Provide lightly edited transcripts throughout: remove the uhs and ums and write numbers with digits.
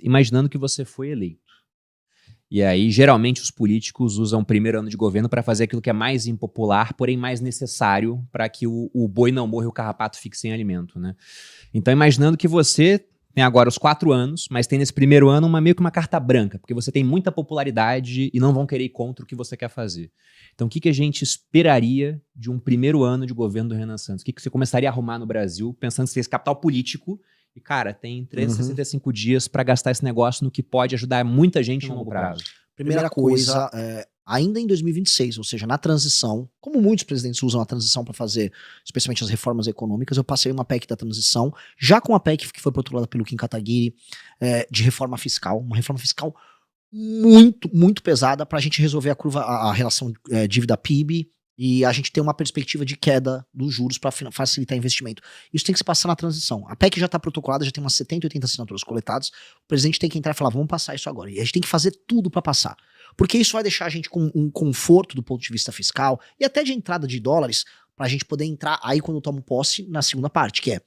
imaginando que você foi eleito. E aí, geralmente, os políticos usam o primeiro ano de governo para fazer aquilo que é mais impopular, porém mais necessário para que o boi não morra e o carrapato fique sem alimento, né? Então, imaginando que você tem agora os 4 anos, mas tem nesse primeiro ano meio que uma carta branca, porque você tem muita popularidade e não vão querer ir contra o que você quer fazer. Então, o que a gente esperaria de um primeiro ano de governo do Renan Santos? O que você começaria a arrumar no Brasil, pensando em ser esse capital político? E, cara, tem 365 dias para gastar esse negócio no que pode ajudar muita gente em longo prazo. Primeira coisa, ainda em 2026, ou seja, na transição, como muitos presidentes usam a transição para fazer, especialmente as reformas econômicas, eu passei uma PEC da transição, já com a PEC que foi protocolada pelo Kim Kataguiri, de reforma fiscal, uma reforma fiscal muito, muito pesada para a gente resolver a curva, a relação dívida-PIB, e a gente ter uma perspectiva de queda dos juros para facilitar investimento. Isso tem que se passar na transição. A PEC já está protocolada, já tem umas 70, 80 assinaturas coletadas. O presidente tem que entrar e falar, vamos passar isso agora. E a gente tem que fazer tudo para passar. Porque isso vai deixar a gente com um conforto do ponto de vista fiscal e até de entrada de dólares para a gente poder entrar aí quando eu tomo posse na segunda parte, que é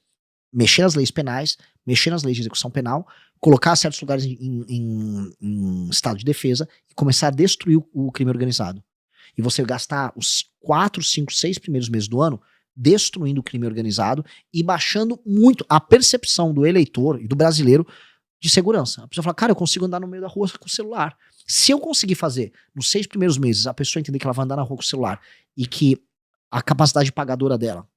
mexer nas leis penais, mexer nas leis de execução penal, colocar certos lugares em estado de defesa e começar a destruir o crime organizado. E você gastar os 4, 5, 6 primeiros meses do ano destruindo o crime organizado e baixando muito a percepção do eleitor e do brasileiro de segurança. A pessoa fala, cara, eu consigo andar no meio da rua com o celular. Se eu conseguir fazer nos 6 primeiros meses a pessoa entender que ela vai andar na rua com o celular e que a capacidade pagadora dela,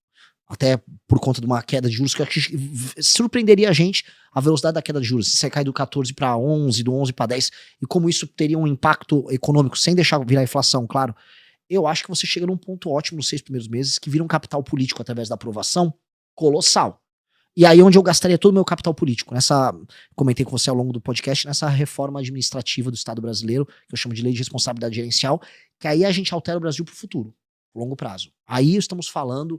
até por conta de uma queda de juros, que surpreenderia a gente a velocidade da queda de juros, se você cai do 14 para 11, do 11 para 10, e como isso teria um impacto econômico, sem deixar virar inflação, claro, eu acho que você chega num ponto ótimo nos 6 primeiros meses, que vira um capital político através da aprovação colossal. E aí onde eu gastaria todo o meu capital político, comentei com você ao longo do podcast, nessa reforma administrativa do Estado brasileiro, que eu chamo de lei de responsabilidade gerencial, que aí a gente altera o Brasil pro futuro, longo prazo. Aí estamos falando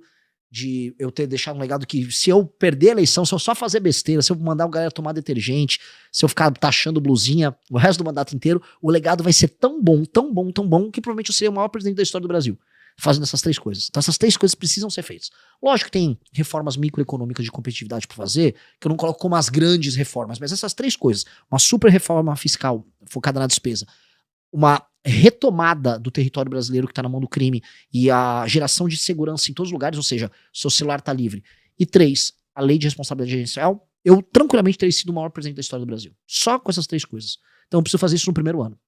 de eu ter deixado um legado que se eu perder a eleição, se eu só fazer besteira, se eu mandar o galera tomar detergente, se eu ficar taxando blusinha o resto do mandato inteiro, o legado vai ser tão bom, tão bom, tão bom, que provavelmente eu seria o maior presidente da história do Brasil, fazendo essas 3 coisas. Então essas 3 coisas precisam ser feitas. Lógico que tem reformas microeconômicas de competitividade para fazer, que eu não coloco como as grandes reformas, mas essas 3 coisas, uma super reforma fiscal focada na despesa, uma retomada do território brasileiro que está na mão do crime e a geração de segurança em todos os lugares, ou seja, seu celular está livre. E 3, a lei de responsabilidade gerencial, eu tranquilamente teria sido o maior presidente da história do Brasil. Só com essas 3 coisas. Então eu preciso fazer isso no primeiro ano.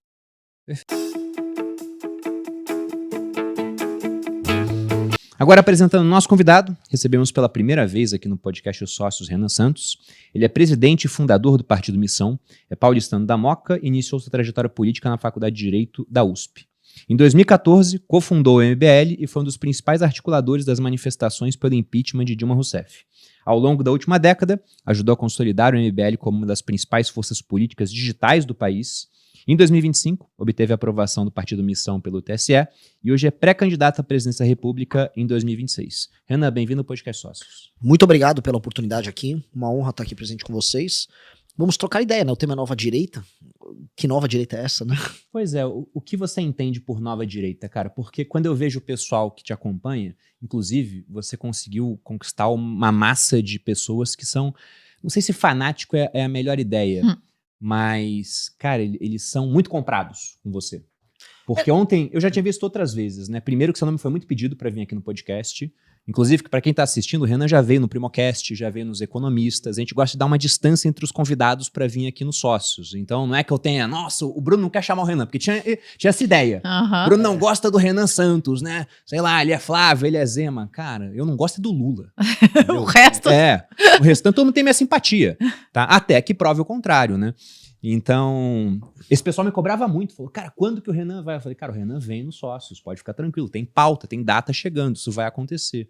Agora, apresentando o nosso convidado, recebemos pela primeira vez aqui no podcast Os Sócios Renan Santos. Ele é presidente e fundador do Partido Missão, é paulistano da Moca e iniciou sua trajetória política na Faculdade de Direito da USP. Em 2014, cofundou o MBL e foi um dos principais articuladores das manifestações pelo impeachment de Dilma Rousseff. Ao longo da última década, ajudou a consolidar o MBL como uma das principais forças políticas digitais do país. Em 2025, obteve a aprovação do Partido Missão pelo TSE e hoje é pré-candidato à presidência da República em 2026. Renan, bem-vindo ao Podcast Sócios. Muito obrigado pela oportunidade aqui, uma honra estar aqui presente com vocês. Vamos trocar ideia, né? O tema é nova direita. Que nova direita é essa, né? Pois é, o que você entende por nova direita, cara? Porque quando eu vejo o pessoal que te acompanha, inclusive, você conseguiu conquistar uma massa de pessoas que são, não sei se fanático é a melhor ideia, mas, cara, eles são muito comprados com você. Porque ontem, eu já tinha visto outras vezes, né? Primeiro que seu nome foi muito pedido para vir aqui no podcast. Inclusive, para quem tá assistindo, o Renan já veio no Primocast, já veio nos Economistas. A gente gosta de dar uma distância entre os convidados para vir aqui nos Sócios. Então, não é que eu tenha, nossa, o Bruno não quer chamar o Renan, porque tinha essa ideia. O Bruno não gosta do Renan Santos, né? Sei lá, ele é Flávio, ele é Zema. Cara, eu não gosto do Lula. O resto? O restante todo mundo tem minha simpatia, tá? Até que prove o contrário, né? Então, esse pessoal me cobrava muito, falou, cara, quando que o Renan vai? Eu falei, cara, o Renan vem nos Sócios, pode ficar tranquilo, tem pauta, tem data chegando, isso vai acontecer.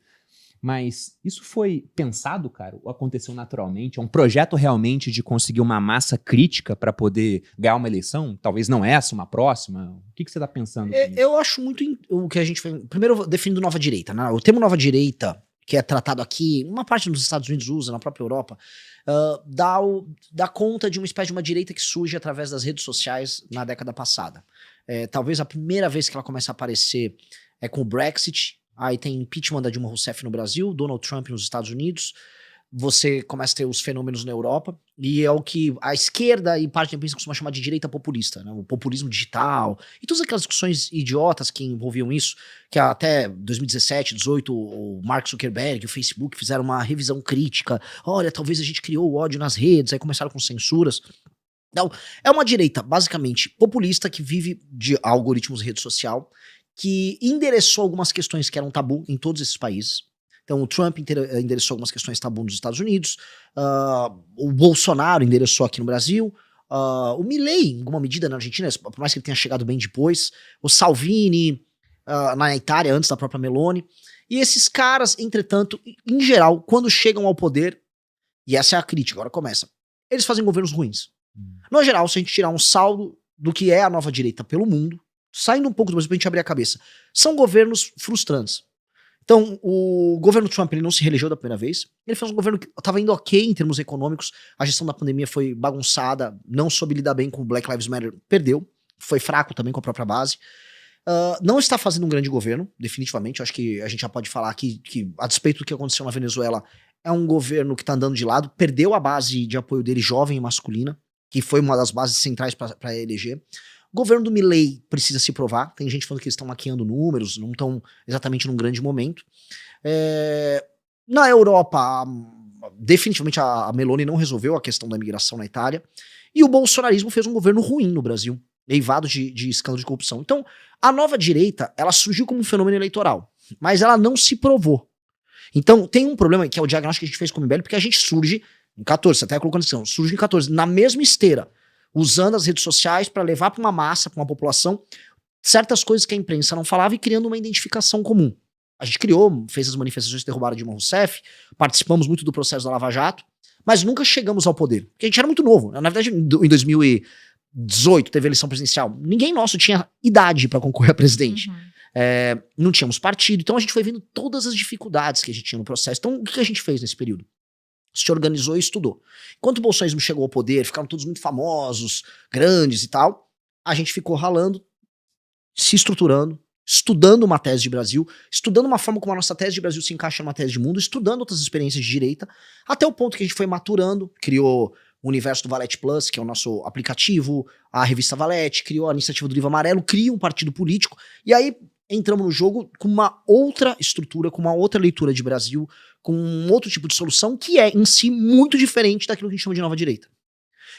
Mas isso foi pensado, cara, ou aconteceu naturalmente? É um projeto realmente de conseguir uma massa crítica para poder ganhar uma eleição? Talvez não essa, uma próxima? O que você está pensando? Eu acho muito o que a gente foi... Primeiro, definindo nova direita, né? O termo nova direita, que é tratado aqui, uma parte dos Estados Unidos usa, na própria Europa, dá conta de uma espécie de uma direita que surge através das redes sociais na década passada. Talvez a primeira vez que ela começa a aparecer é com o Brexit. Aí tem impeachment da Dilma Rousseff no Brasil, Donald Trump nos Estados Unidos. você começa a ter os fenômenos na Europa, e é o que a esquerda e parte da imprensa costuma chamar de direita populista, né? O populismo digital, e todas aquelas discussões idiotas que envolviam isso, que até 2017, 2018, o Mark Zuckerberg e o Facebook fizeram uma revisão crítica, olha, talvez a gente criou o ódio nas redes, aí começaram com censuras. Então, é uma direita basicamente populista que vive de algoritmos de rede social, que endereçou algumas questões que eram tabu em todos esses países. Então, o Trump endereçou algumas questões tabu nos Estados Unidos, o Bolsonaro endereçou aqui no Brasil, o Milei, em alguma medida, na Argentina, por mais que ele tenha chegado bem depois, o Salvini, na Itália, antes da própria Meloni. E esses caras, entretanto, em geral, quando chegam ao poder, e essa é a crítica, agora começa, eles fazem governos ruins. No geral, se a gente tirar um saldo do que é a nova direita pelo mundo, saindo um pouco do Brasil pra gente abrir a cabeça, são governos frustrantes. Então, o governo Trump, ele não se reelegeu da primeira vez, ele fez um governo que estava indo ok em termos econômicos, a gestão da pandemia foi bagunçada, não soube lidar bem com o Black Lives Matter, perdeu, foi fraco também com a própria base. Não está fazendo um grande governo, definitivamente, eu acho que a gente já pode falar aqui que, a despeito do que aconteceu na Venezuela, é um governo que está andando de lado, perdeu a base de apoio dele jovem e masculina, que foi uma das bases centrais para eleger. O governo do Milei precisa se provar. Tem gente falando que eles estão maquiando números, não estão exatamente num grande momento. Na Europa, definitivamente a Meloni não resolveu a questão da imigração na Itália. E o bolsonarismo fez um governo ruim no Brasil, eivado de escândalo de corrupção. Então, a nova direita, ela surgiu como um fenômeno eleitoral, mas ela não se provou. Então, tem um problema que é o diagnóstico que a gente fez com o MBL, porque a gente surge em 14, você até colocou na descrição, surge em 14, na mesma esteira, usando as redes sociais para levar para uma massa, para uma população, certas coisas que a imprensa não falava e criando uma identificação comum. A gente criou, fez as manifestações que derrubaram Dilma Rousseff, participamos muito do processo da Lava Jato, mas nunca chegamos ao poder, porque a gente era muito novo. Na verdade, em 2018 teve eleição presidencial, ninguém nosso tinha idade para concorrer a presidente. Não tínhamos partido, então a gente foi vendo todas as dificuldades que a gente tinha no processo. Então, o que a gente fez nesse período? Se organizou e estudou. Enquanto o bolsonarismo chegou ao poder, ficaram todos muito famosos, grandes e tal, a gente ficou ralando, se estruturando, estudando uma tese de Brasil, estudando uma forma como a nossa tese de Brasil se encaixa numa tese de mundo, estudando outras experiências de direita, até o ponto que a gente foi maturando, criou o universo do Valete Plus, que é o nosso aplicativo, a revista Valete, criou a iniciativa do Livro Amarelo, cria um partido político, e aí entramos no jogo com uma outra estrutura, com uma outra leitura de Brasil, com um outro tipo de solução que é, em si, muito diferente daquilo que a gente chama de nova direita.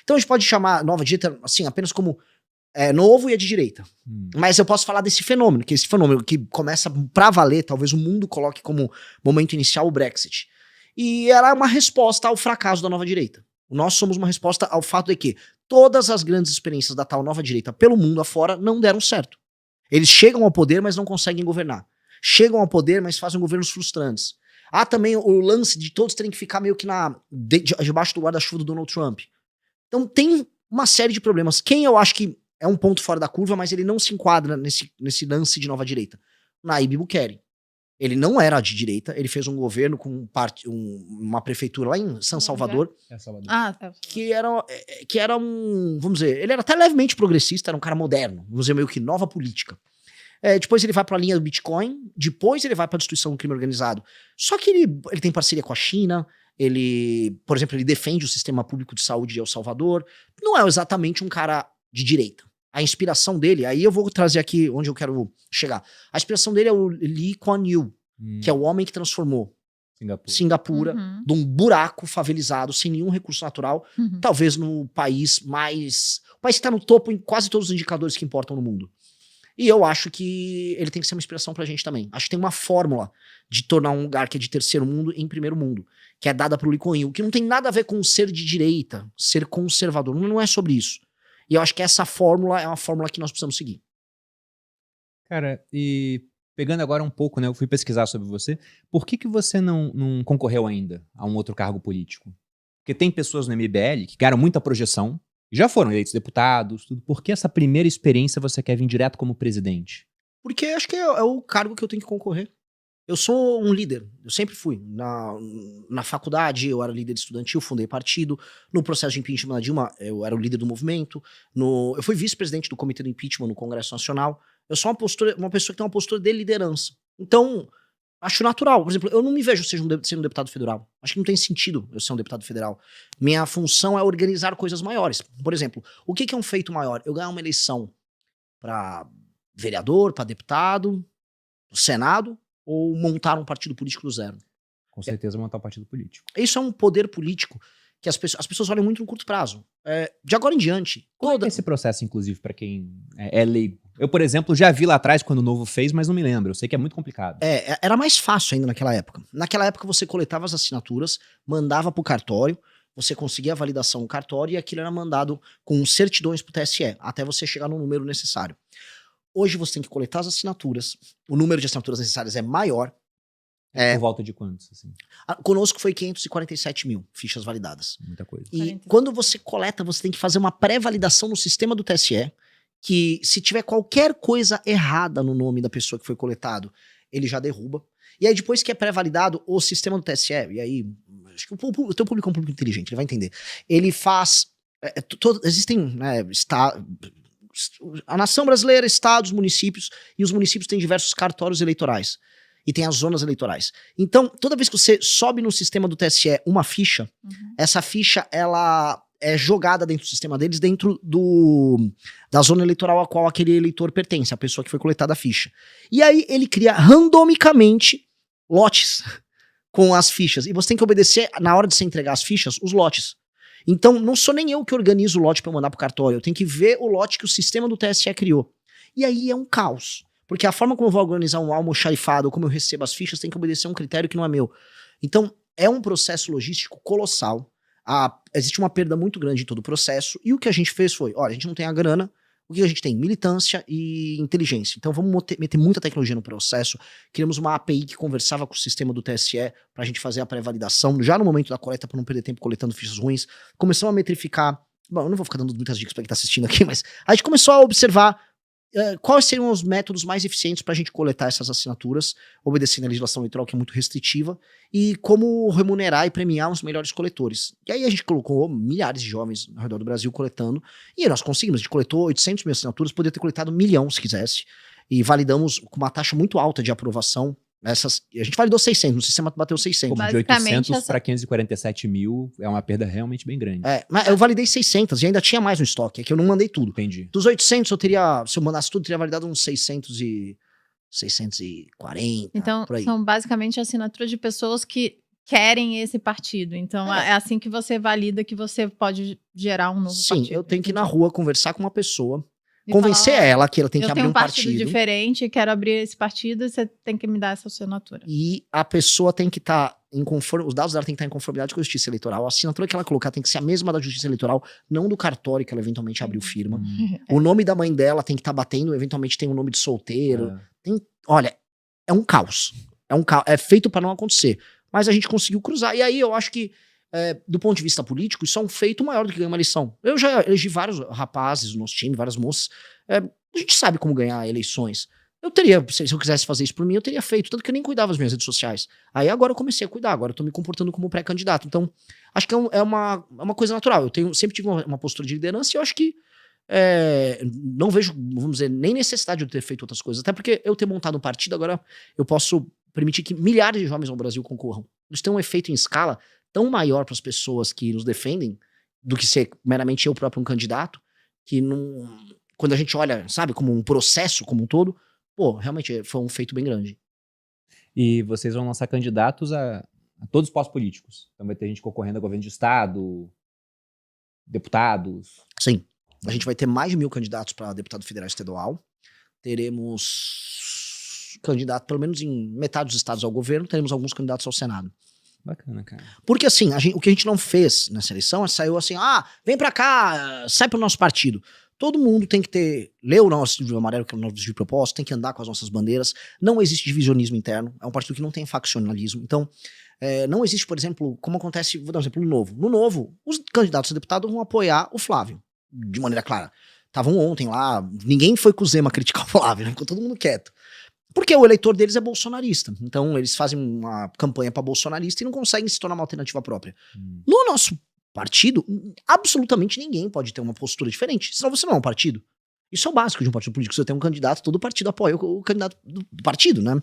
Então a gente pode chamar nova direita, assim, apenas como novo e é de direita. Mas eu posso falar desse fenômeno, que esse fenômeno que começa pra valer, talvez o mundo coloque como momento inicial o Brexit. E ela é uma resposta ao fracasso da nova direita. Nós somos uma resposta ao fato de que todas as grandes experiências da tal nova direita pelo mundo afora não deram certo. Eles chegam ao poder, mas não conseguem governar. Chegam ao poder, mas fazem governos frustrantes. Há também o lance de todos terem que ficar meio que debaixo do guarda-chuva do Donald Trump. Então tem uma série de problemas. Quem eu acho que é um ponto fora da curva, mas ele não se enquadra nesse lance de nova direita? Nayib Bukele. Ele não era de direita, ele fez um governo com uma prefeitura lá em São Salvador, que era um, vamos dizer, ele era até levemente progressista, era um cara moderno, vamos dizer, meio que nova política. Depois ele vai para a linha do Bitcoin, depois ele vai para a destruição do crime organizado. Só que ele tem parceria com a China, por exemplo, ele defende o sistema público de saúde de El Salvador, não é exatamente um cara de direita. A inspiração dele, aí eu vou trazer aqui onde eu quero chegar. A inspiração dele é o Lee Kuan Yew, que é o homem que transformou Singapura de um buraco favelizado, sem nenhum recurso natural, talvez no país mais... O país que está no topo em quase todos os indicadores que importam no mundo. E eu acho que ele tem que ser uma inspiração pra gente também. Acho que tem uma fórmula de tornar um lugar que é de terceiro mundo em primeiro mundo, que é dada pro Lee Kuan Yew, que não tem nada a ver com ser de direita, ser conservador, não é sobre isso. E eu acho que essa fórmula é uma fórmula que nós precisamos seguir. Cara, e pegando agora um pouco, né? Eu fui pesquisar sobre você. Por que você não concorreu ainda a um outro cargo político? Porque tem pessoas no MBL que ganharam muita projeção, já foram eleitos deputados, tudo. Por que essa primeira experiência você quer vir direto como presidente? Porque acho que é o cargo que eu tenho que concorrer. Eu sou um líder, eu sempre fui. Na faculdade, eu era líder estudantil, fundei partido. No processo de impeachment da Dilma, eu era o líder do movimento. Eu fui vice-presidente do Comitê do Impeachment no Congresso Nacional. Eu sou uma pessoa que tem uma postura de liderança. Então, Acho natural. Por exemplo, eu não me vejo sendo um deputado federal. Acho que não tem sentido eu ser um deputado federal. Minha função é organizar coisas maiores. Por exemplo, o que é um feito maior? Eu ganhar uma eleição para vereador, para deputado, pro Senado, ou montar um partido político do zero. Com certeza montar um partido político. Isso é um poder político que as pessoas olham muito no curto prazo. De agora em diante. Como é que é esse processo, inclusive, para quem é leigo? Eu, por exemplo, já vi lá atrás quando o Novo fez, mas não me lembro. Eu sei que é muito complicado. Era mais fácil ainda naquela época. Naquela época você coletava as assinaturas, mandava pro cartório, você conseguia a validação no cartório e aquilo era mandado com certidões pro TSE, até você chegar no número necessário. Hoje você tem que coletar as assinaturas, o número de assinaturas necessárias é maior. Por volta de quantos, assim? Conosco foi 547 mil fichas validadas. Muita coisa. E 40. quando você coleta, você tem que fazer uma pré-validação no sistema do TSE, que se tiver qualquer coisa errada no nome da pessoa que foi coletado, ele já derruba. E aí depois que é pré-validado, o sistema do TSE, e aí, acho que o teu público é um público inteligente, ele vai entender. Ele faz... existem, né, a nação brasileira, estados, municípios, e os municípios têm diversos cartórios eleitorais. E tem as zonas eleitorais. Então, toda vez que você sobe no sistema do TSE uma ficha, essa ficha, ela é jogada dentro do sistema deles, dentro da zona eleitoral a qual aquele eleitor pertence, a pessoa que foi coletada a ficha. E aí, ele cria randomicamente lotes com as fichas. E você tem que obedecer, na hora de você entregar as fichas, os lotes. Então, não sou nem eu que organizo o lote para mandar pro cartório. Eu tenho que ver o lote que o sistema do TSE criou. E aí é um caos. Porque a forma como eu vou organizar um almoxarifado, ou como eu recebo as fichas, tem que obedecer a um critério que não é meu. Então, é um processo logístico colossal. Existe uma perda muito grande em todo o processo. E o que a gente fez foi, olha, a gente não tem a grana, o que a gente tem? Militância e inteligência. Então, vamos meter muita tecnologia no processo. Criamos uma API que conversava com o sistema do TSE pra gente fazer a pré-validação, já no momento da coleta, pra não perder tempo coletando fichas ruins. Começamos a metrificar... Bom, eu não vou ficar dando muitas dicas pra quem tá assistindo aqui, mas a gente começou a observar quais seriam os métodos mais eficientes para a gente coletar essas assinaturas, obedecendo a legislação eleitoral que é muito restritiva, e como remunerar e premiar os melhores coletores. E aí a gente colocou milhares de jovens ao redor do Brasil coletando, e nós conseguimos, a gente coletou 800 mil assinaturas, poderia ter coletado 1 milhão se quisesse, e validamos com uma taxa muito alta de aprovação. A gente validou 600, no sistema bateu 600. Como de 800 para 547 mil é uma perda realmente bem grande. Mas eu validei 600 e ainda tinha mais no estoque, é que eu não mandei tudo. Entendi. Dos 800 se eu mandasse tudo, eu teria validado uns 640, Então, por aí. são basicamente assinaturas de pessoas que querem esse partido. Então, é assim que você valida que você pode gerar um novo partido. Sim, eu tenho que ir na rua conversar com uma pessoa, E convencer falar, ela que ela tem que eu abrir tenho um um partido partido. diferente, quero abrir esse partido, você tem que me dar essa assinatura. E a pessoa tem que estar os dados dela tem que estar em conformidade com a Justiça Eleitoral. A assinatura que ela colocar tem que ser a mesma da Justiça Eleitoral, não do cartório que ela eventualmente abriu firma. O nome da mãe dela tem que estar batendo, eventualmente tem um nome de solteiro. Olha, é um caos. É feito para não acontecer. Mas a gente conseguiu cruzar. E aí eu acho que, do ponto de vista político, isso é um feito maior do que ganhar uma eleição. Eu já elegi vários rapazes no nosso time, várias moças. A gente sabe como ganhar eleições. Eu teria, se eu quisesse fazer isso por mim, eu teria feito, tanto que eu nem cuidava das minhas redes sociais. Aí agora eu comecei a cuidar, agora eu tô me comportando como pré-candidato. Então, acho que é uma coisa natural. Eu sempre tive uma postura de liderança e eu acho que não vejo, vamos dizer, nem necessidade de eu ter feito outras coisas. Até porque eu ter montado um partido, agora eu posso permitir que milhares de jovens no Brasil concorram. Isso tem um efeito em escala tão maior para as pessoas que nos defendem do que ser meramente eu próprio um candidato, que não, quando a gente olha, sabe, como um processo como um todo, realmente foi um feito bem grande. E vocês vão lançar candidatos a todos os postos políticos. Então vai ter gente concorrendo a governo de estado, deputados. Sim. A gente vai ter mais de 1.000 candidatos para deputado federal e estadual. Teremos candidato, pelo menos em metade dos estados ao governo, teremos alguns candidatos ao Senado. Bacana, cara. Porque assim, o que a gente não fez nessa eleição é saiu assim, vem pra cá, sai pro nosso partido. Todo mundo tem que ler o nosso livro amarelo, que é o nosso livro de propósito, tem que andar com as nossas bandeiras. Não existe divisionismo interno, é um partido que não tem faccionalismo. Então, não existe, por exemplo, como acontece, vou dar um exemplo, no Novo. No Novo, os candidatos a deputado vão apoiar o Flávio, de maneira clara. Estavam ontem lá, ninguém foi com o Zema criticar o Flávio, né? Ficou todo mundo quieto. Porque o eleitor deles é bolsonarista. Então, eles fazem uma campanha pra bolsonarista e não conseguem se tornar uma alternativa própria. No nosso partido, absolutamente ninguém pode ter uma postura diferente. Senão você não é um partido. Isso é o básico de um partido político. Você tem um candidato, todo partido apoia o candidato do partido, né?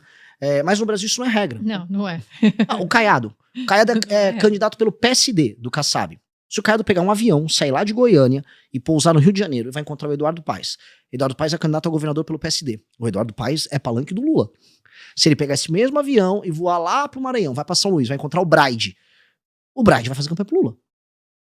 Mas no Brasil isso não é regra. Não, não é. O Caiado. O Caiado é candidato pelo PSD, do Kassab. Se o Caiado pegar um avião, sair lá de Goiânia e pousar no Rio de Janeiro, ele vai encontrar o Eduardo Paes. Eduardo Paes é candidato a governador pelo PSD. O Eduardo Paes é palanque do Lula. Se ele pegar esse mesmo avião e voar lá pro Maranhão, vai pra São Luís, vai encontrar o Braide vai fazer campanha pro Lula.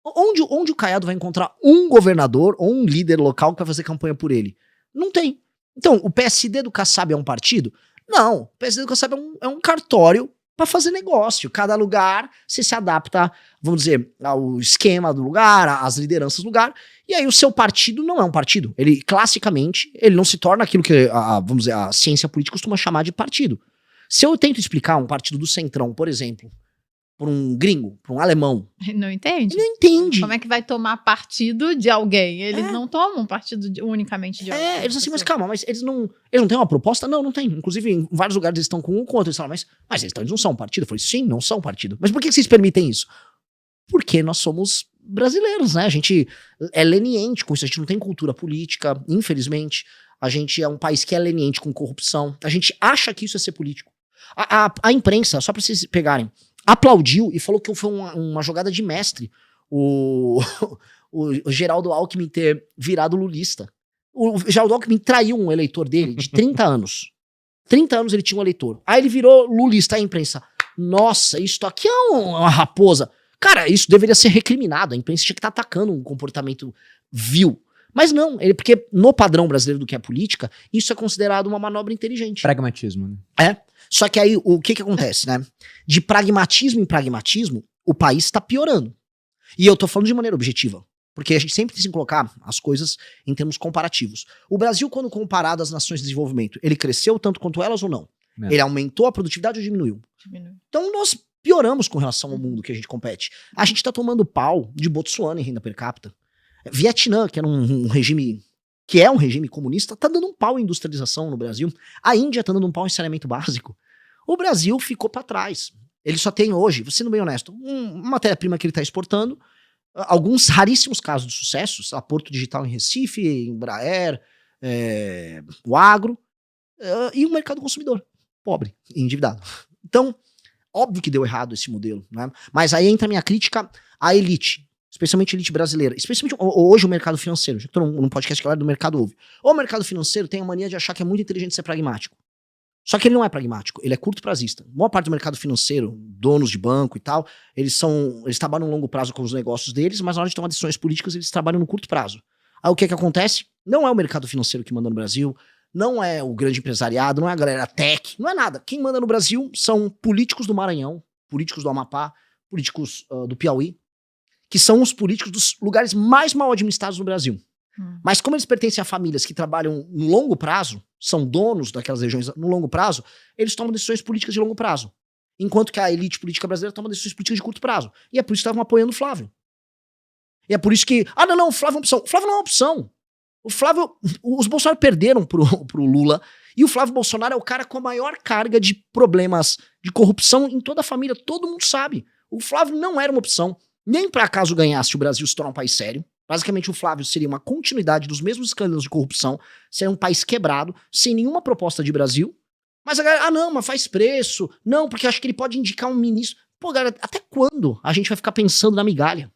Onde o Caiado vai encontrar um governador ou um líder local que vai fazer campanha por ele? Não tem. Então, o PSD do Kassab é um partido? Não. O PSD do Kassab é um cartório para fazer negócio. Cada lugar você se adapta, vamos dizer, ao esquema do lugar, às lideranças do lugar. E aí o seu partido não é um partido. Ele, classicamente, ele não se torna aquilo que, vamos dizer, a ciência política costuma chamar de partido. Se eu tento explicar um partido do Centrão, por exemplo, por um gringo, por um alemão. Não entende? Ele não entende. Como é que vai tomar partido de alguém? Eles não tomam partido unicamente de alguém. Eles assim, mas calma, mas eles não têm uma proposta? Não tem. Inclusive, em vários lugares eles estão com um contra. Eles falam, mas eles não são um partido? Eu falei, sim, não são um partido. Mas por que vocês permitem isso? Porque nós somos brasileiros, né? A gente é leniente com isso. A gente não tem cultura política, infelizmente. A gente é um país que é leniente com corrupção. A gente acha que isso é ser político. A imprensa, só pra vocês pegarem, aplaudiu e falou que foi uma jogada de mestre o Geraldo Alckmin ter virado lulista. O Geraldo Alckmin traiu um eleitor dele de 30 anos. 30 anos ele tinha um eleitor. Aí ele virou lulista. A imprensa, nossa, isso aqui é uma raposa. Cara, isso deveria ser recriminado. A imprensa tinha que estar atacando um comportamento vil. Mas não, porque no padrão brasileiro do que é política, isso é considerado uma manobra inteligente. Pragmatismo, né? Só que aí, o que acontece, né? De pragmatismo em pragmatismo, o país tá piorando. E eu tô falando de maneira objetiva. Porque a gente sempre tem que colocar as coisas em termos comparativos. O Brasil, quando comparado às nações de desenvolvimento, ele cresceu tanto quanto elas ou não? Ele aumentou a produtividade ou diminuiu? Então nós pioramos com relação ao mundo que a gente compete. A gente tá tomando pau de Botsuana em renda per capita. Vietnã, que era um regime... que é um regime comunista, tá dando um pau em industrialização no Brasil. A Índia tá dando um pau em saneamento básico. O Brasil ficou para trás. Ele só tem hoje, sendo bem honesto, uma matéria-prima que ele tá exportando, alguns raríssimos casos de sucesso, a Porto Digital em Recife, Embraer, o agro, e o mercado consumidor, pobre e endividado. Então, óbvio que deu errado esse modelo, né? Mas aí entra a minha crítica à elite, especialmente a elite brasileira, especialmente hoje o mercado financeiro, já que estou num podcast que é do mercado ouve. O mercado financeiro tem a mania de achar que é muito inteligente ser pragmático. Só que ele não é pragmático, ele é curto prazista. A maior parte do mercado financeiro, donos de banco e tal, eles trabalham no longo prazo com os negócios deles, mas na hora de tomar decisões políticas eles trabalham no curto prazo. Aí o que acontece? Não é o mercado financeiro que manda no Brasil, não é o grande empresariado, não é a galera tech, não é nada. Quem manda no Brasil são políticos do Maranhão, políticos do Amapá, políticos do Piauí, que são os políticos dos lugares mais mal administrados no Brasil. Mas como eles pertencem a famílias que trabalham no longo prazo, são donos daquelas regiões no longo prazo, eles tomam decisões políticas de longo prazo. Enquanto que a elite política brasileira toma decisões políticas de curto prazo. E é por isso que estavam apoiando o Flávio. E é por isso que, não, o Flávio é uma opção. O Flávio não é uma opção. O Flávio, os Bolsonaro perderam pro Lula, e o Flávio Bolsonaro é o cara com a maior carga de problemas de corrupção em toda a família, todo mundo sabe. O Flávio não era uma opção, nem para caso ganhasse o Brasil se tornar um país sério. Basicamente o Flávio seria uma continuidade dos mesmos escândalos de corrupção, seria um país quebrado, sem nenhuma proposta de Brasil. Mas a galera, não, mas faz preço, não, porque acho que ele pode indicar um ministro. Pô, galera, até quando a gente vai ficar pensando na migalha?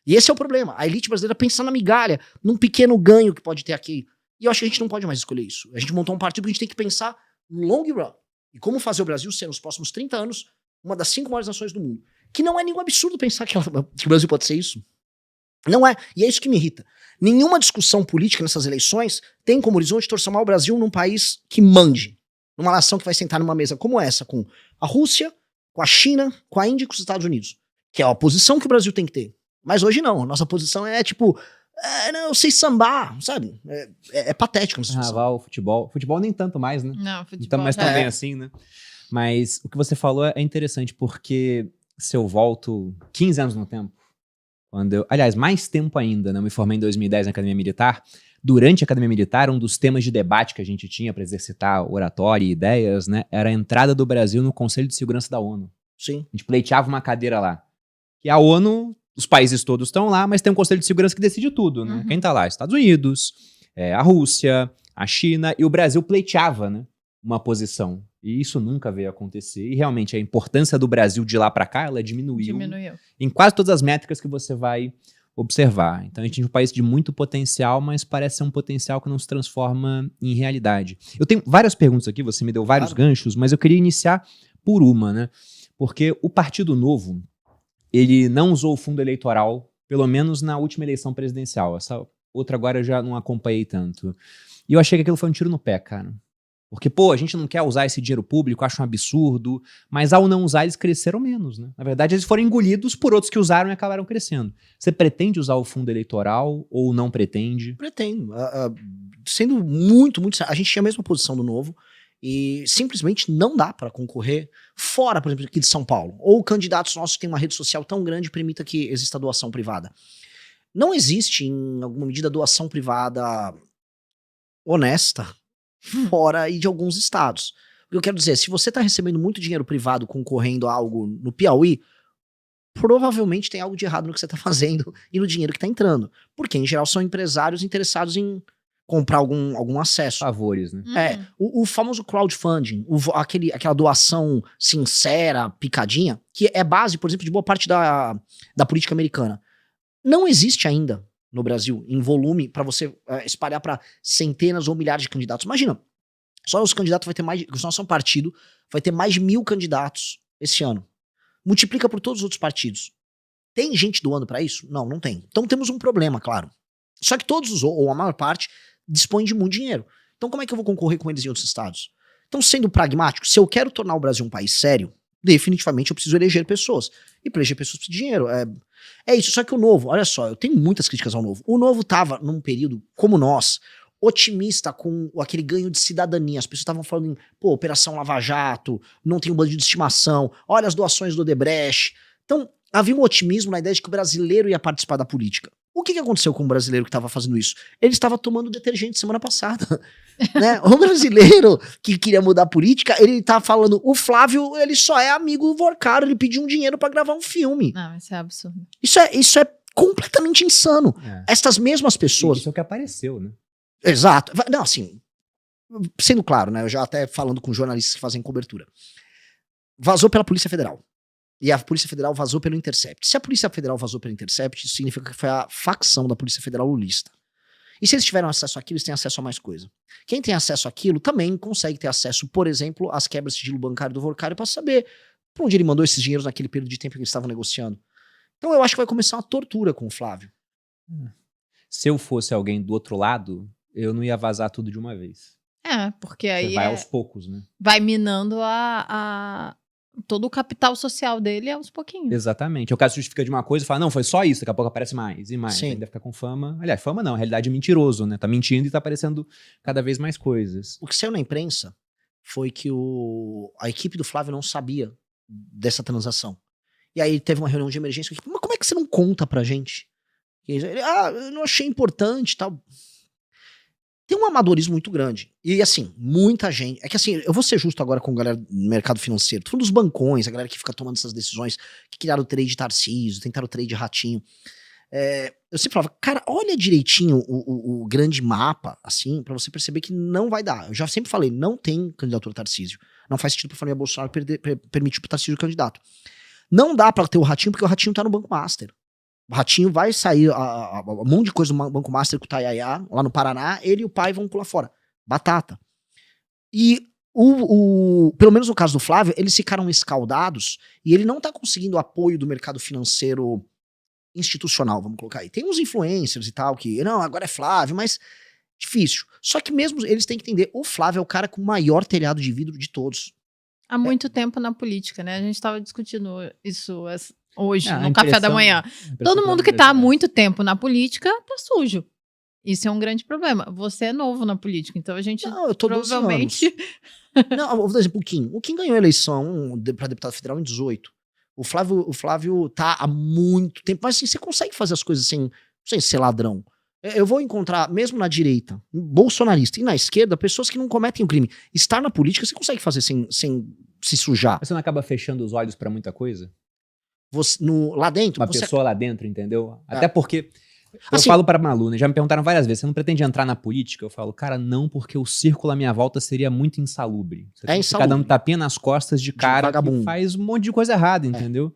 E esse é o problema, a elite brasileira pensa na migalha, num pequeno ganho que pode ter aqui. E eu acho que a gente não pode mais escolher isso. A gente montou um partido que a gente tem que pensar no long run. E como fazer o Brasil ser, nos próximos 30 anos, uma das 5 maiores nações do mundo. Que não é nenhum absurdo pensar que o Brasil pode ser isso. Não é. E é isso que me irrita. Nenhuma discussão política nessas eleições tem como horizonte transformar o Brasil num país que mande. Numa nação que vai sentar numa mesa como essa, com a Rússia, com a China, com a Índia e com os Estados Unidos. Que é a posição que o Brasil tem que ter. Mas hoje não. Nossa posição é tipo... não, eu sei sambar, sabe? É patético nessa situação. Carnaval, futebol. Futebol nem tanto mais, né? Não, futebol. Mas também assim, né? Mas o que você falou é interessante, porque se eu volto 15 anos no tempo, aliás, mais tempo ainda, né? Eu me formei em 2010 na Academia Militar. Durante a Academia Militar, um dos temas de debate que a gente tinha para exercitar oratória e ideias, né? Era a entrada do Brasil no Conselho de Segurança da ONU. Sim. A gente pleiteava uma cadeira lá. E a ONU, os países todos estão lá, mas tem um Conselho de Segurança que decide tudo, né? Quem tá lá? Estados Unidos, a Rússia, a China, e o Brasil pleiteava, né, uma posição. E isso nunca veio acontecer. E realmente a importância do Brasil de lá para cá, ela diminuiu em quase todas as métricas que você vai observar. Então a gente é um país de muito potencial, mas parece ser um potencial que não se transforma em realidade. Eu tenho várias perguntas aqui, você me deu vários ganchos, mas eu queria iniciar por uma, né? Porque o Partido Novo, ele não usou o fundo eleitoral, pelo menos na última eleição presidencial. Essa outra agora eu já não acompanhei tanto. E eu achei que aquilo foi um tiro no pé, cara. Porque, pô, a gente não quer usar esse dinheiro público, acho um absurdo, mas ao não usar eles cresceram menos, né? Na verdade, eles foram engolidos por outros que usaram e acabaram crescendo. Você pretende usar o fundo eleitoral ou não pretende? Pretendo. Sendo muito, muito... A gente tinha a mesma posição do Novo e simplesmente não dá para concorrer fora, por exemplo, aqui de São Paulo. Ou candidatos nossos que têm uma rede social tão grande permita que exista doação privada. Não existe, em alguma medida, doação privada honesta fora aí de alguns estados. O que eu quero dizer, se você está recebendo muito dinheiro privado concorrendo a algo no Piauí, provavelmente tem algo de errado no que você está fazendo e no dinheiro que está entrando. Porque, em geral, são empresários interessados em comprar algum acesso. Favores, né? O famoso crowdfunding, aquela doação sincera, picadinha, que é base, por exemplo, de boa parte da política americana. Não existe ainda no Brasil, em volume, para você espalhar para centenas ou milhares de candidatos. Imagina, só os candidatos vai ter mais, o nosso partido vai ter mais de 1.000 candidatos esse ano. Multiplica por todos os outros partidos. Tem gente doando para isso? Não, não tem. Então temos um problema, claro. Só que todos, ou a maior parte, dispõem de muito dinheiro. Então como é que eu vou concorrer com eles em outros estados? Então, sendo pragmático, se eu quero tornar o Brasil um país sério, definitivamente eu preciso eleger pessoas. E para eleger pessoas precisa de dinheiro. É isso. Só que o Novo, olha só, eu tenho muitas críticas ao Novo. O Novo tava num período, como nós, otimista com aquele ganho de cidadania. As pessoas estavam falando em, pô, Operação Lava Jato, não tem um bandido de estimação, olha as doações do Odebrecht. Então, havia um otimismo na ideia de que o brasileiro ia participar da política. O que aconteceu com o brasileiro que estava fazendo isso? Ele estava tomando detergente semana passada. Né? O brasileiro que queria mudar a política, ele tá falando, o Flávio, ele só é amigo do Vorcaro, ele pediu um dinheiro para gravar um filme. Não, isso é absurdo. Isso é completamente insano. Estas mesmas pessoas... Isso é o que apareceu, né? Exato. Não, assim, sendo claro, né? Eu já até falando com jornalistas que fazem cobertura. Vazou pela Polícia Federal. E a Polícia Federal vazou pelo Intercept. Se a Polícia Federal vazou pelo Intercept, isso significa que foi a facção da Polícia Federal lulista. E se eles tiveram acesso àquilo, eles têm acesso a mais coisa. Quem tem acesso àquilo também consegue ter acesso, por exemplo, às quebras de sigilo bancário do Vorcaro para saber por onde ele mandou esses dinheiros naquele período de tempo que eles estavam negociando. Então eu acho que vai começar uma tortura com o Flávio. Se eu fosse alguém do outro lado, eu não ia vazar tudo de uma vez. Porque aí você vai aos poucos, né? Vai minando todo o capital social dele aos pouquinhos. Exatamente. O caso justifica de uma coisa e fala, não, foi só isso, daqui a pouco aparece mais e mais. Sim. Ainda fica com fama. Aliás, fama não, a realidade é mentiroso, né? Tá mentindo e tá aparecendo cada vez mais coisas. O que saiu na imprensa foi que a equipe do Flávio não sabia dessa transação. E aí teve uma reunião de emergência, mas como é que você não conta pra gente? Ele, eu não achei importante e tal. Tem um amadorismo muito grande. E assim, muita gente... É que assim, eu vou ser justo agora com a galera do mercado financeiro. Tô falando dos bancões, a galera que fica tomando essas decisões, que criaram o trade Tarcísio, tentaram o trade Ratinho. Eu sempre falava, cara, olha direitinho o grande mapa, assim, pra você perceber que não vai dar. Eu já sempre falei, não tem candidatura Tarcísio. Não faz sentido pra família Bolsonaro permitir pro Tarcísio candidato. Não dá pra ter o Ratinho, porque o Ratinho tá no Banco Master. O Ratinho vai sair um monte de coisa do Banco Master com o Tayaya, lá no Paraná, ele e o pai vão pular fora. Batata. E pelo menos no caso do Flávio, eles ficaram escaldados e ele não tá conseguindo apoio do mercado financeiro institucional, vamos colocar aí. Tem uns influencers e tal que, não, agora é Flávio, mas difícil. Só que mesmo eles têm que entender, o Flávio é o cara com o maior telhado de vidro de todos. Há muito tempo na política, né? A gente tava discutindo isso hoje, no café da manhã. Todo mundo que tá há muito tempo na política tá sujo. Isso é um grande problema. Você é novo na política, então a gente eu tô provavelmente... Não, vou dar exemplo, o Kim ganhou a eleição pra deputado federal em 18. O Flávio tá há muito tempo, mas assim, você consegue fazer as coisas sem ser ladrão. Eu vou encontrar, mesmo na direita, bolsonarista e na esquerda, pessoas que não cometem o crime. Estar na política, você consegue fazer sem se sujar. Mas você não acaba fechando os olhos pra muita coisa? Lá dentro... Uma pessoa lá dentro, entendeu? Até porque Eu falo pra Malu, né? Já me perguntaram várias vezes, você não pretende entrar na política? Eu falo, cara, não, porque o círculo à minha volta seria muito insalubre. Você tem que ficar dando tapinha nas costas de cara que faz um monte de coisa errada, entendeu?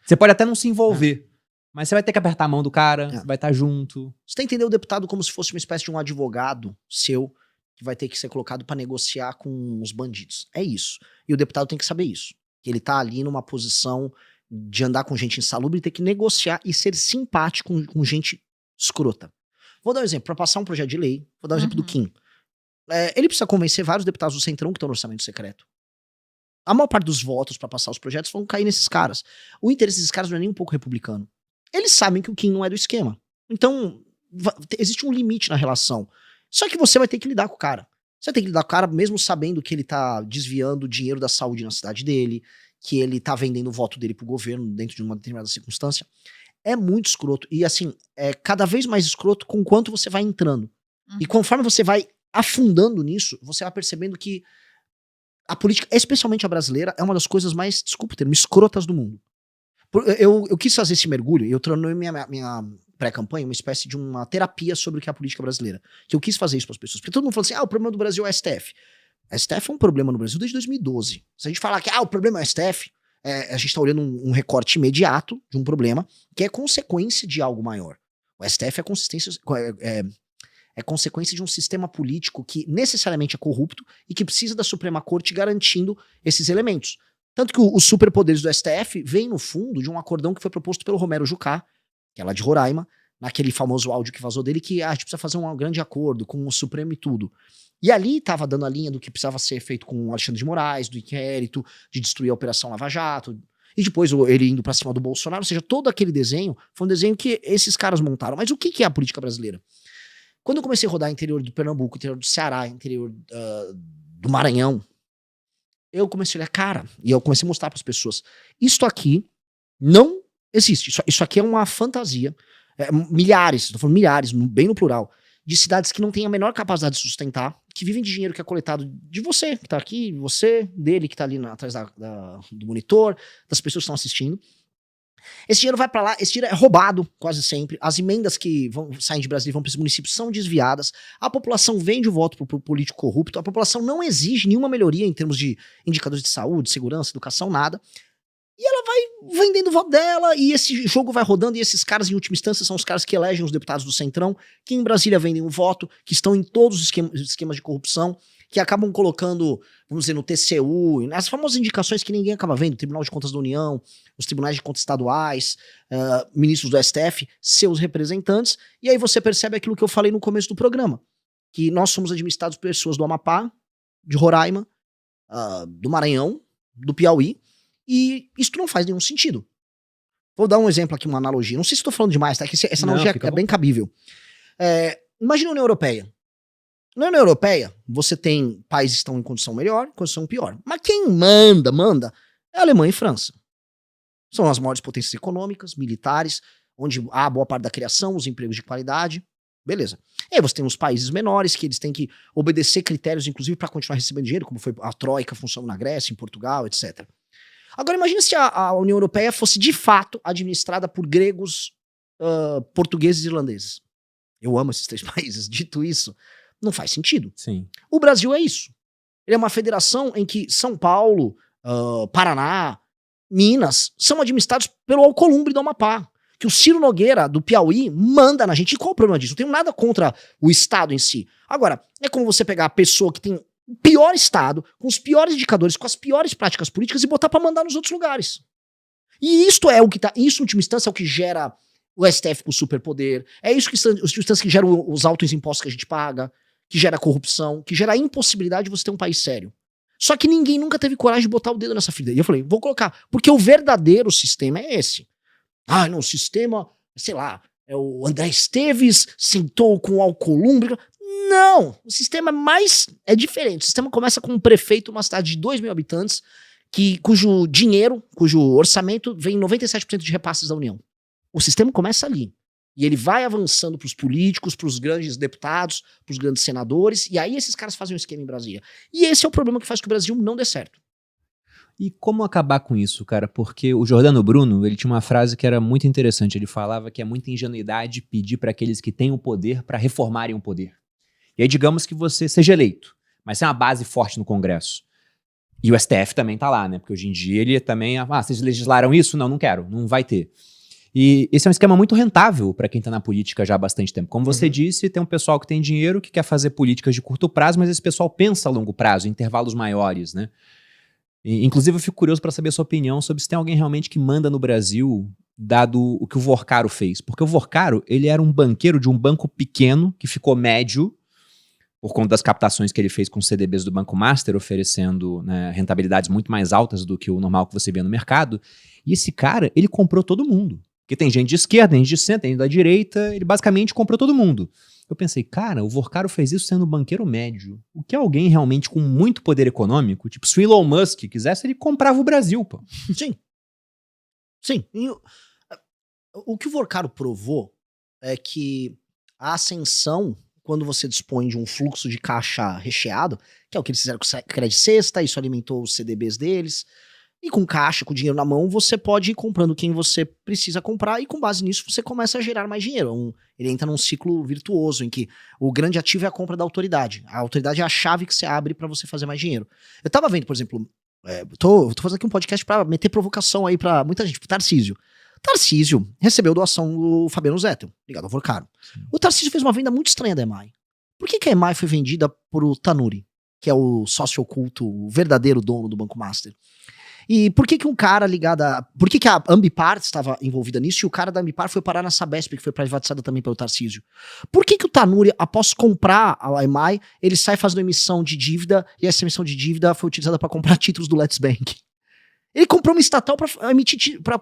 Você pode até não se envolver, mas você vai ter que apertar a mão do cara, você vai estar junto. Você tem que entender o deputado como se fosse uma espécie de um advogado seu, que vai ter que ser colocado pra negociar com os bandidos. É isso. E o deputado tem que saber isso. Que ele tá ali numa posição de andar com gente insalubre e ter que negociar e ser simpático com gente escrota. Vou dar um exemplo. Para passar um projeto de lei, vou dar um exemplo do Kim. Ele precisa convencer vários deputados do Centrão que estão no orçamento secreto. A maior parte dos votos para passar os projetos vão cair nesses caras. O interesse desses caras não é nem um pouco republicano. Eles sabem que o Kim não é do esquema. Então, existe um limite na relação. Só que você vai ter que lidar com o cara. Você vai ter que lidar com o cara mesmo sabendo que ele tá desviando o dinheiro da saúde na cidade dele, que ele tá vendendo o voto dele pro governo dentro de uma determinada circunstância. É muito escroto. E assim, é cada vez mais escroto com quanto você vai entrando. E conforme você vai afundando nisso, você vai percebendo que a política, especialmente a brasileira, é uma das coisas mais, desculpa o termo, escrotas do mundo. Eu quis fazer esse mergulho, e eu tornei minha pré-campanha uma espécie de uma terapia sobre o que é a política brasileira. Que eu quis fazer isso para as pessoas. Porque todo mundo fala assim, o problema do Brasil é o STF. A STF é um problema no Brasil desde 2012. Se a gente falar que o problema é o STF, a gente está olhando um recorte imediato de um problema que é consequência de algo maior. O STF é consequência de um sistema político que necessariamente é corrupto e que precisa da Suprema Corte garantindo esses elementos. Tanto que os superpoderes do STF vêm no fundo de um acordão que foi proposto pelo Romero Jucá, que é lá de Roraima, naquele famoso áudio que vazou dele, que a gente precisa fazer um grande acordo com o Supremo e tudo. E ali estava dando a linha do que precisava ser feito com o Alexandre de Moraes, do inquérito, de destruir a Operação Lava Jato, e depois ele indo pra cima do Bolsonaro, ou seja, todo aquele desenho foi um desenho que esses caras montaram. Mas o que é a política brasileira? Quando eu comecei a rodar interior do Pernambuco, interior do Ceará, interior do Maranhão, eu comecei a olhar, cara, e eu comecei a mostrar para as pessoas, isto aqui não existe, isso aqui é uma fantasia, milhares, estou falando milhares, bem no plural, de cidades que não têm a menor capacidade de sustentar, que vivem de dinheiro que é coletado de você, que tá aqui, você, dele, que tá ali atrás do monitor, das pessoas que estão assistindo. Esse dinheiro vai para lá, esse dinheiro é roubado quase sempre, as emendas que saem de Brasília e vão para esses municípios são desviadas, a população vende o voto pro político corrupto, a população não exige nenhuma melhoria em termos de indicadores de saúde, segurança, educação, nada, e ela vai vendendo o voto dela, e esse jogo vai rodando, e esses caras, em última instância, são os caras que elegem os deputados do Centrão, que em Brasília vendem o voto, que estão em todos os esquemas de corrupção, que acabam colocando, vamos dizer, no TCU, nas famosas indicações que ninguém acaba vendo, Tribunal de Contas da União, os tribunais de contas estaduais, ministros do STF, seus representantes, e aí você percebe aquilo que eu falei no começo do programa, que nós somos administrados por pessoas do Amapá, de Roraima, do Maranhão, do Piauí, e isso não faz nenhum sentido. Vou dar um exemplo aqui, uma analogia, não sei se estou falando demais, tá? Que essa analogia é bem cabível. Imagina a União Europeia. Na União Europeia, você tem países que estão em condição melhor, condição pior. Mas quem manda é a Alemanha e França. São as maiores potências econômicas, militares, onde há boa parte da criação, os empregos de qualidade. Beleza. E aí você tem os países menores, que eles têm que obedecer critérios, inclusive, para continuar recebendo dinheiro, como foi a Troika funcionando na Grécia, em Portugal, etc. Agora imagina se a União Europeia fosse, de fato, administrada por gregos, portugueses e irlandeses. Eu amo esses 3 países. Dito isso, não faz sentido. Sim. O Brasil é isso. Ele é uma federação em que São Paulo, Paraná, Minas são administrados pelo Alcolumbre do Amapá. Que o Ciro Nogueira, do Piauí, manda na gente. E qual o problema disso? Não tenho nada contra o Estado em si. Agora, é como você pegar a pessoa que tem o pior Estado, com os piores indicadores, com as piores práticas políticas e botar pra mandar nos outros lugares. E isto é o que tá. Isso, em última instância, é o que gera o STF com superpoder. É isso que, que gera os altos impostos que a gente paga, que gera corrupção, que gera a impossibilidade de você ter um país sério. Só que ninguém nunca teve coragem de botar o dedo nessa ferida. E eu falei, vou colocar, porque o verdadeiro sistema é esse. Não, o sistema, sei lá, o André Esteves sentou com o Alcolumbre. Não, o sistema é diferente. O sistema começa com um prefeito, uma cidade de 2 mil habitantes, cujo orçamento vem 97% de repasses da União. O sistema começa ali. E ele vai avançando pros políticos, pros grandes deputados, pros grandes senadores, e aí esses caras fazem um esquema em Brasília. E esse é o problema que faz que o Brasil não dê certo. E como acabar com isso, cara? Porque o Giordano Bruno, ele tinha uma frase que era muito interessante. Ele falava que é muita ingenuidade pedir para aqueles que têm o poder para reformarem o poder. E aí digamos que você seja eleito, mas tem uma base forte no Congresso. E o STF também tá lá, né? Porque hoje em dia ele também... vocês legislaram isso? Não quero. Não vai ter. E esse é um esquema muito rentável para quem tá na política já há bastante tempo. Como você disse, tem um pessoal que tem dinheiro, que quer fazer políticas de curto prazo, mas esse pessoal pensa a longo prazo, em intervalos maiores, né? E, inclusive, eu fico curioso para saber a sua opinião sobre se tem alguém realmente que manda no Brasil, dado o que o Vorcaro fez. Porque o Vorcaro, ele era um banqueiro de um banco pequeno, que ficou médio, por conta das captações que ele fez com os CDBs do Banco Master, oferecendo, né, rentabilidades muito mais altas do que o normal que você vê no mercado. E esse cara, ele comprou todo mundo. Porque tem gente de esquerda, gente de centro, tem gente da direita, ele basicamente comprou todo mundo. Eu pensei, cara, o Vorcaro fez isso sendo um banqueiro médio. O que alguém realmente com muito poder econômico, tipo se o Elon Musk quisesse, ele comprava o Brasil, pô. Sim. Sim. O que o Vorcaro provou é que a ascensão, quando você dispõe de um fluxo de caixa recheado, que é o que eles fizeram com o Credit Sexta, isso alimentou os CDBs deles, e com caixa, com dinheiro na mão, você pode ir comprando quem você precisa comprar e com base nisso você começa a gerar mais dinheiro. Ele entra num ciclo virtuoso em que o grande ativo é a compra da autoridade. A autoridade é a chave que você abre para você fazer mais dinheiro. Eu tava vendo, por exemplo, tô fazendo aqui um podcast para meter provocação aí para muita gente, pro Tarcísio. Tarcísio recebeu doação do Fabiano Zettel, ligado ao Vorcaro. O Tarcísio fez uma venda muito estranha da EMAI. Por que a EMAI foi vendida pro Tanuri, que é o sócio oculto, o verdadeiro dono do Banco Master? E por que um cara ligado a... Por que a Ambipar estava envolvida nisso e o cara da Ambipar foi parar na Sabesp, que foi privatizada também pelo Tarcísio? Por que o Tanuri, após comprar a EMAI, ele sai fazendo emissão de dívida e essa emissão de dívida foi utilizada para comprar títulos do Let's Bank? Ele comprou uma estatal para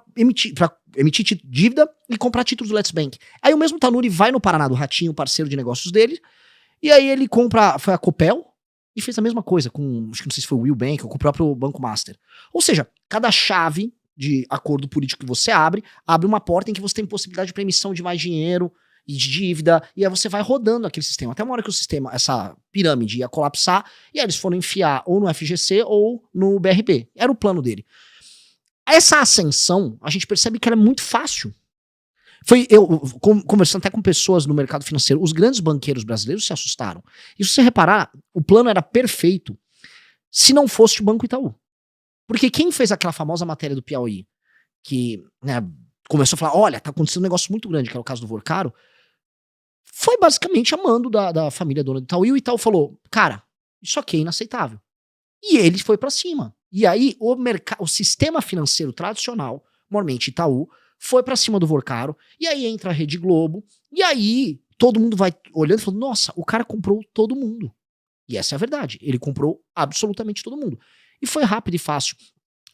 emitir dívida e comprar títulos do Let's Bank. Aí o mesmo Tanuri vai no Paraná do Ratinho, parceiro de negócios dele, e aí ele compra... Foi a Copel, e fez a mesma coisa com, acho que não sei se foi o Will Bank ou com o próprio Banco Master. Ou seja, cada chave de acordo político que você abre uma porta em que você tem possibilidade para emissão de mais dinheiro e de dívida, e aí você vai rodando aquele sistema. Até uma hora que o sistema, essa pirâmide ia colapsar, e aí eles foram enfiar ou no FGC ou no BRB. Era o plano dele. Essa ascensão, a gente percebe que ela é muito fácil. Eu conversando até com pessoas no mercado financeiro, os grandes banqueiros brasileiros se assustaram. E se você reparar, o plano era perfeito se não fosse o Banco Itaú. Porque quem fez aquela famosa matéria do Piauí, que, né, começou a falar, olha, tá acontecendo um negócio muito grande, que era o caso do Vorcaro, foi basicamente a mando da família dona do Itaú. E o Itaú falou, cara, isso aqui é inaceitável. E ele foi pra cima. E aí o sistema financeiro tradicional, normalmente Itaú, foi pra cima do Vorcaro, e aí entra a Rede Globo, e aí todo mundo vai olhando e falando, nossa, o cara comprou todo mundo. E essa é a verdade, ele comprou absolutamente todo mundo. E foi rápido e fácil.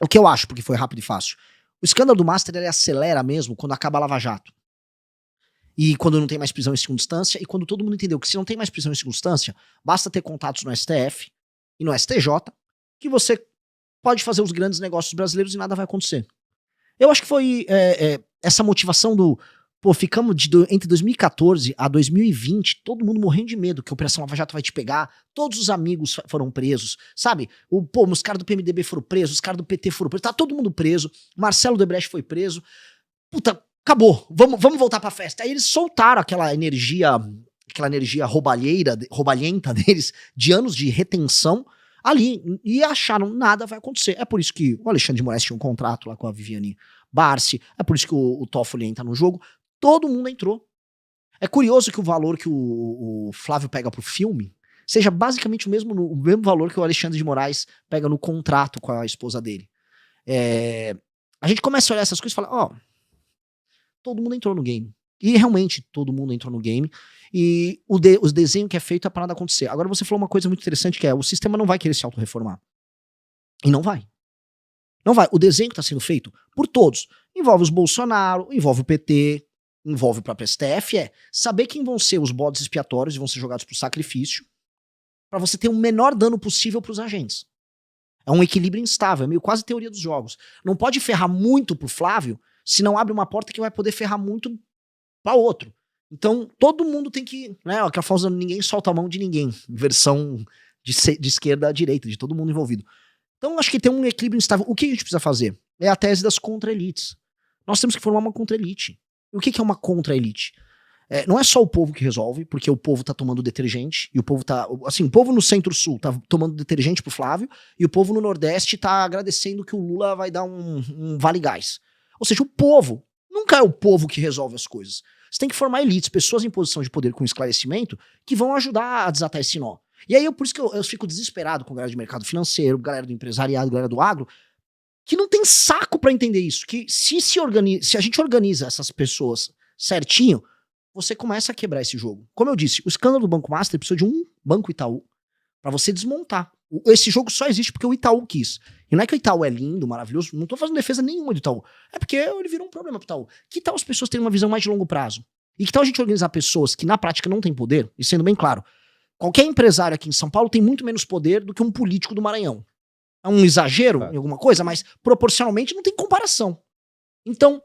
O que eu acho, porque foi rápido e fácil. O escândalo do Master, ele acelera mesmo quando acaba a Lava Jato. E quando não tem mais prisão em segunda instância, e quando todo mundo entendeu que se não tem mais prisão em segunda instância, basta ter contatos no STF e no STJ, que você pode fazer os grandes negócios brasileiros e nada vai acontecer. Eu acho que foi essa motivação do... Pô, ficamos entre 2014 a 2020, todo mundo morrendo de medo que a Operação Lava Jato vai te pegar, todos os amigos foram presos, sabe? Os caras do PMDB foram presos, os caras do PT foram presos, tá todo mundo preso, Marcelo Debrecht foi preso, puta, acabou, vamos voltar pra festa. Aí eles soltaram aquela energia roubalhenta deles, de anos de retenção, ali, e acharam nada vai acontecer. É por isso que o Alexandre de Moraes tinha um contrato lá com a Viviane Barsi, é por isso que o Toffoli entra no jogo, todo mundo entrou. É curioso que o valor que o Flávio pega pro filme seja basicamente o mesmo valor que o Alexandre de Moraes pega no contrato com a esposa dele. A gente começa a olhar essas coisas e fala, ó, todo mundo entrou no game. E realmente todo mundo entrou no game. E o desenho que é feito é para nada acontecer. Agora você falou uma coisa muito interessante que é, o sistema não vai querer se autorreformar. E não vai. Não vai. O desenho que está sendo feito por todos. Envolve os Bolsonaro, envolve o PT, envolve o próprio STF, saber quem vão ser os bodes expiatórios e vão ser jogados pro sacrifício para você ter o menor dano possível pros agentes. É um equilíbrio instável, é meio quase teoria dos jogos. Não pode ferrar muito pro Flávio se não abre uma porta que vai poder ferrar muito para outro. Então, todo mundo tem que, né, aquela famosa ninguém solta a mão de ninguém, versão de esquerda a direita, de todo mundo envolvido. Então, acho que tem um equilíbrio instável. O que a gente precisa fazer? É a tese das contra-elites. Nós temos que formar uma contra-elite. E o que é uma contra-elite? Não é só o povo que resolve, porque o povo tá tomando detergente, e o povo tá... Assim, o povo no Centro-Sul tá tomando detergente pro Flávio, e o povo no Nordeste tá agradecendo que o Lula vai dar um vale-gás. Ou seja, o povo, nunca é o povo que resolve as coisas. Você tem que formar elites, pessoas em posição de poder com esclarecimento, que vão ajudar a desatar esse nó. E aí, por isso que eu fico desesperado com a galera de mercado financeiro, galera do empresariado, galera do agro, que não tem saco pra entender isso. Que se a gente organiza essas pessoas certinho, você começa a quebrar esse jogo. Como eu disse, o escândalo do Banco Master precisa de um Banco Itaú pra você desmontar. Esse jogo só existe porque o Itaú quis. E não é que o Itaú é lindo, maravilhoso, não tô fazendo defesa nenhuma do Itaú. É porque ele virou um problema pro Itaú. Que tal as pessoas terem uma visão mais de longo prazo? E que tal a gente organizar pessoas que na prática não têm poder? E sendo bem claro, qualquer empresário aqui em São Paulo tem muito menos poder do que um político do Maranhão. É um exagero em alguma coisa, mas proporcionalmente não tem comparação. Então,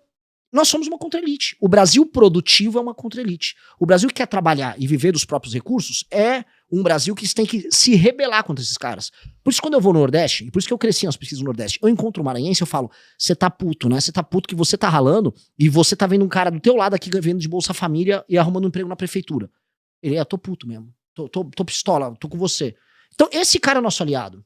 nós somos uma contra-elite. O Brasil produtivo é uma contra-elite. O Brasil que quer trabalhar e viver dos próprios recursos é um Brasil que tem que se rebelar contra esses caras. Por isso, quando eu vou no Nordeste, e por isso que eu cresci nas pesquisas no Nordeste, eu encontro um maranhense, eu falo, você tá puto, né? Você tá puto que você tá ralando e você tá vendo um cara do teu lado aqui vendo de Bolsa Família e arrumando um emprego na prefeitura. Ele tô puto mesmo. Tô pistola, tô com você. Então, esse cara é nosso aliado.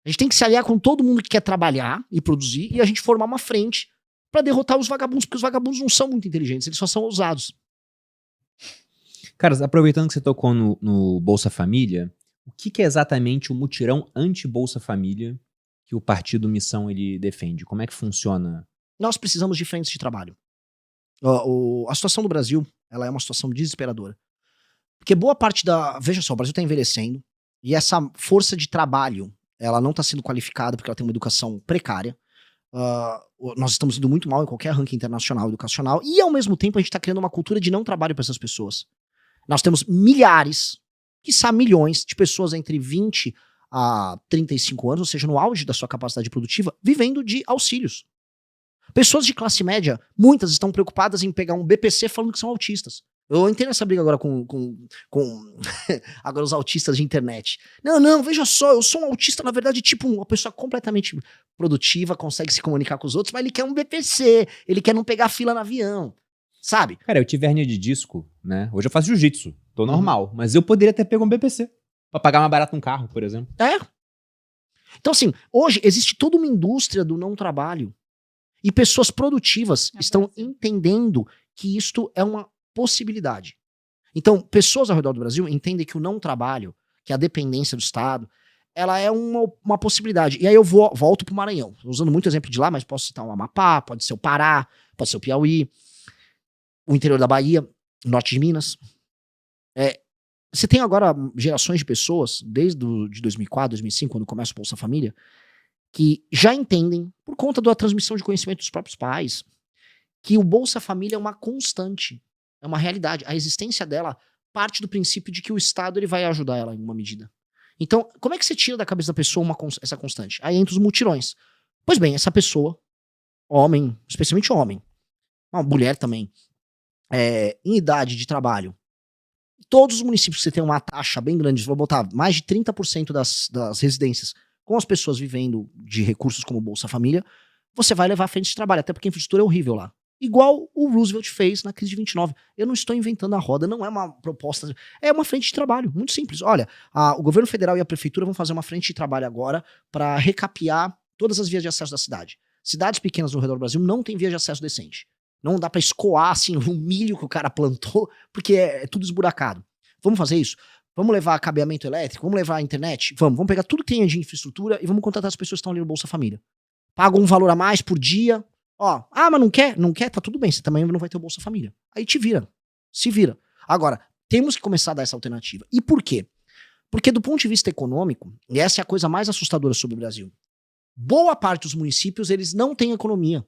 A gente tem que se aliar com todo mundo que quer trabalhar e produzir e a gente formar uma frente pra derrotar os vagabundos, porque os vagabundos não são muito inteligentes, eles só são ousados. Cara, aproveitando que você tocou no Bolsa Família, o que é exatamente o mutirão anti-Bolsa Família que o Partido Missão ele defende? Como é que funciona? Nós precisamos de frentes de trabalho. A situação do Brasil, ela é uma situação desesperadora. Porque boa parte da... Veja só, o Brasil tá envelhecendo e essa força de trabalho, ela não tá sendo qualificada porque ela tem uma educação precária. Nós estamos indo muito mal em qualquer ranking internacional educacional e ao mesmo tempo a gente está criando uma cultura de não trabalho para essas pessoas. Nós temos milhares, quiçá milhões de pessoas entre 20 a 35 anos, ou seja, no auge da sua capacidade produtiva, vivendo de auxílios. Pessoas de classe média, muitas estão preocupadas em pegar um BPC falando que são autistas. Eu entendo essa briga agora com agora os autistas de internet. Não, veja só, eu sou um autista, na verdade, tipo uma pessoa completamente produtiva, consegue se comunicar com os outros, mas ele quer um BPC, ele quer não pegar fila no avião, sabe? Cara, eu tive hernia de disco, né? Hoje eu faço jiu-jitsu, tô normal, mas eu poderia ter pego um BPC pra pagar mais barato um carro, por exemplo. Então, assim, hoje existe toda uma indústria do não trabalho e pessoas produtivas estão entendendo que isto é uma possibilidade. Então, pessoas ao redor do Brasil entendem que o não trabalho, que a dependência do Estado, ela é uma possibilidade. E aí eu volto pro Maranhão. Tô usando muito exemplo de lá, mas posso citar o Amapá, pode ser o Pará, pode ser o Piauí, o interior da Bahia, norte de Minas. Você tem agora gerações de pessoas, desde de 2004, 2005, quando começa o Bolsa Família, que já entendem, por conta da transmissão de conhecimento dos próprios pais, que o Bolsa Família é uma constante. É uma realidade. A existência dela parte do princípio de que o Estado ele vai ajudar ela em uma medida. Então, como é que você tira da cabeça da pessoa essa constante? Aí entra os mutirões. Pois bem, essa pessoa, homem, especialmente homem, uma mulher também, em idade de trabalho, todos os municípios que você tem uma taxa bem grande, vou botar mais de 30% das residências com as pessoas vivendo de recursos como Bolsa Família, você vai levar à frente de trabalho, até porque a infraestrutura é horrível lá. Igual o Roosevelt fez na crise de 29. Eu não estou inventando a roda, não é uma proposta, é uma frente de trabalho, muito simples. Olha, o governo federal e a prefeitura vão fazer uma frente de trabalho agora para recapear todas as vias de acesso da cidade. Cidades pequenas no redor do Brasil não têm via de acesso decente. Não dá para escoar assim o milho que o cara plantou, porque é tudo esburacado. Vamos fazer isso? Vamos levar cabeamento elétrico? Vamos levar a internet? Vamos pegar tudo que tem de infraestrutura e vamos contratar as pessoas que estão ali no Bolsa Família. Pagam um valor a mais por dia. Mas não quer? Não quer? Tá tudo bem, você também não vai ter o Bolsa Família. Aí te vira, se vira. Agora, temos que começar a dar essa alternativa. E por quê? Porque do ponto de vista econômico, e essa é a coisa mais assustadora sobre o Brasil, boa parte dos municípios, eles não têm economia.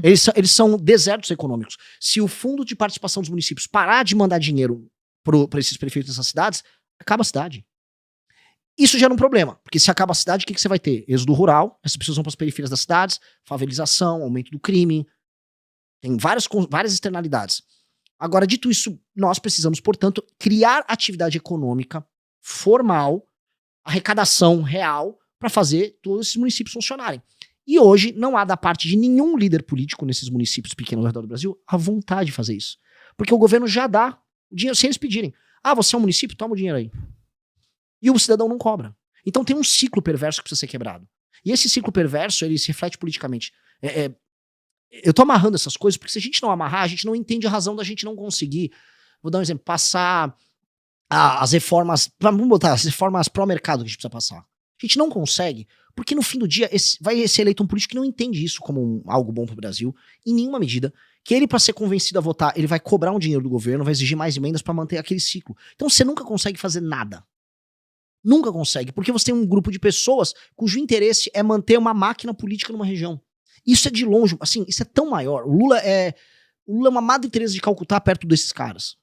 Eles são desertos econômicos. Se o fundo de participação dos municípios parar de mandar dinheiro para esses prefeitos dessas cidades, acaba a cidade. Isso gera um problema, porque se acaba a cidade, o que você vai ter? Êxodo rural, essas pessoas vão para as periferias das cidades, favelização, aumento do crime, tem várias externalidades. Agora, dito isso, nós precisamos, portanto, criar atividade econômica formal, arrecadação real, para fazer todos esses municípios funcionarem. E hoje não há da parte de nenhum líder político nesses municípios pequenos ao redor do Brasil a vontade de fazer isso. Porque o governo já dá o dinheiro sem eles pedirem. Ah, você é um município? Toma o dinheiro aí. E o cidadão não cobra. Então tem um ciclo perverso que precisa ser quebrado. E esse ciclo perverso, ele se reflete politicamente. Eu tô amarrando essas coisas porque se a gente não amarrar, a gente não entende a razão da gente não conseguir, vou dar um exemplo, passar as reformas, vamos botar as reformas pró-mercado que a gente precisa passar. A gente não consegue, porque no fim do dia vai ser eleito um político que não entende isso como algo bom pro Brasil, em nenhuma medida, que ele, para ser convencido a votar, ele vai cobrar um dinheiro do governo, vai exigir mais emendas para manter aquele ciclo. Então você nunca consegue fazer nada. Nunca consegue, porque você tem um grupo de pessoas cujo interesse é manter uma máquina política numa região. Isso é de longe, assim, isso é tão maior. O Lula é uma Madre Teresa de Calcutá perto desses caras.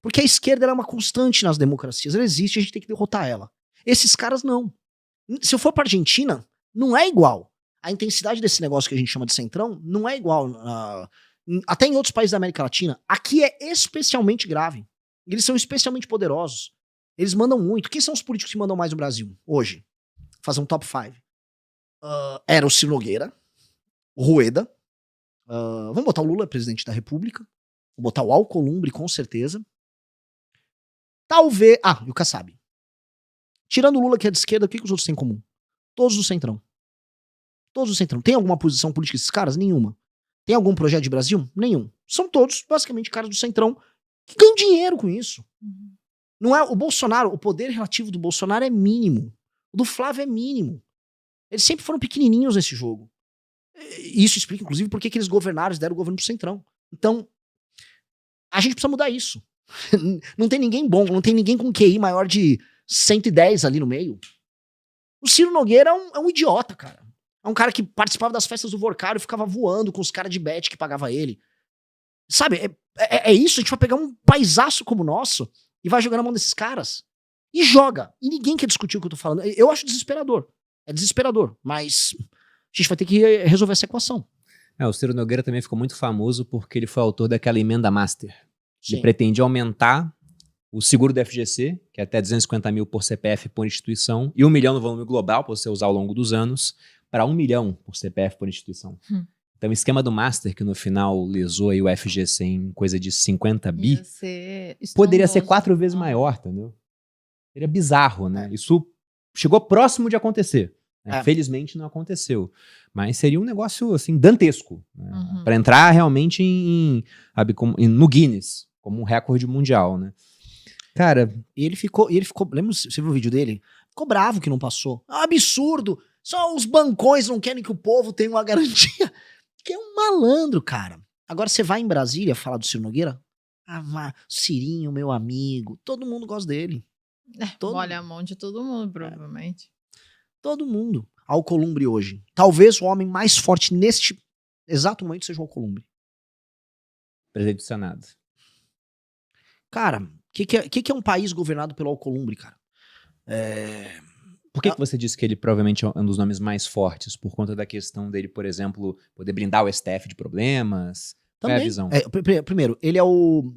Porque a esquerda ela é uma constante nas democracias, ela existe, a gente tem que derrotar ela. Esses caras não. Se eu for pra Argentina, não é igual. A intensidade desse negócio que a gente chama de centrão não é igual. Até em outros países da América Latina. Aqui é especialmente grave. Eles são especialmente poderosos. Eles mandam muito. Quem são os políticos que mandam mais no Brasil hoje? Fazer um top 5. Era o Ciro Nogueira, o Rueda. Vamos botar o Lula, presidente da República. Vou botar o Alcolumbre, com certeza. Talvez... e o Kassab. Tirando o Lula, que é de esquerda, o que os outros têm em comum? Todos do centrão. Todos do centrão. Tem alguma posição política desses caras? Nenhuma. Tem algum projeto de Brasil? Nenhum. São todos, basicamente, caras do centrão que ganham dinheiro com isso. Uhum. Não é o Bolsonaro, o poder relativo do Bolsonaro é mínimo. O do Flávio é mínimo. Eles sempre foram pequenininhos nesse jogo. E isso explica, inclusive, por que eles governaram, deram o governo pro centrão. Então, a gente precisa mudar isso. Não tem ninguém bom, não tem ninguém com QI maior de 110 ali no meio. O Ciro Nogueira é um idiota, cara. É um cara que participava das festas do Vorcário e ficava voando com os caras de bet que pagava ele. Sabe, é isso, a gente vai pegar um paisaço como o nosso e vai jogar na mão desses caras. E joga. E ninguém quer discutir o que eu tô falando. Eu acho desesperador. É desesperador. Mas a gente vai ter que resolver essa equação. O Ciro Nogueira também ficou muito famoso porque ele foi autor daquela emenda master. Sim. Ele pretendia aumentar o seguro do FGC, que é até 250 mil por CPF por instituição, e 1 milhão no volume global, para você usar ao longo dos anos, para 1 milhão por CPF por instituição. Então o esquema do Master, que no final lesou aí o FGC em coisa de 50 bi, poderia ser 4 vezes maior, entendeu? Seria bizarro, né? Isso chegou próximo de acontecer. Né? Felizmente não aconteceu. Mas seria um negócio, assim, dantesco. Né? Para entrar realmente no Guinness, como um recorde mundial, né? Cara... E ele ficou... Lembra, você viu o vídeo dele? Ficou bravo que não passou. É um absurdo! Só os bancões não querem que o povo tenha uma garantia. Que é um malandro, cara. Agora você vai em Brasília falar do Ciro Nogueira? Cirinho, meu amigo. Todo mundo gosta dele. Olha a mão de todo mundo, provavelmente. Todo mundo. Alcolumbre hoje. Talvez o homem mais forte neste exato momento seja o Alcolumbre. Presidente do Senado. Cara, o que é um país governado pelo Alcolumbre, cara? Por que você disse que ele provavelmente é um dos nomes mais fortes? Por conta da questão dele, por exemplo, poder blindar o STF de problemas? Qual é a visão? Primeiro, ele é o...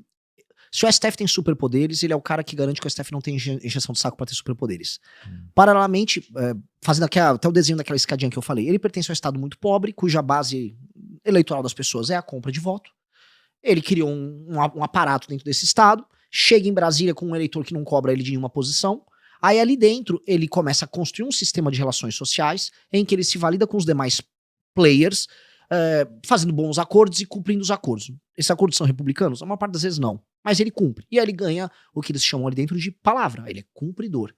Se o STF tem superpoderes, ele é o cara que garante que o STF não tem injeção de saco para ter superpoderes. Paralelamente, fazendo até o desenho daquela escadinha que eu falei, ele pertence ao estado muito pobre, cuja base eleitoral das pessoas é a compra de voto. Ele criou um aparato dentro desse estado, chega em Brasília com um eleitor que não cobra ele de nenhuma posição. Aí ali dentro ele começa a construir um sistema de relações sociais em que ele se valida com os demais players, fazendo bons acordos e cumprindo os acordos. Esses acordos são republicanos? A maior parte das vezes não. Mas ele cumpre. E aí ele ganha o que eles chamam ali dentro de palavra. Ele é cumpridor.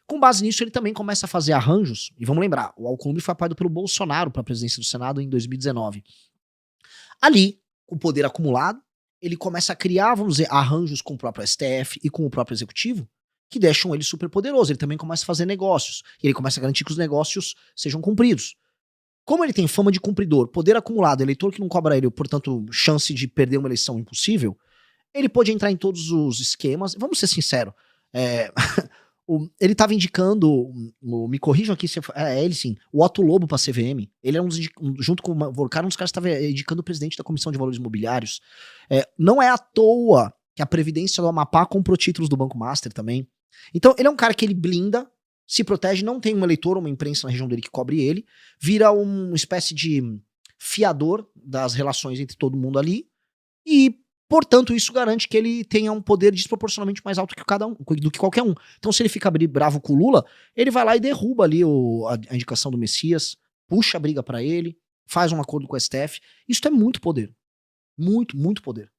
Com base nisso, ele também começa a fazer arranjos. E vamos lembrar, o Alcolumbre foi apoiado pelo Bolsonaro para a presidência do Senado em 2019. Ali, com o poder acumulado, ele começa a criar, vamos dizer, arranjos com o próprio STF e com o próprio Executivo, que deixam ele super poderoso. Ele também começa a fazer negócios. E ele começa a garantir que os negócios sejam cumpridos. Como ele tem fama de cumpridor, poder acumulado, eleitor que não cobra ele, portanto, chance de perder uma eleição impossível, ele pode entrar em todos os esquemas. Vamos ser sinceros. Ele estava indicando, me corrijam aqui, ele sim, o Otto Lobo para a CVM. Ele era junto com o Vorcário, um dos caras que estava indicando o presidente da Comissão de Valores Imobiliários. Não é à toa que a Previdência do Amapá comprou títulos do Banco Master também. Então, ele é um cara que ele blinda se protege, não tem um eleitor ou uma imprensa na região dele que cobre ele, vira uma espécie de fiador das relações entre todo mundo ali e, portanto, isso garante que ele tenha um poder desproporcionalmente mais alto do que qualquer um. Então, se ele fica bravo com o Lula, ele vai lá e derruba ali a indicação do Messias, puxa a briga pra ele, faz um acordo com o STF. Isso é muito poder. Muito, muito poder.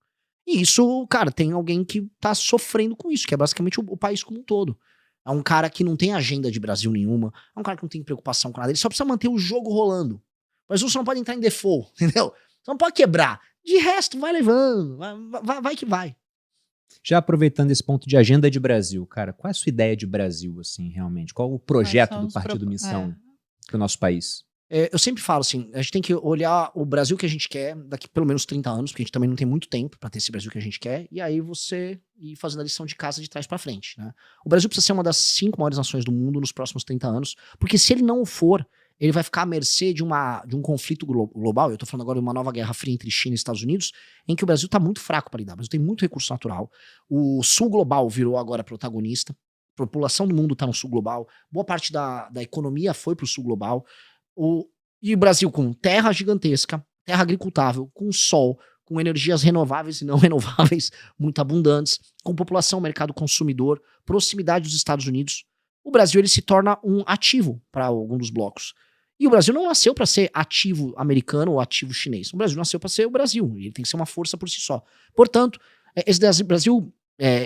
E isso, cara, tem alguém que tá sofrendo com isso, que é basicamente o país como um todo. É um cara que não tem agenda de Brasil nenhuma, é um cara que não tem preocupação com nada, ele só precisa manter o jogo rolando. Mas você não pode entrar em default, entendeu? Você não pode quebrar. De resto, vai levando, vai que vai. Já aproveitando esse ponto de agenda de Brasil, cara, qual é a sua ideia de Brasil, assim, realmente? Qual o projeto do Partido Missão para o nosso país? Eu sempre falo assim, a gente tem que olhar o Brasil que a gente quer daqui pelo menos 30 anos, porque a gente também não tem muito tempo pra ter esse Brasil que a gente quer, e aí você ir fazendo a lição de casa de trás pra frente, né? O Brasil precisa ser uma das 5 maiores nações do mundo nos próximos 30 anos, porque se ele não o for, ele vai ficar à mercê de um conflito global. Eu tô falando agora de uma nova guerra fria entre China e Estados Unidos, em que o Brasil tá muito fraco para lidar. O Brasil tem muito recurso natural. O sul global virou agora protagonista. A população do mundo tá no sul global. Boa parte da economia foi pro sul global. E o Brasil com terra gigantesca, terra agricultável, com sol, com energias renováveis e não renováveis muito abundantes, com população, mercado consumidor, proximidade dos Estados Unidos. O Brasil ele se torna um ativo para algum dos blocos. E o Brasil não nasceu para ser ativo americano ou ativo chinês. O Brasil nasceu para ser o Brasil. E ele tem que ser uma força por si só. Portanto, esse Brasil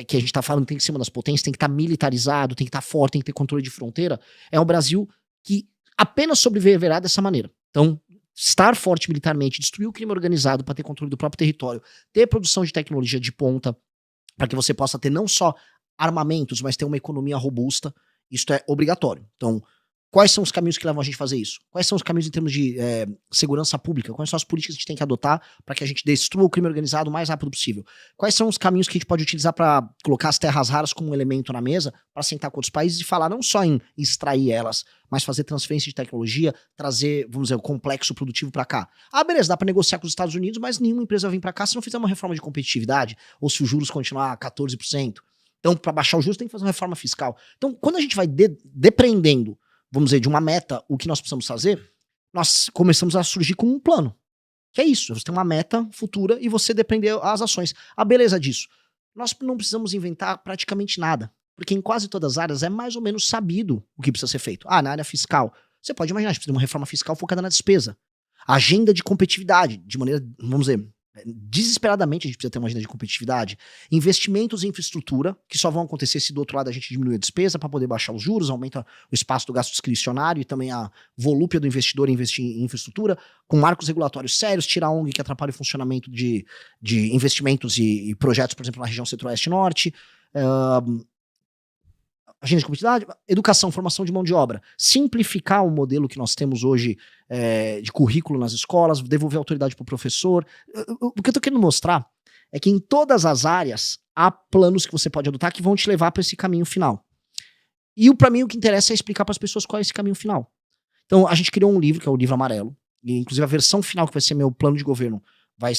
que a gente está falando tem que ser uma das potências, tem que estar militarizado, tem que estar forte, tem que ter controle de fronteira. É um Brasil que apenas sobreviverá dessa maneira. Então, estar forte militarmente, destruir o crime organizado para ter controle do próprio território, ter produção de tecnologia de ponta, para que você possa ter não só armamentos, mas ter uma economia robusta, isso é obrigatório. Então, quais são os caminhos que levam a gente a fazer isso? Quais são os caminhos em termos de segurança pública? Quais são as políticas que a gente tem que adotar para que a gente destrua o crime organizado o mais rápido possível? Quais são os caminhos que a gente pode utilizar para colocar as terras raras como um elemento na mesa, para sentar com outros países e falar não só em extrair elas, mas fazer transferência de tecnologia, trazer, vamos dizer, o complexo produtivo para cá. Ah, beleza, dá para negociar com os Estados Unidos, mas nenhuma empresa vai vir para cá se não fizer uma reforma de competitividade, ou se os juros continuar a 14%. Então, para baixar os juros, tem que fazer uma reforma fiscal. Então, quando a gente vai depreendendo, vamos dizer, de uma meta, o que nós precisamos fazer, nós começamos a surgir com um plano. Que é isso, você tem uma meta futura e você depender as ações. A beleza disso, nós não precisamos inventar praticamente nada, porque em quase todas as áreas é mais ou menos sabido o que precisa ser feito. Ah, na área fiscal, você pode imaginar, a gente precisa de uma reforma fiscal focada na despesa. Agenda de competitividade, de maneira, vamos dizer, desesperadamente a gente precisa ter uma agenda de competitividade. Investimentos em infraestrutura, que só vão acontecer se do outro lado a gente diminui a despesa para poder baixar os juros, aumenta o espaço do gasto discricionário e também a volúpia do investidor em investir em infraestrutura, com marcos regulatórios sérios, tirar a ONG que atrapalha o funcionamento de investimentos e projetos, por exemplo, na região centro-oeste e norte. Agenda de competitividade, educação, formação de mão de obra, simplificar o modelo que nós temos hoje de currículo nas escolas, devolver autoridade para o professor. O que eu estou querendo mostrar é que em todas as áreas há planos que você pode adotar que vão te levar para esse caminho final. E para mim o que interessa é explicar para as pessoas qual é esse caminho final. Então a gente criou um livro, que é o Livro Amarelo, e inclusive a versão final que vai ser meu plano de governo vai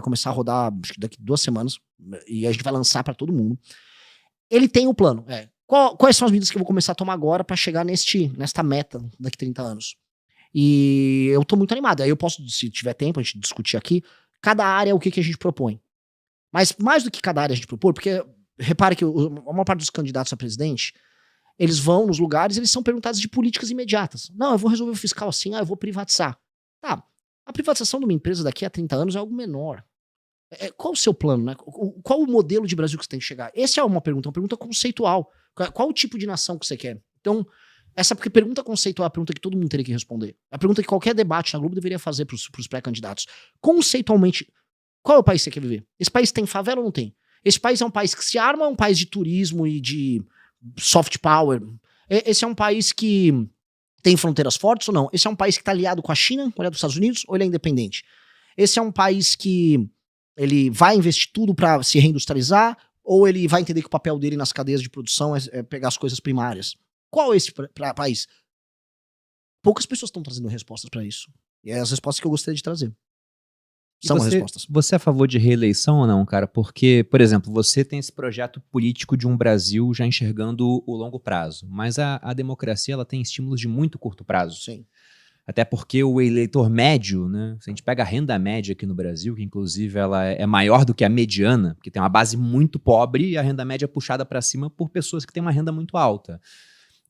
começar a rodar acho que daqui 2 semanas, e a gente vai lançar para todo mundo. Ele tem um plano, quais são as medidas que eu vou começar a tomar agora para chegar nesta meta daqui 30 anos? E eu tô muito animado. Aí eu posso, se tiver tempo, a gente discutir aqui, cada área o que a gente propõe. Mas mais do que cada área a gente propõe, porque repare que a maior parte dos candidatos a presidente, eles vão nos lugares e eles são perguntados de políticas imediatas. Não, eu vou resolver o fiscal assim, eu vou privatizar. Tá, a privatização de uma empresa daqui a 30 anos é algo menor. Qual o seu plano, né? Qual o modelo de Brasil que você tem que chegar? Essa é uma pergunta conceitual. Qual o tipo de nação que você quer? Então, essa pergunta conceitual é a pergunta que todo mundo teria que responder. É a pergunta que qualquer debate na Globo deveria fazer para os pré-candidatos. Conceitualmente, qual é o país que você quer viver? Esse país tem favela ou não tem? Esse país é um país que se arma ou é um país de turismo e de soft power? Esse é um país que tem fronteiras fortes ou não? Esse é um país que está aliado com a China, aliado com os Estados Unidos, ou ele é independente? Esse é um país que ele vai investir tudo para se reindustrializar, ou ele vai entender que o papel dele nas cadeias de produção é pegar as coisas primárias? Qual é esse país? Poucas pessoas estão trazendo respostas para isso. E é as respostas que eu gostaria de trazer. São as respostas. Você é a favor de reeleição ou não, cara? Porque, por exemplo, você tem esse projeto político de um Brasil já enxergando o longo prazo, mas a democracia ela tem estímulos de muito curto prazo. Sim. Até porque o eleitor médio, né? Se a gente pega a renda média aqui no Brasil, que inclusive ela é maior do que a mediana, porque tem uma base muito pobre e a renda média é puxada para cima por pessoas que têm uma renda muito alta.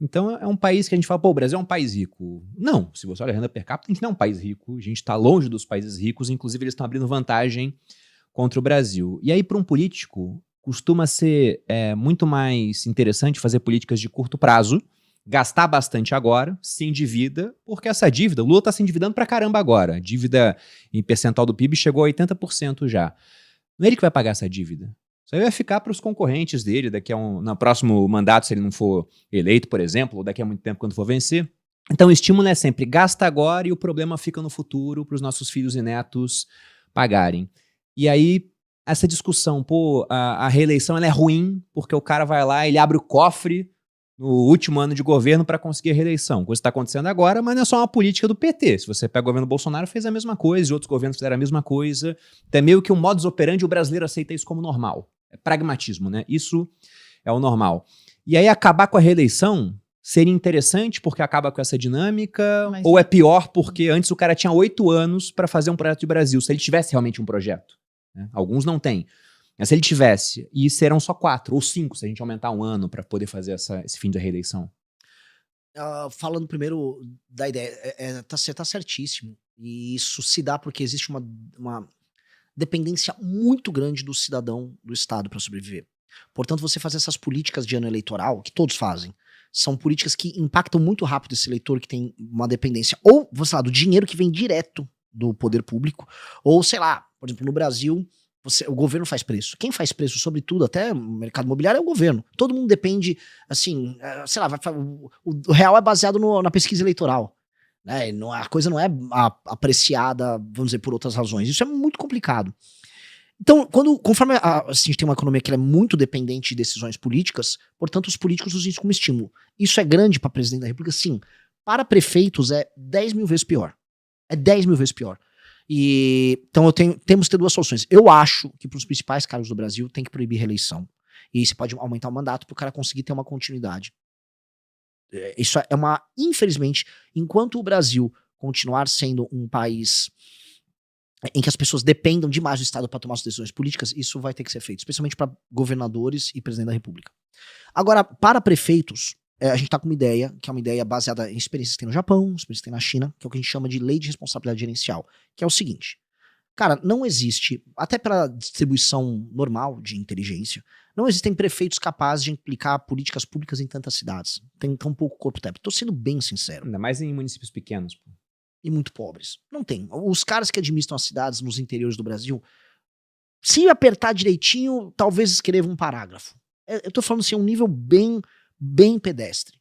Então é um país que a gente fala, pô, o Brasil é um país rico. Não, se você olha a renda per capita, a gente não é um país rico, a gente está longe dos países ricos, inclusive eles estão abrindo vantagem contra o Brasil. E aí para um político, costuma ser muito mais interessante fazer políticas de curto prazo, gastar bastante agora, se endivida, porque essa dívida, o Lula está se endividando pra caramba agora, a dívida em percentual do PIB chegou a 80% já. Não é ele que vai pagar essa dívida. Isso aí vai ficar para os concorrentes dele daqui a no próximo mandato, se ele não for eleito, por exemplo, ou daqui a muito tempo quando for vencer. Então o estímulo é sempre gasta agora e o problema fica no futuro para os nossos filhos e netos pagarem. E aí essa discussão, pô, a reeleição ela é ruim porque o cara vai lá, ele abre o cofre no último ano de governo para conseguir a reeleição. Coisa que está acontecendo agora, mas não é só uma política do PT. Se você pega o governo Bolsonaro, fez a mesma coisa, e outros governos fizeram a mesma coisa. Até meio que um modus operandi, o brasileiro aceita isso como normal. É pragmatismo, né? Isso é o normal. E aí acabar com a reeleição seria interessante porque acaba com essa dinâmica, ou é pior porque antes o cara tinha 8 anos para fazer um projeto de Brasil, se ele tivesse realmente um projeto. Né? Alguns não têm. Mas se ele tivesse, e serão só 4 ou 5 se a gente aumentar um ano para poder fazer esse fim da reeleição. Falando primeiro da ideia, você tá certíssimo. E isso se dá porque existe uma dependência muito grande do cidadão do Estado para sobreviver. Portanto, você fazer essas políticas de ano eleitoral, que todos fazem, são políticas que impactam muito rápido esse eleitor que tem uma dependência, ou, sei lá, do dinheiro que vem direto do poder público, ou, sei lá, por exemplo, no Brasil, o governo faz preço. Quem faz preço, sobretudo, até no mercado imobiliário, é o governo. Todo mundo depende, assim, sei lá, o real é baseado na pesquisa eleitoral. Né? A coisa não é apreciada, vamos dizer, por outras razões. Isso é muito complicado. Então, conforme a gente tem uma economia que é muito dependente de decisões políticas, portanto, os políticos usam isso como estímulo. Isso é grande para presidente da República? Sim. Para prefeitos é 10 mil vezes pior. É 10 mil vezes pior. Então temos que ter duas soluções. Eu acho que para os principais cargos do Brasil tem que proibir reeleição. E você pode aumentar o mandato para o cara conseguir ter uma continuidade. Isso é infelizmente, enquanto o Brasil continuar sendo um país em que as pessoas dependam demais do Estado para tomar suas decisões políticas, isso vai ter que ser feito, especialmente para governadores e presidente da República. Agora, para prefeitos, a gente está com uma ideia, que é uma ideia baseada em experiências que tem no Japão, experiências que tem na China, que é o que a gente chama de lei de responsabilidade gerencial, que é o seguinte, cara, não existe, até pela distribuição normal de inteligência, não existem prefeitos capazes de implicar políticas públicas em tantas cidades. Tem tão pouco corpo técnico. Tô sendo bem sincero. Ainda mais em municípios pequenos. Pô. E muito pobres. Não tem. Os caras que administram as cidades nos interiores do Brasil, se apertar direitinho, talvez escrevam um parágrafo. Eu tô falando assim, um nível bem pedestre.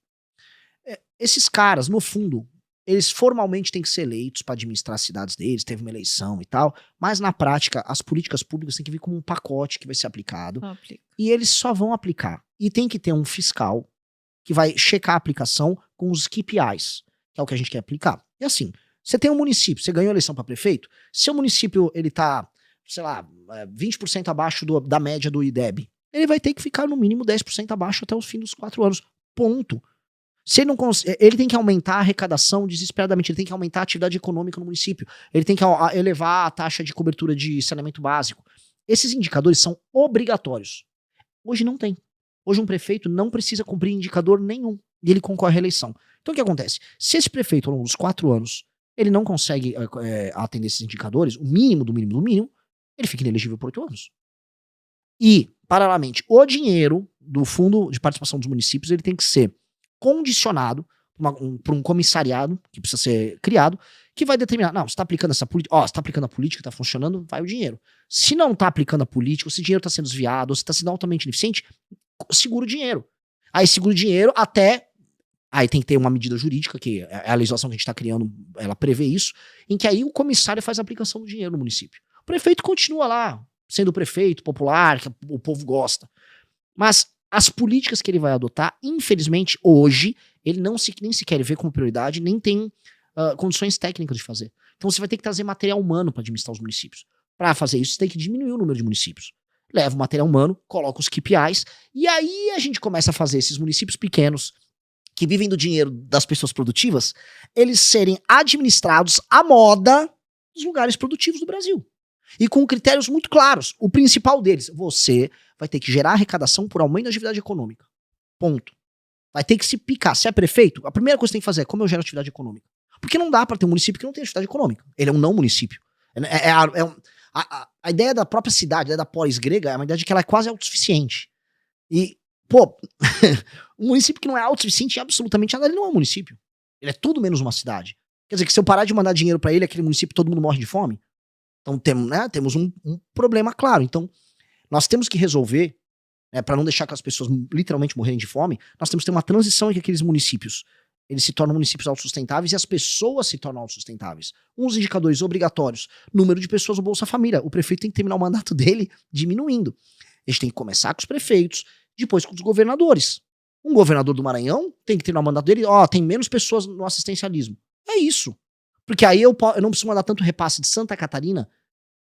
Esses caras, no fundo, eles formalmente têm que ser eleitos para administrar as cidades deles, teve uma eleição e tal, mas na prática, as políticas públicas têm que vir como um pacote que vai ser aplicado, e eles só vão aplicar. E tem que ter um fiscal que vai checar a aplicação com os KPIs, que é o que a gente quer aplicar. E assim, você tem um município, você ganhou a eleição para prefeito, se o município ele tá, sei lá, 20% abaixo da média do IDEB, ele vai ter que ficar no mínimo 10% abaixo até os fins dos 4 anos. Ponto. Se ele não ele tem que aumentar a arrecadação desesperadamente, ele tem que aumentar a atividade econômica no município, ele tem que elevar a taxa de cobertura de saneamento básico. Esses indicadores são obrigatórios. Hoje não tem. Hoje um prefeito não precisa cumprir indicador nenhum e ele concorre à eleição. Então o que acontece? Se esse prefeito ao longo dos 4 anos ele não consegue atender esses indicadores, o mínimo do mínimo do mínimo, ele fica inelegível por 8 anos. E, paralelamente, o dinheiro do Fundo de Participação dos Municípios ele tem que ser condicionado por um comissariado que precisa ser criado, que vai determinar, não, você está aplicando essa política, você está aplicando a política, está funcionando, vai o dinheiro. Se não está aplicando a política, ou se o dinheiro está sendo desviado, ou se está sendo altamente ineficiente, segura o dinheiro. Aí segura o dinheiro até, aí tem que ter uma medida jurídica, que é a legislação que a gente está criando, ela prevê isso, em que aí o comissário faz a aplicação do dinheiro no município. O prefeito continua lá, sendo o prefeito popular, que o povo gosta. Mas as políticas que ele vai adotar, infelizmente, hoje, ele nem sequer vê como prioridade, nem tem condições técnicas de fazer. Então você vai ter que trazer material humano para administrar os municípios. Para fazer isso, você tem que diminuir o número de municípios. Leva o material humano, coloca os KPIs, e aí a gente começa a fazer esses municípios pequenos, que vivem do dinheiro das pessoas produtivas, eles serem administrados à moda dos lugares produtivos do Brasil. E com critérios muito claros. O principal deles, você vai ter que gerar arrecadação por aumento da atividade econômica. Ponto. Vai ter que se picar. Se é prefeito, a primeira coisa que tem que fazer é como eu gero atividade econômica. Porque não dá para ter um município que não tem atividade econômica. Ele é um não município. A ideia da própria cidade, a ideia da polis grega, é uma ideia de que ela é quase autossuficiente. E, pô, um município que não é autossuficiente em absolutamente nada, ele não é um município. Ele é tudo menos uma cidade. Quer dizer que se eu parar de mandar dinheiro para ele, aquele município, todo mundo morre de fome. Então temos um problema claro. Então, nós temos que resolver, para não deixar que as pessoas literalmente morrerem de fome, nós temos que ter uma transição em que aqueles municípios eles se tornam municípios autossustentáveis e as pessoas se tornam autossustentáveis. Uns indicadores obrigatórios. Número de pessoas no Bolsa Família. O prefeito tem que terminar o mandato dele diminuindo. A gente tem que começar com os prefeitos, depois com os governadores. Um governador do Maranhão tem que terminar o mandato dele, tem menos pessoas no assistencialismo. É isso. Porque aí eu não preciso mandar tanto repasse de Santa Catarina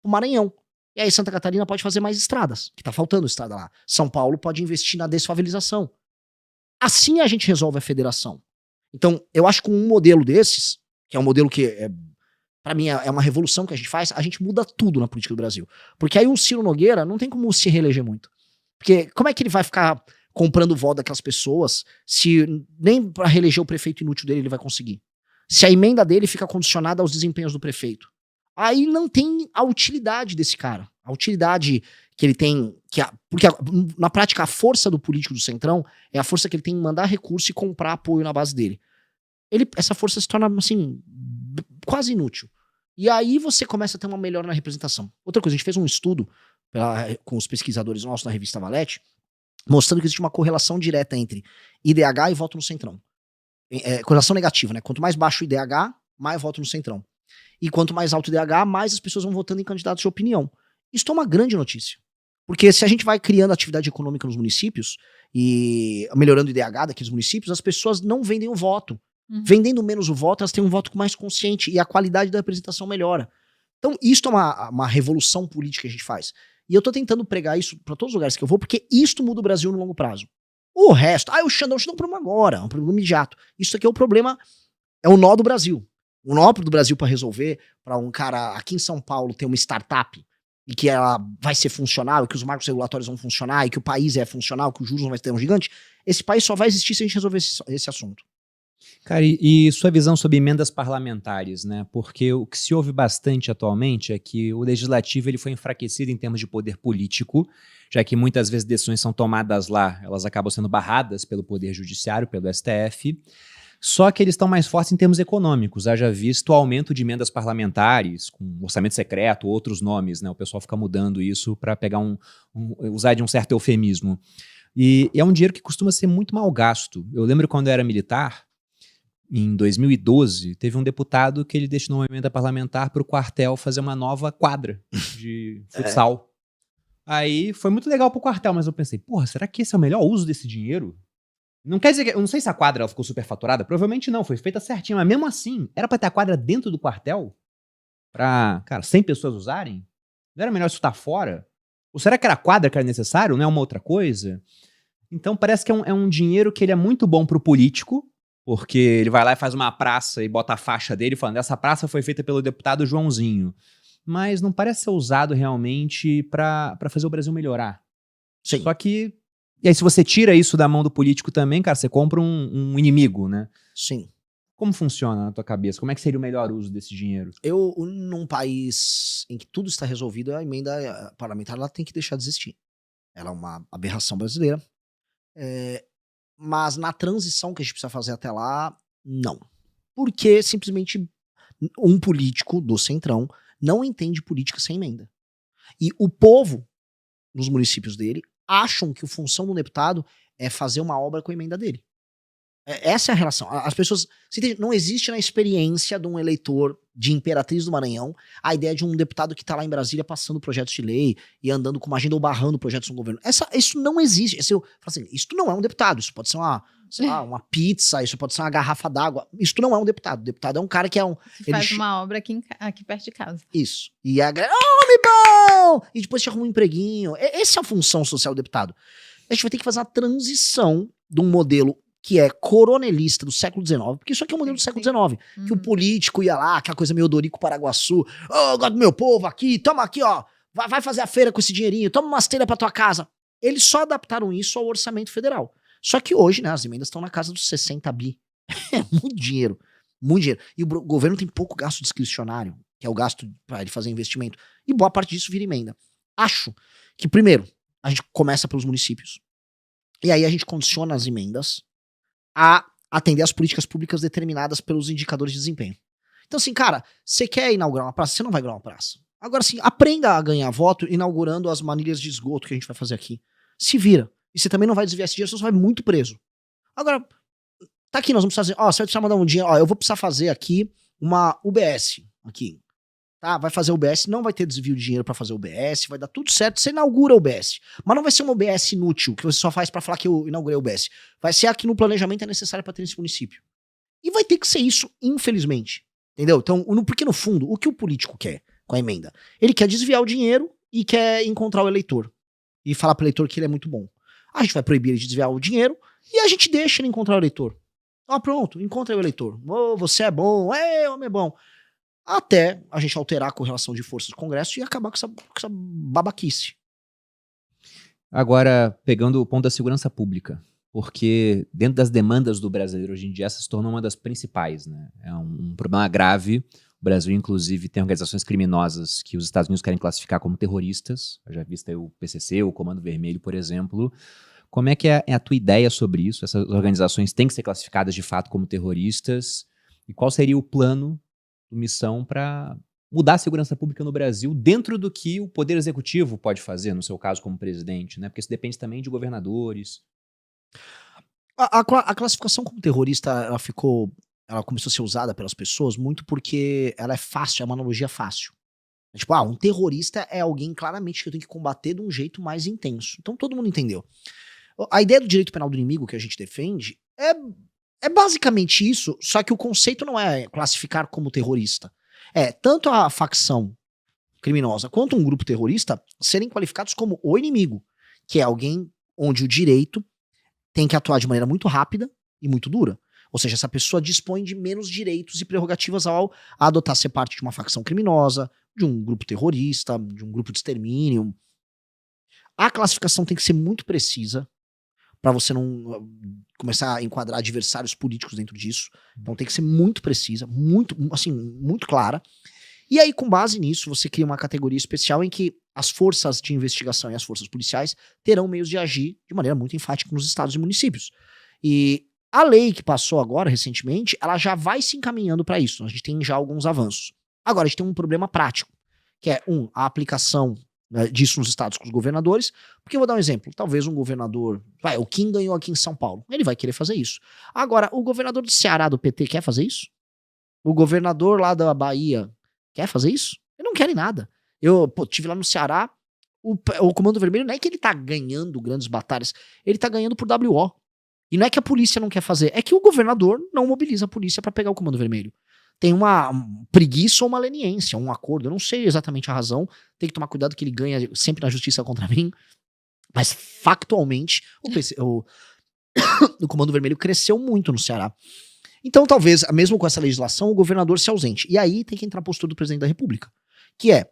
pro Maranhão. E aí Santa Catarina pode fazer mais estradas, que tá faltando estrada lá. São Paulo pode investir na desfavelização. Assim a gente resolve a federação. Então, eu acho que com um modelo desses, que é um modelo que, pra mim, é uma revolução que a gente faz, a gente muda tudo na política do Brasil. Porque aí o Ciro Nogueira não tem como se reeleger muito. Porque como é que ele vai ficar comprando voto daquelas pessoas se nem pra reeleger o prefeito inútil dele ele vai conseguir? Se a emenda dele fica condicionada aos desempenhos do prefeito. Aí não tem a utilidade desse cara. A utilidade que ele tem... Porque na prática a força do político do Centrão é a força que ele tem em mandar recurso e comprar apoio na base dele. Essa força se torna, assim, quase inútil. E aí você começa a ter uma melhora na representação. Outra coisa, a gente fez um estudo com os pesquisadores nossos na revista Valete, mostrando que existe uma correlação direta entre IDH e voto no Centrão. Correlação negativa, né? Quanto mais baixo o IDH, mais voto no Centrão. E quanto mais alto o IDH, mais as pessoas vão votando em candidatos de opinião. Isso é uma grande notícia. Porque se a gente vai criando atividade econômica nos municípios e melhorando o IDH daqueles municípios, as pessoas não vendem o voto. Uhum. Vendendo menos o voto, elas têm um voto mais consciente e a qualidade da representação melhora. Então, isso é uma revolução política que a gente faz. E eu tô tentando pregar isso para todos os lugares que eu vou, porque isto muda o Brasil no longo prazo. O resto, o Xandão é um problema agora, é um problema imediato. Isso aqui é o problema, é o nó do Brasil. O nó do Brasil para resolver, para um cara aqui em São Paulo ter uma startup e que ela vai ser funcional, que os marcos regulatórios vão funcionar, e que o país é funcional, que os juros não vai ter um gigante, esse país só vai existir se a gente resolver esse assunto. Cara, e sua visão sobre emendas parlamentares, né? Porque o que se ouve bastante atualmente é que o legislativo ele foi enfraquecido em termos de poder político, já que muitas vezes decisões são tomadas lá, elas acabam sendo barradas pelo poder judiciário, pelo STF, só que eles estão mais fortes em termos econômicos, haja visto o aumento de emendas parlamentares, com orçamento secreto, outros nomes, né? O pessoal fica mudando isso para pegar usar de um certo eufemismo. E é um dinheiro que costuma ser muito mal gasto. Eu lembro quando eu era militar, em 2012, teve um deputado que ele destinou uma emenda parlamentar para o quartel fazer uma nova quadra de futsal. Aí foi muito legal pro quartel, mas eu pensei, porra, será que esse é o melhor uso desse dinheiro? Não quer dizer que... Eu não sei se a quadra ela ficou superfaturada, provavelmente não, foi feita certinho, mas mesmo assim, era pra ter a quadra dentro do quartel? Pra, 100 pessoas usarem? Não era melhor isso estar fora? Ou será que era a quadra que era necessário, não é uma outra coisa? Então parece que é um dinheiro que ele é muito bom pro político, porque ele vai lá e faz uma praça e bota a faixa dele falando, essa praça foi feita pelo deputado Joãozinho. Mas não parece ser usado realmente pra fazer o Brasil melhorar. Sim. Só que... E aí se você tira isso da mão do político também, cara, você compra um inimigo, né? Sim. Como funciona na tua cabeça? Como é que seria o melhor uso desse dinheiro? Num país em que tudo está resolvido, a emenda parlamentar ela tem que deixar de existir. Ela é uma aberração brasileira. Mas na transição que a gente precisa fazer até lá, não. Porque simplesmente um político do Centrão não entende política sem emenda. E o povo, nos municípios dele, acham que a função do deputado é fazer uma obra com a emenda dele. Essa é a relação. As pessoas... Não existe na experiência de um eleitor de Imperatriz do Maranhão a ideia de um deputado que está lá em Brasília passando projetos de lei e andando com uma agenda ou barrando projetos no governo. Isso não existe. Isso não é um deputado. Isso pode ser sei lá, uma pizza, isso pode ser uma garrafa d'água. Isso não é um deputado. O deputado é um cara que é um... Faz uma obra aqui perto de casa. Isso. E a galera, homem bom! E depois te arruma um empreguinho. Essa é a função social do deputado. A gente vai ter que fazer uma transição de um modelo que é coronelista do século XIX, porque isso aqui é um modelo do século XIX, que o político ia lá, aquela coisa meio Dorico Paraguaçu, eu gosto do meu povo aqui, toma aqui, ó, vai fazer a feira com esse dinheirinho, toma umas telhas pra tua casa. Eles só adaptaram isso ao orçamento federal. Só que hoje, né, as emendas estão na casa dos 60 bi. É muito dinheiro, muito dinheiro. E o governo tem pouco gasto discricionário, que é o gasto para ele fazer investimento, e boa parte disso vira emenda. Acho que, primeiro, a gente começa pelos municípios, e aí a gente condiciona as emendas a atender as políticas públicas determinadas pelos indicadores de desempenho. Então, assim, cara, você quer inaugurar uma praça? Você não vai inaugurar uma praça. Agora, assim, aprenda a ganhar voto inaugurando as manilhas de esgoto que a gente vai fazer aqui. Se vira. E você também não vai desviar esse dinheiro, senão você vai muito preso. Agora, tá aqui, nós vamos fazer, ó, você vai precisar mandar um dinheiro, ó, eu vou precisar fazer aqui uma UBS, aqui. Tá, vai fazer UBS, não vai ter desvio de dinheiro pra fazer UBS, vai dar tudo certo, você inaugura a UBS. Mas não vai ser uma UBS inútil, que você só faz pra falar que eu inaugurei a UBS. Vai ser a que no planejamento é necessário pra ter nesse município. E vai ter que ser isso, infelizmente. Entendeu? Então, porque no fundo, o que o político quer com a emenda? Ele quer desviar o dinheiro e quer encontrar o eleitor. E falar pro eleitor que ele é muito bom. A gente vai proibir ele de desviar o dinheiro e a gente deixa ele encontrar o eleitor. Ó, pronto, encontra o eleitor. Oh, você é bom, homem é bom. Até a gente alterar a correlação de forças do Congresso e acabar com essa babaquice. Agora, pegando o ponto da segurança pública, porque dentro das demandas do brasileiro hoje em dia, essa se tornou uma das principais, né? É um problema grave. O Brasil, inclusive, tem organizações criminosas que os Estados Unidos querem classificar como terroristas. Eu já vi o PCC, o Comando Vermelho, por exemplo. Como é que é a tua ideia sobre isso? Essas organizações têm que ser classificadas de fato como terroristas? E qual seria o plano missão para mudar a segurança pública no Brasil dentro do que o Poder Executivo pode fazer, no seu caso como presidente, né? Porque isso depende também de governadores. A classificação como terrorista, ela começou a ser usada pelas pessoas muito porque ela é fácil, é uma analogia fácil. É tipo, um terrorista é alguém claramente que eu tenho que combater de um jeito mais intenso. Então todo mundo entendeu. A ideia do direito penal do inimigo que a gente defende é basicamente isso, só que o conceito não é classificar como terrorista. É tanto a facção criminosa quanto um grupo terrorista serem qualificados como o inimigo, que é alguém onde o direito tem que atuar de maneira muito rápida e muito dura. Ou seja, essa pessoa dispõe de menos direitos e prerrogativas ao adotar ser parte de uma facção criminosa, de um grupo terrorista, de um grupo de extermínio. A classificação tem que ser muito precisa, para você não começar a enquadrar adversários políticos dentro disso. Então tem que ser muito precisa, muito clara. E aí, com base nisso, você cria uma categoria especial em que as forças de investigação e as forças policiais terão meios de agir de maneira muito enfática nos estados e municípios. E a lei que passou agora, recentemente, ela já vai se encaminhando para isso. A gente tem já alguns avanços. Agora, a gente tem um problema prático, que é, a aplicação disso nos estados com os governadores, porque eu vou dar um exemplo, talvez um governador, o Kim ganhou aqui em São Paulo, ele vai querer fazer isso. Agora, o governador do Ceará do PT quer fazer isso? O governador lá da Bahia quer fazer isso? Eles não querem nada. Eu tive lá no Ceará, o Comando Vermelho não é que ele tá ganhando grandes batalhas, ele tá ganhando por WO. E não é que a polícia não quer fazer, é que o governador não mobiliza a polícia para pegar o Comando Vermelho. Tem uma preguiça ou uma leniência, um acordo. Eu não sei exatamente a razão. Tem que tomar cuidado que ele ganha sempre na justiça contra mim. Mas, factualmente, o Comando Vermelho cresceu muito no Ceará. Então, talvez, mesmo com essa legislação, o governador se ausente. E aí tem que entrar a postura do presidente da República. Que é,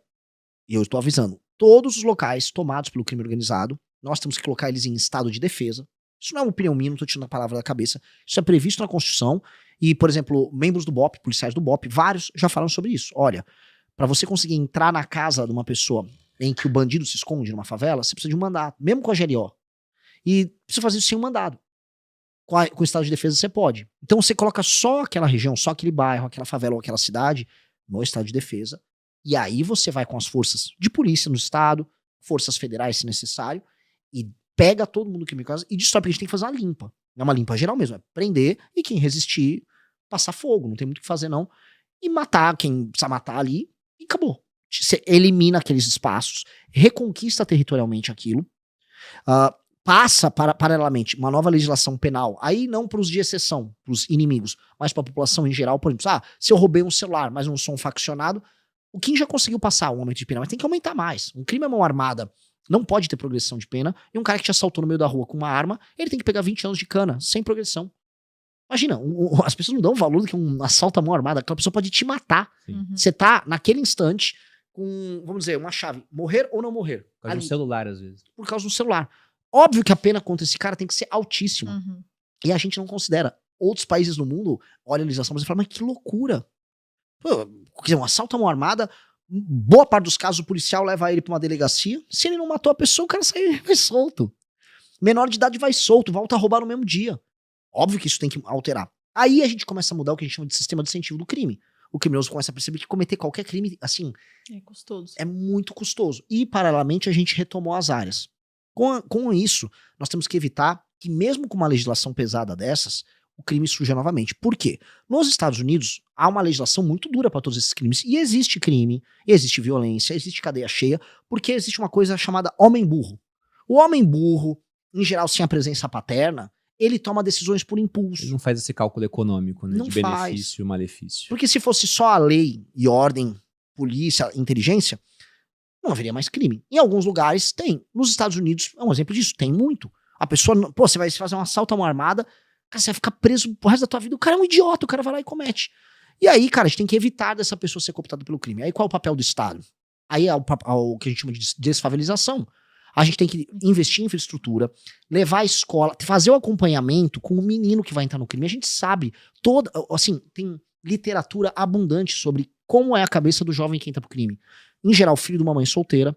e eu estou avisando, todos os locais tomados pelo crime organizado, nós temos que colocar eles em estado de defesa. Isso não é uma opinião minha, não estou tirando a palavra da cabeça. Isso é previsto na Constituição. E, por exemplo, membros do BOP, policiais do BOP, vários já falaram sobre isso. Olha, para você conseguir entrar na casa de uma pessoa em que o bandido se esconde numa favela, você precisa de um mandato, mesmo com a GLO. E precisa fazer isso sem um mandado. Com o estado de defesa você pode. Então você coloca só aquela região, só aquele bairro, aquela favela ou aquela cidade no estado de defesa. E aí você vai com as forças de polícia no estado, forças federais se necessário, e pega todo mundo que me casa e destrói, porque a gente tem que fazer uma limpa. É uma limpa geral mesmo, é prender e quem resistir, passar fogo, não tem muito o que fazer não. E matar quem precisa matar ali e acabou. Você elimina aqueles espaços, reconquista territorialmente aquilo. passa paralelamente uma nova legislação penal, aí não para os de exceção, para os inimigos, mas para a população em geral, por exemplo, se eu roubei um celular, mas não sou um faccionado, o Kim já conseguiu passar um aumento de pena, mas tem que aumentar mais. Um crime à mão armada não pode ter progressão de pena, e um cara que te assaltou no meio da rua com uma arma, ele tem que pegar 20 anos de cana, sem progressão. Imagina, as pessoas não dão valor do que um assalto à mão armada, aquela pessoa pode te matar. Você tá, naquele instante, com, vamos dizer, uma chave, morrer ou não morrer. Por causa de um celular, às vezes. Por causa de um celular. Óbvio que a pena contra esse cara tem que ser altíssima. E a gente não considera. Outros países no mundo olham a legislação e falam, mas que loucura. Pô, quer dizer, um assalto à mão armada, boa parte dos casos o policial leva ele pra uma delegacia. Se ele não matou a pessoa, o cara vai solto. Menor de idade vai solto, volta a roubar no mesmo dia. Óbvio que isso tem que alterar. Aí a gente começa a mudar o que a gente chama de sistema de incentivo do crime. O criminoso começa a perceber que cometer qualquer crime, assim, é custoso. É muito custoso. E, paralelamente, a gente retomou as áreas. Com isso, nós temos que evitar que, mesmo com uma legislação pesada dessas, o crime surja novamente. Por quê? Nos Estados Unidos, há uma legislação muito dura para todos esses crimes. E existe crime, existe violência, existe cadeia cheia, porque existe uma coisa chamada homem burro. O homem burro, em geral, sem a presença paterna, ele toma decisões por impulso. Ele não faz esse cálculo econômico, né? Não de faz. benefício e malefício. Porque se fosse só a lei e ordem, polícia, inteligência, não haveria mais crime. Em alguns lugares tem. Nos Estados Unidos é um exemplo disso, tem muito. A pessoa, pô, você vai fazer um assalto à mão armada, cara, você vai ficar preso pro resto da tua vida. O cara é um idiota, o cara vai lá e comete. E aí, cara, a gente tem que evitar dessa pessoa ser cooptada pelo crime. Aí qual é o papel do Estado? Aí é o que a gente chama de desfavelização. A gente tem que investir em infraestrutura, levar a escola, fazer o acompanhamento com o menino que vai entrar no crime. A gente sabe, tem literatura abundante sobre como é a cabeça do jovem que entra pro crime. Em geral, filho de uma mãe solteira,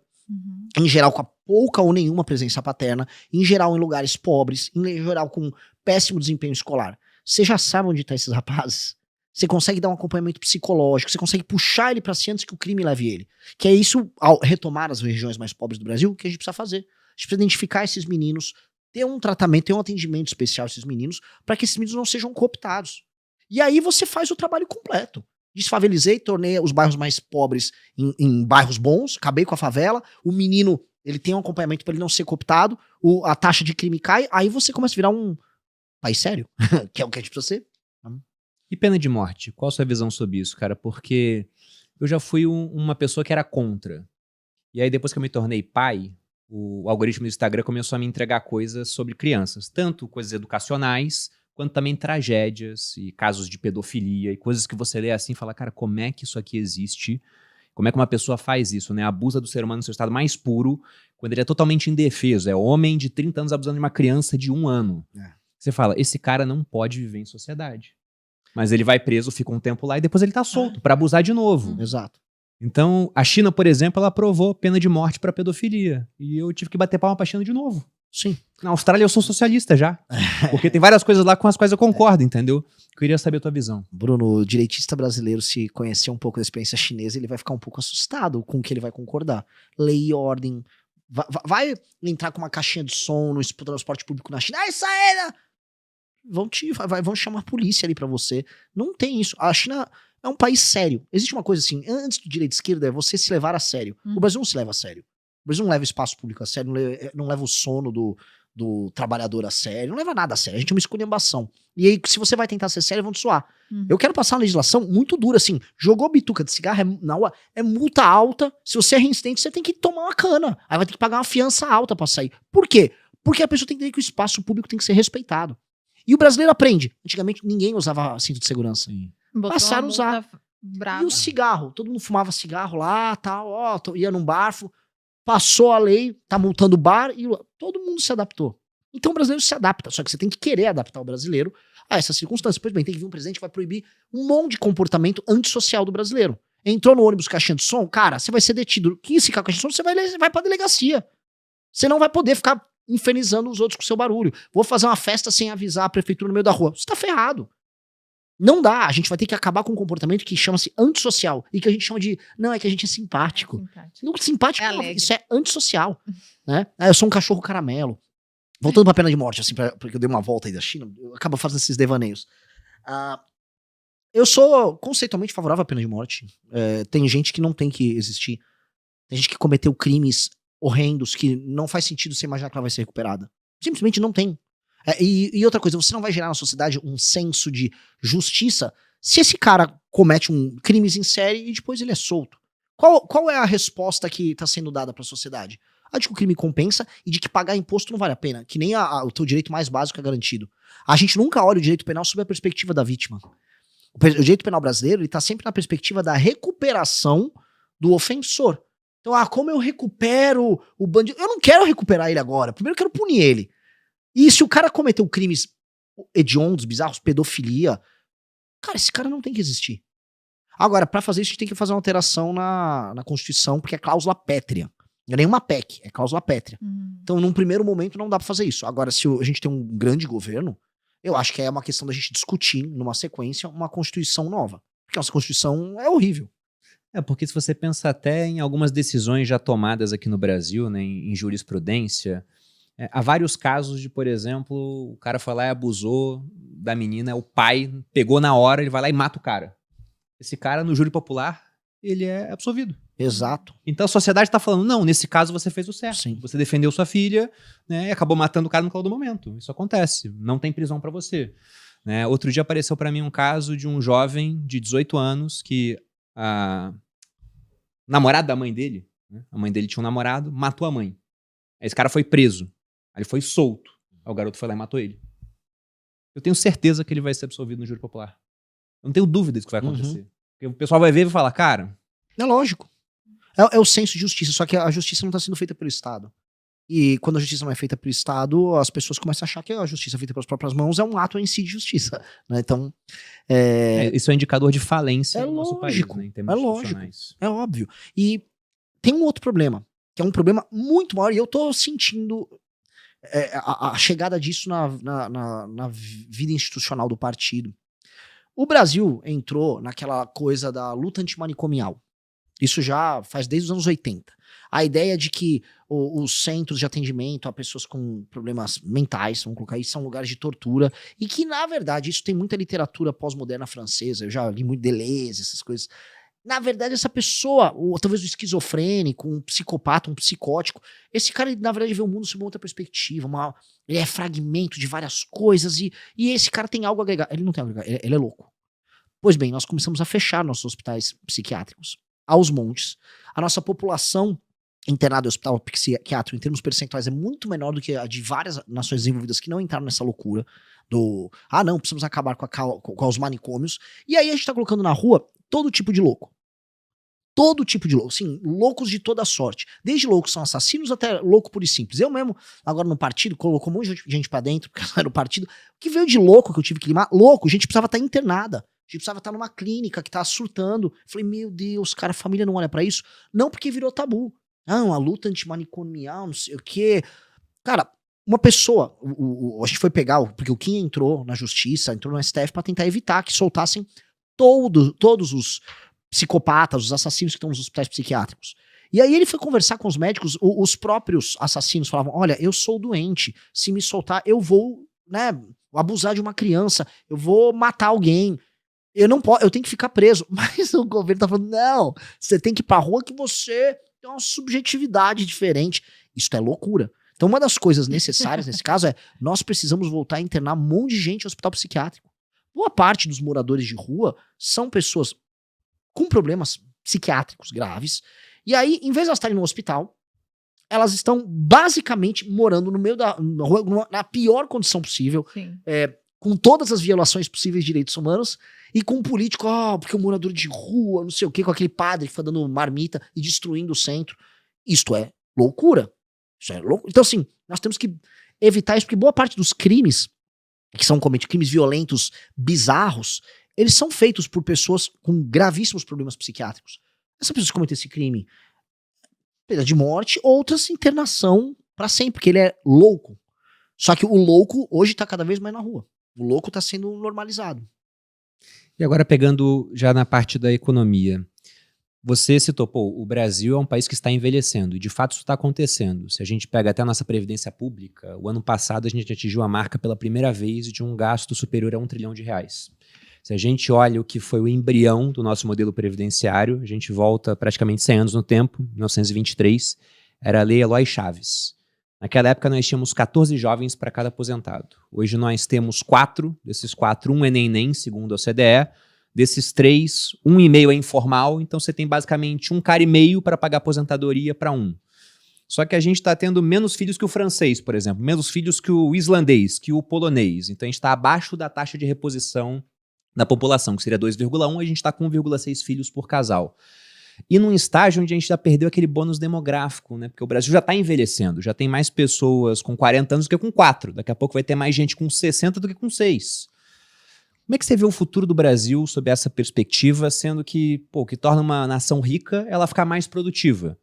em geral com a pouca ou nenhuma presença paterna, em geral em lugares pobres, em geral com péssimo desempenho escolar. Você já sabe onde estão esses rapazes? Você consegue dar um acompanhamento psicológico, você consegue puxar ele pra si antes que o crime leve ele. Que é isso, ao retomar as regiões mais pobres do Brasil, que a gente precisa fazer. A gente precisa identificar esses meninos, ter um tratamento, ter um atendimento especial a esses meninos, para que esses meninos não sejam cooptados. E aí você faz o trabalho completo. Desfavelizei, tornei os bairros mais pobres em bairros bons, acabei com a favela, o menino, ele tem um acompanhamento para ele não ser cooptado, a taxa de crime cai, aí você começa a virar um país sério, que é o que a gente precisa ser. E pena de morte? Qual a sua visão sobre isso, cara? Porque eu já fui uma pessoa que era contra. E aí depois que eu me tornei pai, o algoritmo do Instagram começou a me entregar coisas sobre crianças. Tanto coisas educacionais, quanto também tragédias e casos de pedofilia e coisas que você lê assim e fala, cara, como é que isso aqui existe? Como é que uma pessoa faz isso, né? Abusa do ser humano no seu estado mais puro, quando ele é totalmente indefeso. É homem de 30 anos abusando de uma criança de 1 ano. Você fala, esse cara não pode viver em sociedade. Mas ele vai preso, fica um tempo lá e depois ele tá solto pra abusar de novo. Exato. Então, a China, por exemplo, ela aprovou pena de morte pra pedofilia. E eu tive que bater palma pra China de novo. Sim. Na Austrália eu sou socialista já. Porque tem várias coisas lá com as quais eu concordo, entendeu? Queria saber a tua visão. Bruno, o direitista brasileiro, se conhecer um pouco da experiência chinesa, ele vai ficar um pouco assustado com o que ele vai concordar. Lei e ordem. Vai entrar com uma caixinha de som no transporte público na China. Isso aí, né? Vão chamar a polícia ali pra você. Não tem isso. A China é um país sério. Existe uma coisa assim, antes do direito e esquerda, é você se levar a sério. O Brasil não se leva a sério. O Brasil não leva o espaço público a sério, não leva o sono do trabalhador a sério, não leva nada a sério. A gente é uma esculhambação. E aí, se você vai tentar ser sério, vão te suar. Eu quero passar uma legislação muito dura, assim. Jogou bituca de cigarro na rua, é multa alta. Se você é reincidente, você tem que tomar uma cana. Aí vai ter que pagar uma fiança alta pra sair. Por quê? Porque a pessoa tem que entender que o espaço público tem que ser respeitado. E o brasileiro aprende. Antigamente ninguém usava cinto de segurança. Passaram a usar. Brava. E o cigarro? Todo mundo fumava cigarro lá, tal, ia num barfo. Passou a lei, tá multando o bar e todo mundo se adaptou. Então o brasileiro se adapta, só que você tem que querer adaptar o brasileiro a essas circunstâncias. Pois bem, tem que vir um presidente que vai proibir um monte de comportamento antissocial do brasileiro. Entrou no ônibus caixinha de som, cara, você vai ser detido. 15 caixinha de som, você vai pra delegacia. Você não vai poder ficar infernizando os outros com seu barulho. Vou fazer uma festa sem avisar a prefeitura no meio da rua. Você tá ferrado. Não dá, a gente vai ter que acabar com um comportamento que chama-se antissocial e que a gente chama de, não, é que a gente é simpático. Não, simpático não, isso é antissocial, né? Eu sou um cachorro caramelo. Voltando pra pena de morte, assim, porque eu dei uma volta aí da China, eu acabo fazendo esses devaneios. Eu sou conceitualmente favorável à pena de morte. Tem gente que não tem que existir. Tem gente que cometeu crimes horrendos que não faz sentido você imaginar que ela vai ser recuperada. Simplesmente não tem. E outra coisa, você não vai gerar na sociedade um senso de justiça se esse cara comete crimes em série e depois ele é solto. Qual é a resposta que está sendo dada para a sociedade? A de que o crime compensa e de que pagar imposto não vale a pena, que nem o teu direito mais básico é garantido. A gente nunca olha o direito penal sob a perspectiva da vítima. O direito penal brasileiro está sempre na perspectiva da recuperação do ofensor. Então, como eu recupero o bandido? Eu não quero recuperar ele agora. Primeiro eu quero punir ele. E se o cara cometeu crimes hediondos, bizarros, pedofilia, cara, esse cara não tem que existir. Agora, pra fazer isso, a gente tem que fazer uma alteração na Constituição, porque é cláusula pétrea. Não é nenhuma PEC, é cláusula pétrea. Então, num primeiro momento, não dá pra fazer isso. Agora, se a gente tem um grande governo, eu acho que é uma questão da gente discutir, numa sequência, uma Constituição nova. Porque a nossa Constituição é horrível. Porque se você pensar até em algumas decisões já tomadas aqui no Brasil, né, em jurisprudência, há vários casos de, por exemplo, o cara foi lá e abusou da menina, o pai pegou na hora, ele vai lá e mata o cara. Esse cara, no júri popular, ele é absolvido. Exato. Então a sociedade está falando, não, nesse caso você fez o certo. Sim. Você defendeu sua filha, né, e acabou matando o cara no calor do momento. Isso acontece, não tem prisão para você. Né? Outro dia apareceu para mim um caso de um jovem de 18 anos que a namorada da mãe dele, né, a mãe dele tinha um namorado, matou a mãe. Aí esse cara foi preso. Aí ele foi solto. Aí o garoto foi lá e matou ele. Eu tenho certeza que ele vai ser absolvido no júri popular. Eu não tenho dúvida disso que vai acontecer. Porque o pessoal vai ver e vai falar, cara... É lógico. É o senso de justiça, só que a justiça não está sendo feita pelo Estado. E quando a justiça não é feita pelo Estado, as pessoas começam a achar que a justiça feita pelas próprias mãos é um ato em si de justiça. Né? Então... isso é um indicador de falência no nosso país, lógico, né, em termos institucionais. É óbvio. E tem um outro problema, que é um problema muito maior, e eu tô sentindo... a chegada disso na vida institucional do partido. O Brasil entrou naquela coisa da luta antimanicomial. Isso já faz desde os anos 80. A ideia de que os centros de atendimento a pessoas com problemas mentais, vamos colocar aí, são lugares de tortura, e que, na verdade, isso tem muita literatura pós-moderna francesa, eu já li muito Deleuze, essas coisas. Na verdade, essa pessoa, ou talvez um esquizofrênico, um psicopata, um psicótico, esse cara, na verdade, vê o mundo sob uma outra perspectiva, ele é fragmento de várias coisas, e esse cara tem algo a agregar. Ele não tem algo a agregar, ele é louco. Pois bem, nós começamos a fechar nossos hospitais psiquiátricos aos montes. A nossa população internada em hospital psiquiátrico, em termos percentuais, é muito menor do que a de várias nações desenvolvidas que não entraram nessa loucura do, não, precisamos acabar com os manicômios. E aí a gente tá colocando na rua todo tipo de louco. Todo tipo de louco, sim, loucos de toda sorte. Desde loucos que são assassinos até louco puro e simples. Eu mesmo, agora no partido, colocou um monte de gente pra dentro, porque era o partido. O que veio de louco que eu tive que limar? Louco, a gente precisava estar internada. A gente precisava estar numa clínica que tá surtando. Falei, meu Deus, cara, a família não olha pra isso? Não, porque virou tabu. Não, a luta antimanicomial, não sei o quê. Cara, uma pessoa, a gente foi pegar, porque o Kim entrou na justiça, entrou no STF pra tentar evitar que soltassem todos os psicopatas, os assassinos que estão nos hospitais psiquiátricos. E aí ele foi conversar com os médicos, os próprios assassinos falavam, olha, eu sou doente, se me soltar eu vou, né, abusar de uma criança, eu vou matar alguém. Eu não posso, eu tenho que ficar preso. Mas o governo tá falando, não, você tem que ir pra rua que você tem uma subjetividade diferente. Isso é loucura. Então uma das coisas necessárias nesse caso é, nós precisamos voltar a internar um monte de gente no hospital psiquiátrico. Boa parte dos moradores de rua são pessoas com problemas psiquiátricos graves. E aí, em vez de elas estarem no hospital, elas estão basicamente morando no meio da rua, na pior condição possível. Com todas as violações possíveis de direitos humanos, e com um político, porque o morador de rua, não sei o quê, com aquele padre que foi dando marmita e destruindo o centro. Isto é loucura. Isso é louco. Então, assim, nós temos que evitar isso, porque boa parte dos crimes que são cometidos, crimes violentos, bizarros, eles são feitos por pessoas com gravíssimos problemas psiquiátricos. Essa pessoa que cometeu esse crime, pena de morte, outras internação pra sempre, porque ele é louco. Só que o louco hoje tá cada vez mais na rua. O louco tá sendo normalizado. E agora pegando já na parte da economia, você citou, o Brasil é um país que está envelhecendo, e de fato isso está acontecendo. Se a gente pega até a nossa previdência pública, o ano passado a gente atingiu a marca pela primeira vez de um gasto superior a R$1 trilhão. Se a gente olha o que foi o embrião do nosso modelo previdenciário, a gente volta praticamente 100 anos no tempo, 1923, era a Lei Eloy Chaves. Naquela época nós tínhamos 14 jovens para cada aposentado. Hoje nós temos 4, desses 4, um é neném, segundo a OCDE. Desses 3, 1,5 é informal, então você tem basicamente 1,5 cara para pagar aposentadoria para um. Só que a gente está tendo menos filhos que o francês, por exemplo, menos filhos que o islandês, que o polonês. Então a gente está abaixo da taxa de reposição da população, que seria 2,1, a gente está com 1,6 filhos por casal. E num estágio onde a gente já perdeu aquele bônus demográfico, né? Porque o Brasil já está envelhecendo, já tem mais pessoas com 40 anos do que com 4. Daqui a pouco vai ter mais gente com 60 do que com 6. Como é que você vê o futuro do Brasil sob essa perspectiva, sendo que, pô, o que torna uma nação rica é ela ficar mais produtiva?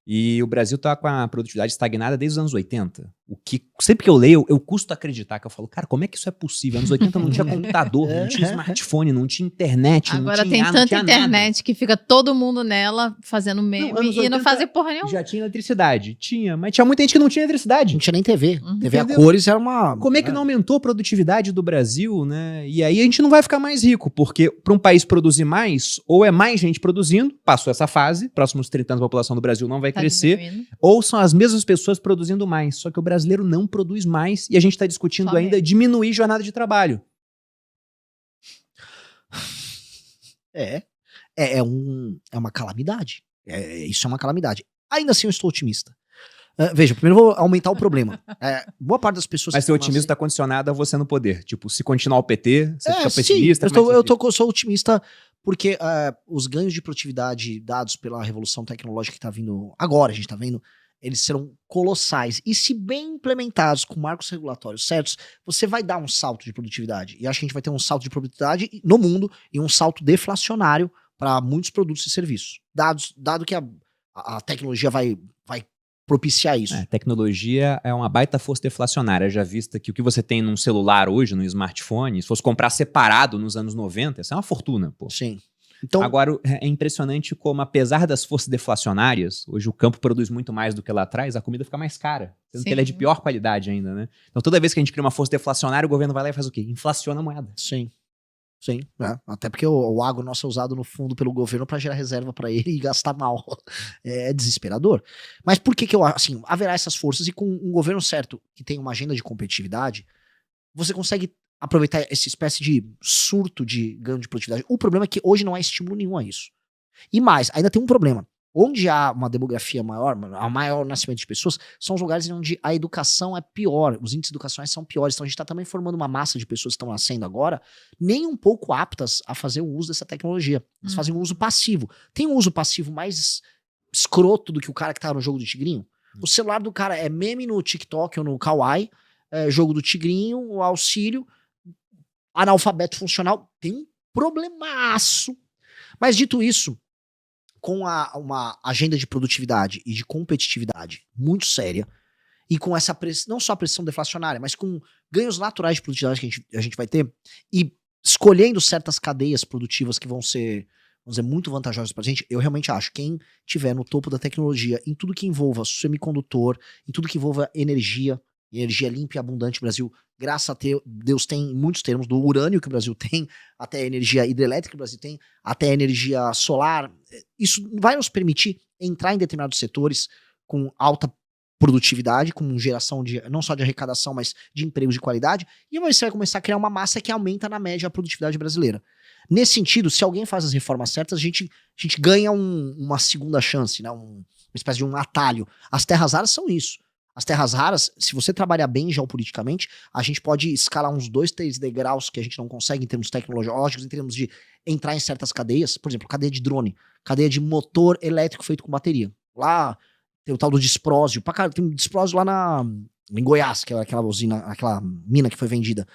E o Brasil está com a produtividade estagnada desde os anos 80. O que, sempre que eu leio, eu custo acreditar, que eu falo, cara, como é que isso é possível? Anos 80 não tinha computador, não tinha smartphone, não tinha internet, agora não tinha tem tanta internet nada. Que fica todo mundo nela fazendo meme e não fazem porra nenhuma. Já tinha eletricidade? Tinha, mas tinha muita gente que não tinha eletricidade. Não tinha nem TV. TV a cores era uma... Como é que não aumentou a produtividade do Brasil, né? E aí a gente não vai ficar mais rico, porque para um país produzir mais, ou é mais gente produzindo, passou essa fase, próximos 30 anos a população do Brasil não vai crescer, diminuindo. Ou são as mesmas pessoas produzindo mais, só que o brasileiro não produz mais e a gente está discutindo ainda diminuir jornada de trabalho. É uma calamidade. Isso é uma calamidade. Ainda assim eu estou otimista. Veja, primeiro eu vou aumentar o problema. Boa parte das pessoas... Mas seu otimismo está condicionado a você no poder. Tipo, se continuar o PT, você fica pessimista? Sim, eu sou otimista porque os ganhos de produtividade dados pela revolução tecnológica que está vindo agora, a gente está vendo, eles serão colossais. E se bem implementados com marcos regulatórios certos, você vai dar um salto de produtividade. E acho que a gente vai ter um salto de produtividade no mundo e um salto deflacionário para muitos produtos e serviços. Dado que a tecnologia vai propiciar isso. Tecnologia é uma baita força deflacionária, já vista que o que você tem num celular hoje, no smartphone, se fosse comprar separado nos anos 90, isso é uma fortuna, pô. Sim. Então, agora, é impressionante como, apesar das forças deflacionárias, hoje o campo produz muito mais do que lá atrás, a comida fica mais cara, sendo que ela é de pior qualidade ainda, né? Então toda vez que a gente cria uma força deflacionária, o governo vai lá e faz o quê? Inflaciona a moeda. Sim. Até porque o agro nosso é usado no fundo pelo governo para gerar reserva para ele e gastar mal. É desesperador. Mas por que eu acho, assim, haverá essas forças e com um governo certo que tem uma agenda de competitividade, você consegue aproveitar essa espécie de surto de ganho de produtividade. O problema é que hoje não há estímulo nenhum a isso. E mais, ainda tem um problema. Onde há uma demografia maior, há maior nascimento de pessoas, são os lugares onde a educação é pior, os índices educacionais são piores. Então a gente está também formando uma massa de pessoas que estão nascendo agora, nem um pouco aptas a fazer o uso dessa tecnologia. Eles fazem um uso passivo. Tem um uso passivo mais escroto do que o cara que tá no jogo do tigrinho? O celular do cara é meme no TikTok ou no Kawaii, jogo do tigrinho, o auxílio, analfabeto funcional. Tem um problemaço. Mas dito isso, com uma agenda de produtividade e de competitividade muito séria, e com essa pressão, não só a pressão deflacionária, mas com ganhos naturais de produtividade que a gente vai ter, e escolhendo certas cadeias produtivas que vão ser, vamos dizer, muito vantajosas pra gente, eu realmente acho que quem tiver no topo da tecnologia, em tudo que envolva semicondutor, em tudo que envolva energia limpa e abundante, o Brasil, graças a Deus, tem muitos termos, do urânio que o Brasil tem, até a energia hidrelétrica que o Brasil tem, até a energia solar. Isso vai nos permitir entrar em determinados setores com alta produtividade, com geração de, não só de arrecadação, mas de empregos de qualidade, e você vai começar a criar uma massa que aumenta na média a produtividade brasileira. Nesse sentido, se alguém faz as reformas certas, a gente ganha uma segunda chance, né? Uma espécie de um atalho. As terras raras são isso. As terras raras, se você trabalhar bem geopoliticamente, a gente pode escalar uns 2, 3 degraus que a gente não consegue em termos tecnológicos, em termos de entrar em certas cadeias. Por exemplo, cadeia de drone, cadeia de motor elétrico feito com bateria. Lá tem o tal do disprósio. Tem um disprósio lá em Goiás, que é aquela usina, aquela mina que foi vendida.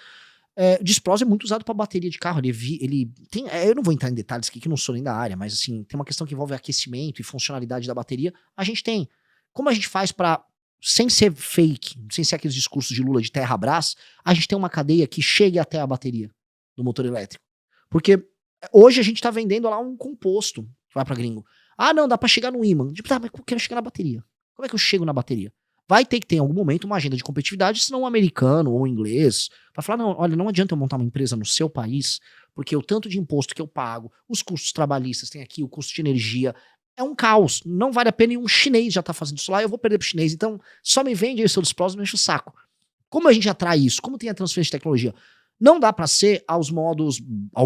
Disprósio é muito usado para bateria de carro. Ele tem, eu não vou entrar em detalhes aqui, que eu não sou nem da área, mas assim, tem uma questão que envolve aquecimento e funcionalidade da bateria. A gente tem. Como a gente faz para, sem ser fake, sem ser aqueles discursos de Lula de terra-brás, a gente tem uma cadeia que chegue até a bateria do motor elétrico. Porque hoje a gente tá vendendo lá um composto que vai pra gringo. Ah, não, dá pra chegar no ímã. Tipo, tá, mas eu quero chegar na bateria. Como é que eu chego na bateria? Vai ter que ter em algum momento uma agenda de competitividade, senão um americano ou um inglês, pra falar, não, olha, não adianta eu montar uma empresa no seu país, porque o tanto de imposto que eu pago, os custos trabalhistas, tem aqui o custo de energia, é um caos. Não vale a pena, e um chinês já tá fazendo isso lá, eu vou perder pro chinês. Então, só me vende aí seus próximos, me enche o saco. Como a gente atrai isso? Como tem a transferência de tecnologia? Não dá para ser ao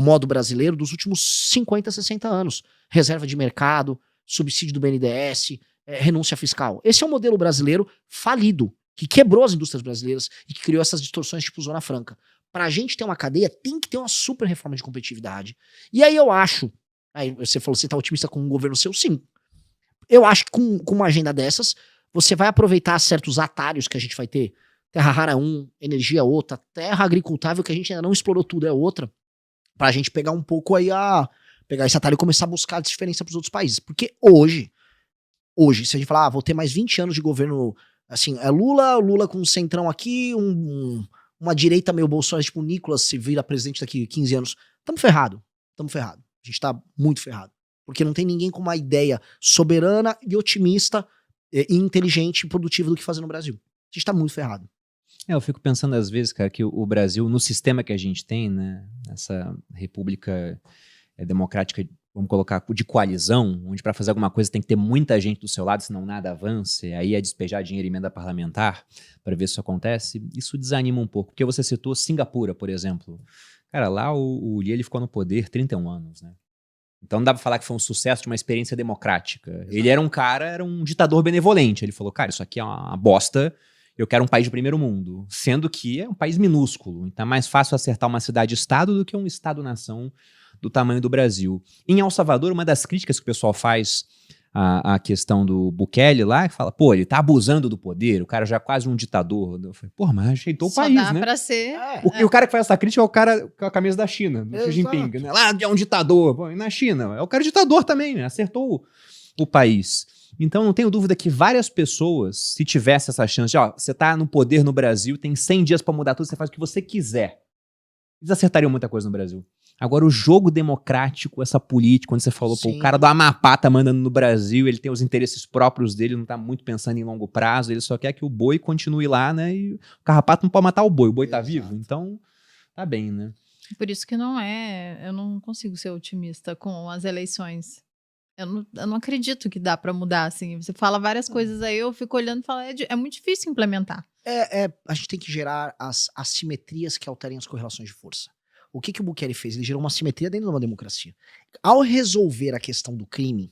modo brasileiro dos últimos 50, 60 anos. Reserva de mercado, subsídio do BNDES, renúncia fiscal. Esse é um modelo brasileiro falido, que quebrou as indústrias brasileiras e que criou essas distorções tipo Zona Franca. Pra gente ter uma cadeia, tem que ter uma super reforma de competitividade. E aí eu acho, aí você falou, você tá otimista com um governo seu? Sim. Eu acho que com uma agenda dessas, você vai aproveitar certos atalhos que a gente vai ter. Terra rara é um, energia é outra, terra agricultável que a gente ainda não explorou tudo é outra, pra gente pegar um pouco aí pegar esse atalho e começar a buscar a diferença pros outros países. Porque hoje, se a gente falar, vou ter mais 20 anos de governo, assim, Lula com um centrão aqui, uma direita meio Bolsonaro, tipo o Nicolas se vira presidente daqui a 15 anos, tamo ferrado. A gente tá muito ferrado. Porque não tem ninguém com uma ideia soberana e otimista e inteligente e produtiva do que fazer no Brasil. A gente tá muito ferrado. Eu fico pensando às vezes, cara, que o Brasil, no sistema que a gente tem, né, essa república democrática, vamos colocar, de coalizão, onde para fazer alguma coisa tem que ter muita gente do seu lado, senão nada avança, e aí é despejar dinheiro em emenda parlamentar para ver se isso acontece, isso desanima um pouco, porque você citou Singapura, por exemplo. Cara, lá o Lee, ele ficou no poder 31 anos, né? Então não dá pra falar que foi um sucesso de uma experiência democrática. Exato. Ele era um ditador benevolente. Ele falou, cara, isso aqui é uma bosta, eu quero um país de primeiro mundo. Sendo que é um país minúsculo. Então é mais fácil acertar uma cidade-estado do que um estado-nação do tamanho do Brasil. Em El Salvador, uma das críticas que o pessoal faz à questão do Bukele lá, que fala, pô, ele tá abusando do poder, o cara já é quase um ditador. Eu falei, pô, mas ajeitou o país, né? Só dá pra ser... E o cara que faz essa crítica é o cara com a camisa da China, do Xi Jinping, né? Lá é um ditador. Pô, e na China, é o cara ditador também, né? Acertou o país. Então não tenho dúvida que várias pessoas, se tivesse essa chance de, ó, você tá no poder no Brasil, tem 100 dias pra mudar tudo, você faz o que você quiser. Eles acertariam muita coisa no Brasil. Agora, o jogo democrático, essa política, quando você falou, pô, o cara do Amapá tá mandando no Brasil, ele tem os interesses próprios dele, não tá muito pensando em longo prazo, ele só quer que o boi continue lá, né? E o carrapato não pode matar o boi tá vivo, então tá bem, né? Por isso que eu não consigo ser otimista com as eleições. Eu não acredito que dá pra mudar, assim. Você fala várias coisas aí, eu fico olhando e falo, é muito difícil implementar. A gente tem que gerar as assimetrias que alterem as correlações de força. O que o Bukele fez? Ele gerou uma simetria dentro de uma democracia. Ao resolver a questão do crime,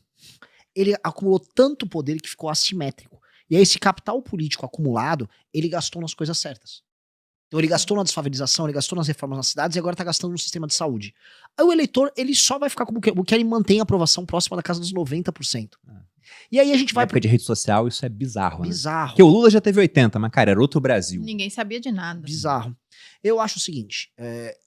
ele acumulou tanto poder que ficou assimétrico. E aí esse capital político acumulado, ele gastou nas coisas certas. Então ele gastou na desfavelização, ele gastou nas reformas nas cidades e agora tá gastando no sistema de saúde. Aí o eleitor, ele só vai ficar com o Bukele mantém a aprovação próxima da casa dos 90%. E aí a gente vai... Na época de rede social, isso é bizarro, né? Bizarro. Porque o Lula já teve 80, mas, cara, era outro Brasil. Ninguém sabia de nada. Bizarro. Eu acho o seguinte,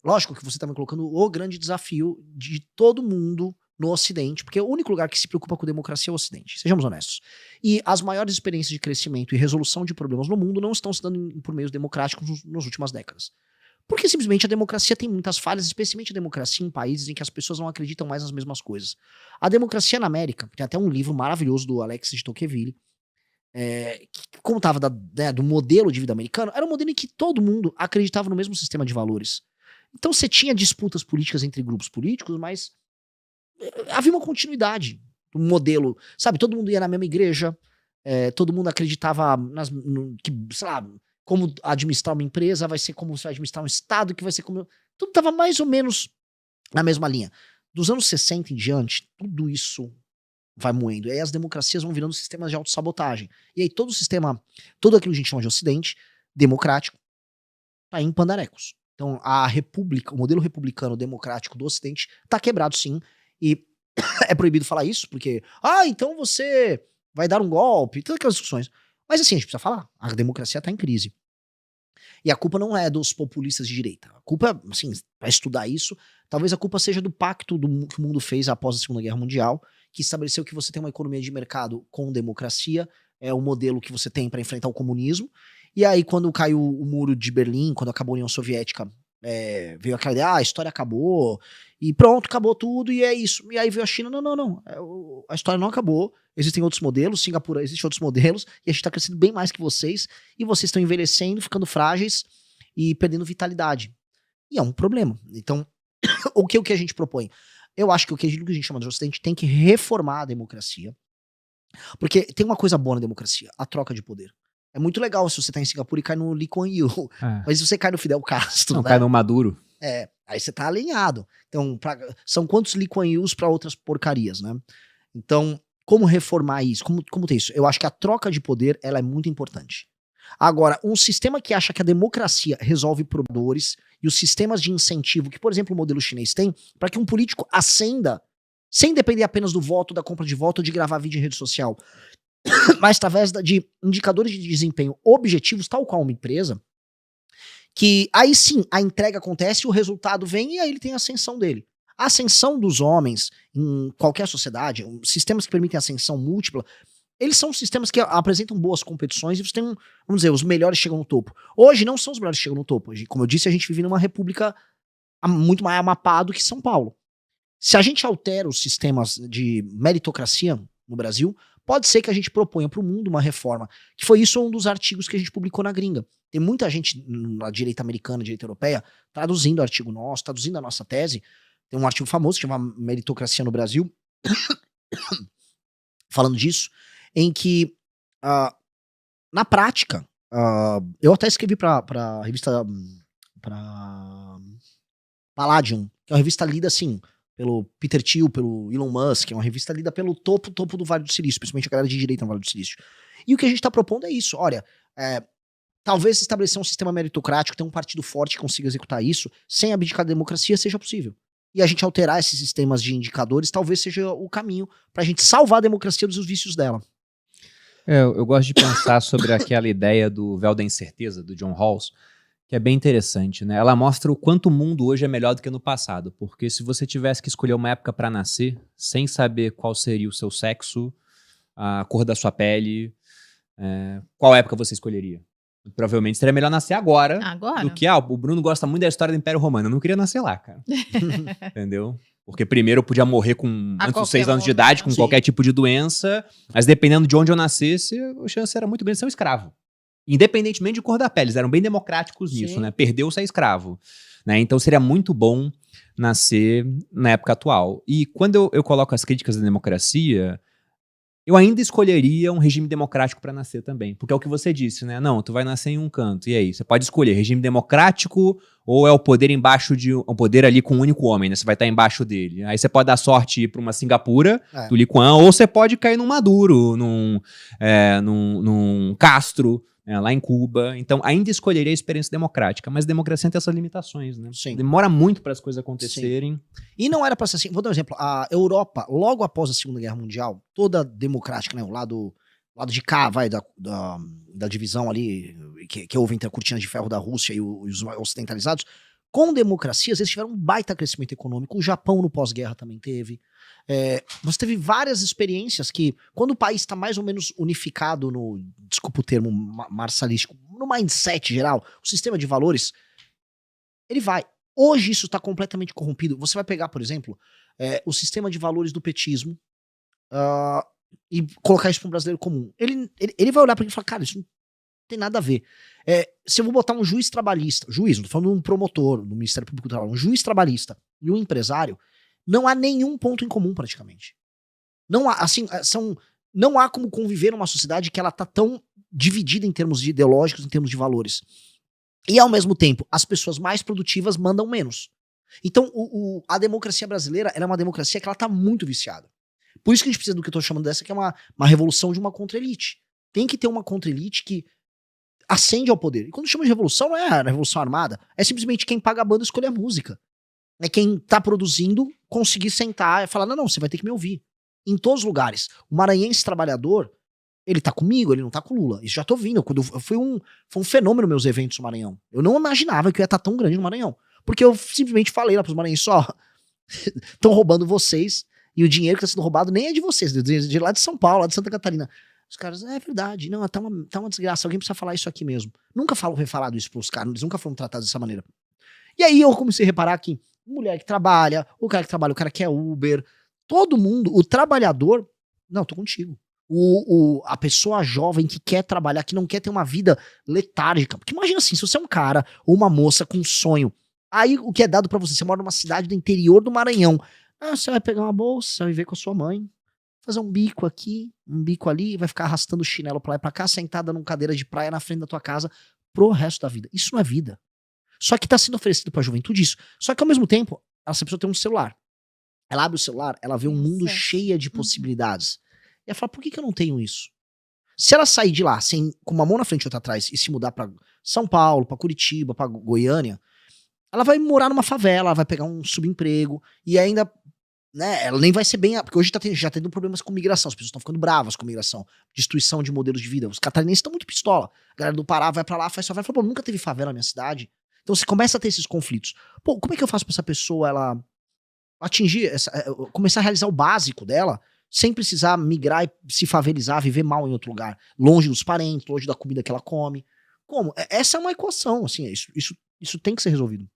lógico que você tá me colocando o grande desafio de todo mundo no Ocidente, porque o único lugar que se preocupa com democracia é o Ocidente, sejamos honestos. E as maiores experiências de crescimento e resolução de problemas no mundo não estão se dando por meios democráticos nas últimas décadas. Porque simplesmente a democracia tem muitas falhas, especialmente a democracia em países em que as pessoas não acreditam mais nas mesmas coisas. A democracia na América, tem até um livro maravilhoso do Alex de Tocqueville, que contava do modelo de vida americano, era um modelo em que todo mundo acreditava no mesmo sistema de valores. Então você tinha disputas políticas entre grupos políticos, mas havia uma continuidade do modelo, sabe? Todo mundo ia na mesma igreja, todo mundo acreditava que, sei lá, como administrar uma empresa vai ser como você vai administrar um estado, que vai ser como... Tudo estava mais ou menos na mesma linha. Dos anos 60 em diante, tudo isso vai moendo. E aí as democracias vão virando sistemas de autossabotagem. E aí todo aquilo que a gente chama de Ocidente, democrático, tá em pandarecos. Então a república, o modelo republicano democrático do Ocidente tá quebrado sim. E é proibido falar isso, porque, então você vai dar um golpe, todas aquelas discussões. Mas assim, a gente precisa falar, a democracia tá em crise. E a culpa não é dos populistas de direita. A culpa, assim, para estudar isso, talvez a culpa seja do pacto que o mundo fez após a Segunda Guerra Mundial, que estabeleceu que você tem uma economia de mercado com democracia, é o modelo que você tem para enfrentar o comunismo. E aí, quando caiu o muro de Berlim, quando acabou a União Soviética, veio aquela ideia, a história acabou, e pronto, acabou tudo, e é isso. E aí veio a China, não, a história não acabou, existem outros modelos, Singapura existem outros modelos, e a gente tá crescendo bem mais que vocês, e vocês estão envelhecendo, ficando frágeis e perdendo vitalidade. E é um problema. Então, o que a gente propõe? eu acho que o que a gente chama de Ocidente tem que reformar a democracia. Porque tem uma coisa boa na democracia, a troca de poder. É muito legal se você tá em Singapura e cai no Lee Kuan Yew. Mas se você cai no Fidel Castro... Não, cai no Maduro. Aí você tá alinhado. Então, são quantos Lee Kuan Yews pra outras porcarias, né? Então, como reformar isso? Como ter isso? Eu acho que a troca de poder, ela é muito importante. Agora, um sistema que acha que a democracia resolve problemas e os sistemas de incentivo que, por exemplo, o modelo chinês tem, para que um político ascenda, sem depender apenas do voto, da compra de voto ou de gravar vídeo em rede social, mas através de indicadores de desempenho objetivos, tal qual uma empresa, que aí sim a entrega acontece, o resultado vem e aí ele tem a ascensão dele. A ascensão dos homens em qualquer sociedade, sistemas que permitem ascensão múltipla, eles são sistemas que apresentam boas competições e você tem, vamos dizer, os melhores chegam no topo. Hoje não são os melhores que chegam no topo. Hoje, como eu disse, a gente vive numa república muito mais amapada que São Paulo. Se a gente altera os sistemas de meritocracia no Brasil, pode ser que a gente proponha para o mundo uma reforma. Que foi isso um dos artigos que a gente publicou na gringa. Tem muita gente na direita americana, direita europeia, traduzindo o artigo nosso, traduzindo a nossa tese. Tem um artigo famoso que chama Meritocracia no Brasil, falando disso, em que, na prática, eu até escrevi para a revista Palladium, que é uma revista lida assim, pelo Peter Thiel, pelo Elon Musk, é uma revista lida pelo topo do Vale do Silício, principalmente a galera de direita no Vale do Silício. E o que a gente está propondo é isso, olha, talvez estabelecer um sistema meritocrático, ter um partido forte que consiga executar isso, sem abdicar da democracia, seja possível. E a gente alterar esses sistemas de indicadores talvez seja o caminho para a gente salvar a democracia dos vícios dela. Eu gosto de pensar sobre aquela ideia do véu da incerteza, do John Rawls, que é bem interessante, né? Ela mostra o quanto o mundo hoje é melhor do que no passado, porque se você tivesse que escolher uma época para nascer, sem saber qual seria o seu sexo, a cor da sua pele, qual época você escolheria? Provavelmente seria melhor nascer agora. Do que, o Bruno gosta muito da história do Império Romano. Eu não queria nascer lá, cara. Entendeu? Porque primeiro eu podia morrer antes dos 6 anos de idade, com qualquer tipo de doença, mas dependendo de onde eu nascesse, a chance era muito grande de ser um escravo. Independentemente de cor da pele, eles eram bem democráticos nisso, né? Perdeu-se é escravo. Né? Então seria muito bom nascer na época atual. E quando eu coloco as críticas da democracia, eu ainda escolheria um regime democrático para nascer também. Porque é o que você disse, né? Não, tu vai nascer em um canto. E aí? Você pode escolher regime democrático ou é o poder embaixo de... um poder ali com um único homem, né? Você vai estar embaixo dele. Aí você pode dar sorte e ir para uma Singapura, do Lee Kuan, ou você pode cair num Maduro, num Castro, lá em Cuba. Então, ainda escolheria a experiência democrática. Mas a democracia tem essas limitações, né? Sim. Demora muito para as coisas acontecerem. Sim. E não era para ser assim. Vou dar um exemplo. A Europa, logo após a Segunda Guerra Mundial, toda democrática, né? O lado de cá, da divisão ali, que houve entre a cortina de ferro da Rússia e os ocidentalizados, com democracias, eles tiveram um baita crescimento econômico. O Japão, no pós-guerra, também teve. Você teve várias experiências que, quando o país está mais ou menos unificado no, desculpa o termo marxalístico, no mindset geral, o sistema de valores, ele vai. Hoje isso está completamente corrompido. Você vai pegar, por exemplo, o sistema de valores do petismo e colocar isso para um brasileiro comum. Ele vai olhar para ele e falar, cara, isso não tem nada a ver. Se eu vou botar um juiz trabalhista, não tô falando de um promotor do Ministério Público do Trabalho, um juiz trabalhista e um empresário, não há nenhum ponto em comum praticamente. Não há, assim, não há como conviver numa sociedade que ela tá tão dividida em termos ideológicos, em termos de valores. E ao mesmo tempo, as pessoas mais produtivas mandam menos. Então, a democracia brasileira, ela é uma democracia que ela tá muito viciada. Por isso que a gente precisa do que eu tô chamando dessa, que é uma revolução de uma contra-elite. Tem que ter uma contra-elite que ascende ao poder. E quando chama de revolução, não é a revolução armada, é simplesmente quem paga a banda escolher a música. É quem tá produzindo conseguir sentar e falar, não, você vai ter que me ouvir. Em todos os lugares. O maranhense trabalhador, ele tá comigo, ele não tá com o Lula. Isso já tô vindo. Foi um fenômeno meus eventos no Maranhão. Eu não imaginava que eu ia estar tão grande no Maranhão. Porque eu simplesmente falei lá pros maranhenses, estão roubando vocês e o dinheiro que tá sendo roubado nem é de vocês, de lá de São Paulo, lá de Santa Catarina. Os caras, é verdade, não, tá uma desgraça, alguém precisa falar isso aqui mesmo. Nunca foi falado isso pros caras, eles nunca foram tratados dessa maneira. E aí eu comecei a reparar que mulher que trabalha, o cara que é Uber, todo mundo, o trabalhador, não, tô contigo. A pessoa jovem que quer trabalhar, que não quer ter uma vida letárgica. Porque imagina assim, se você é um cara ou uma moça com um sonho, aí o que é dado pra você, você mora numa cidade do interior do Maranhão, Você vai pegar uma bolsa, você vai viver com a sua mãe, fazer um bico aqui, um bico ali, vai ficar arrastando o chinelo pra lá e pra cá, sentada numa cadeira de praia na frente da tua casa pro resto da vida. Isso não é vida. Só que tá sendo oferecido pra juventude isso. Só que ao mesmo tempo, essa pessoa tem um celular. Ela abre o celular, ela vê um mundo cheio de possibilidades. E ela fala, por que eu não tenho isso? Se ela sair de lá com uma mão na frente e outra atrás e se mudar pra São Paulo, pra Curitiba, pra Goiânia, ela vai morar numa favela, ela vai pegar um subemprego e ainda, né, ela nem vai ser bem... Porque hoje já tendo problemas com migração, as pessoas estão ficando bravas com migração, destruição de modelos de vida. Os catarinenses estão muito pistola. A galera do Pará vai pra lá, faz favela, fala, pô, nunca teve favela na minha cidade. Então você começa a ter esses conflitos. Pô, como é que eu faço pra essa pessoa, ela atingir, começar a realizar o básico dela, sem precisar migrar e se favelizar, viver mal em outro lugar, longe dos parentes, longe da comida que ela come? Como? Essa é uma equação, assim, isso tem que ser resolvido.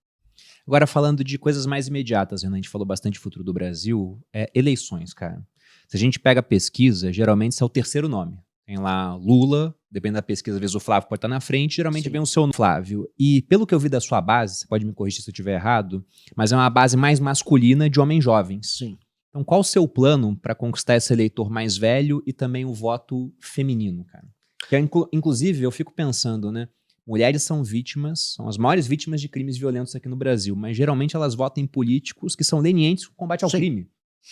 Agora, falando de coisas mais imediatas, Renan, a gente falou bastante do futuro do Brasil, eleições, cara. Se a gente pega a pesquisa, geralmente esse é o terceiro nome. Tem lá Lula, depende da pesquisa, às vezes o Flávio pode estar na frente, geralmente vem o seu nome, Flávio. E pelo que eu vi da sua base, você pode me corrigir se eu estiver errado, mas é uma base mais masculina de homens jovens. Sim. Então qual o seu plano para conquistar esse eleitor mais velho e também o voto feminino, cara? Que, inclusive, eu fico pensando, né? Mulheres são vítimas, são as maiores vítimas de crimes violentos aqui no Brasil, mas geralmente elas votam em políticos que são lenientes com o combate ao crime.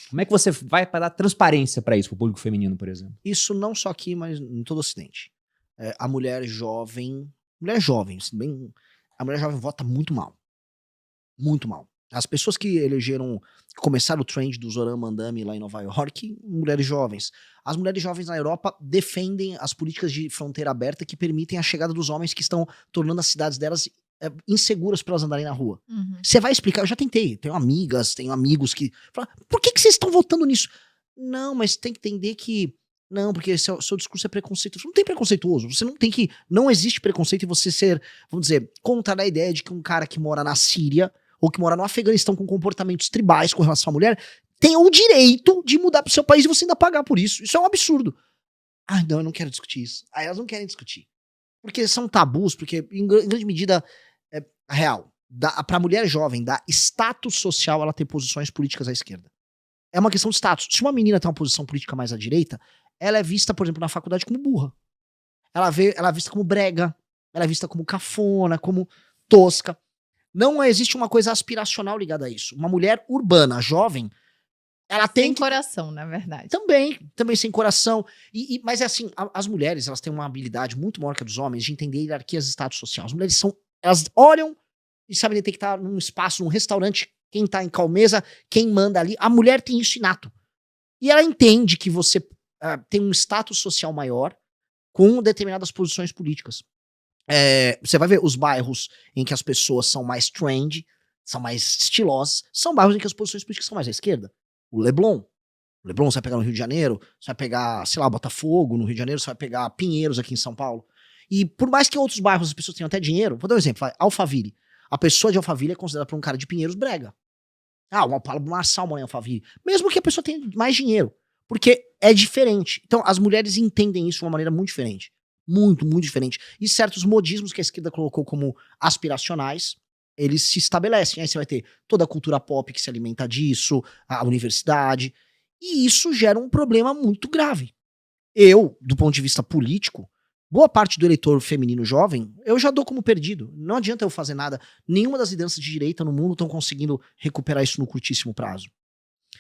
Como é que você vai para dar transparência para isso, para o público feminino, por exemplo? Isso não só aqui, mas em todo o Ocidente. A mulher jovem, assim, a mulher jovem vota muito mal. Muito mal. As pessoas que começaram o trend do Zoran Mandami lá em Nova York, mulheres jovens. As mulheres jovens na Europa defendem as políticas de fronteira aberta que permitem a chegada dos homens que estão tornando as cidades delas inseguras para elas andarem na rua. Você vai explicar, eu já tentei, tenho amigas, tenho amigos que falam, por que vocês estão votando nisso? Não, mas tem que entender que, não, porque seu discurso é preconceituoso. Não tem preconceituoso, você não tem que, não existe preconceito em você ser, vamos dizer, contra a ideia de que um cara que mora na Síria ou que mora no Afeganistão com comportamentos tribais com relação à mulher, tem o direito de mudar pro seu país e você ainda pagar por isso. Isso é um absurdo. Ah, não, eu não quero discutir isso. Aí elas não querem discutir. Porque são tabus, porque em grande medida real, pra mulher jovem, dá status social ela ter posições políticas à esquerda. É uma questão de status. Se uma menina tem uma posição política mais à direita, ela é vista, por exemplo, na faculdade como burra. Ela é vista como brega, ela é vista como cafona, como tosca. Não existe uma coisa aspiracional ligada a isso. Uma mulher urbana, jovem, ela tem sem coração, na verdade. Também sem coração. Mas é assim, as mulheres, elas têm uma habilidade muito maior que a dos homens de entender hierarquias de status social. As mulheres elas olham e sabem detectar num espaço, num restaurante, quem tá em qual mesa, quem manda ali. A mulher tem isso inato. E ela entende que você tem um status social maior com determinadas posições políticas. Você vai ver os bairros em que as pessoas são mais trendy, são mais estilosas, são bairros em que as posições políticas são mais à esquerda. O Leblon, você vai pegar no Rio de Janeiro, você vai pegar, sei lá, Botafogo no Rio de Janeiro, você vai pegar Pinheiros aqui em São Paulo. E por mais que em outros bairros as pessoas tenham até dinheiro, vou dar um exemplo, Alphaville. A pessoa de Alphaville é considerada por um cara de Pinheiros brega. Uma Pablo Marçal mora em Alphaville. Mesmo que a pessoa tenha mais dinheiro. Porque é diferente. Então as mulheres entendem isso de uma maneira muito diferente. Muito, muito diferente. E certos modismos que a esquerda colocou como aspiracionais, eles se estabelecem. Aí você vai ter toda a cultura pop que se alimenta disso, a universidade. E isso gera um problema muito grave. Eu, do ponto de vista político, boa parte do eleitor feminino jovem, eu já dou como perdido. Não adianta eu fazer nada. Nenhuma das lideranças de direita no mundo estão conseguindo recuperar isso no curtíssimo prazo.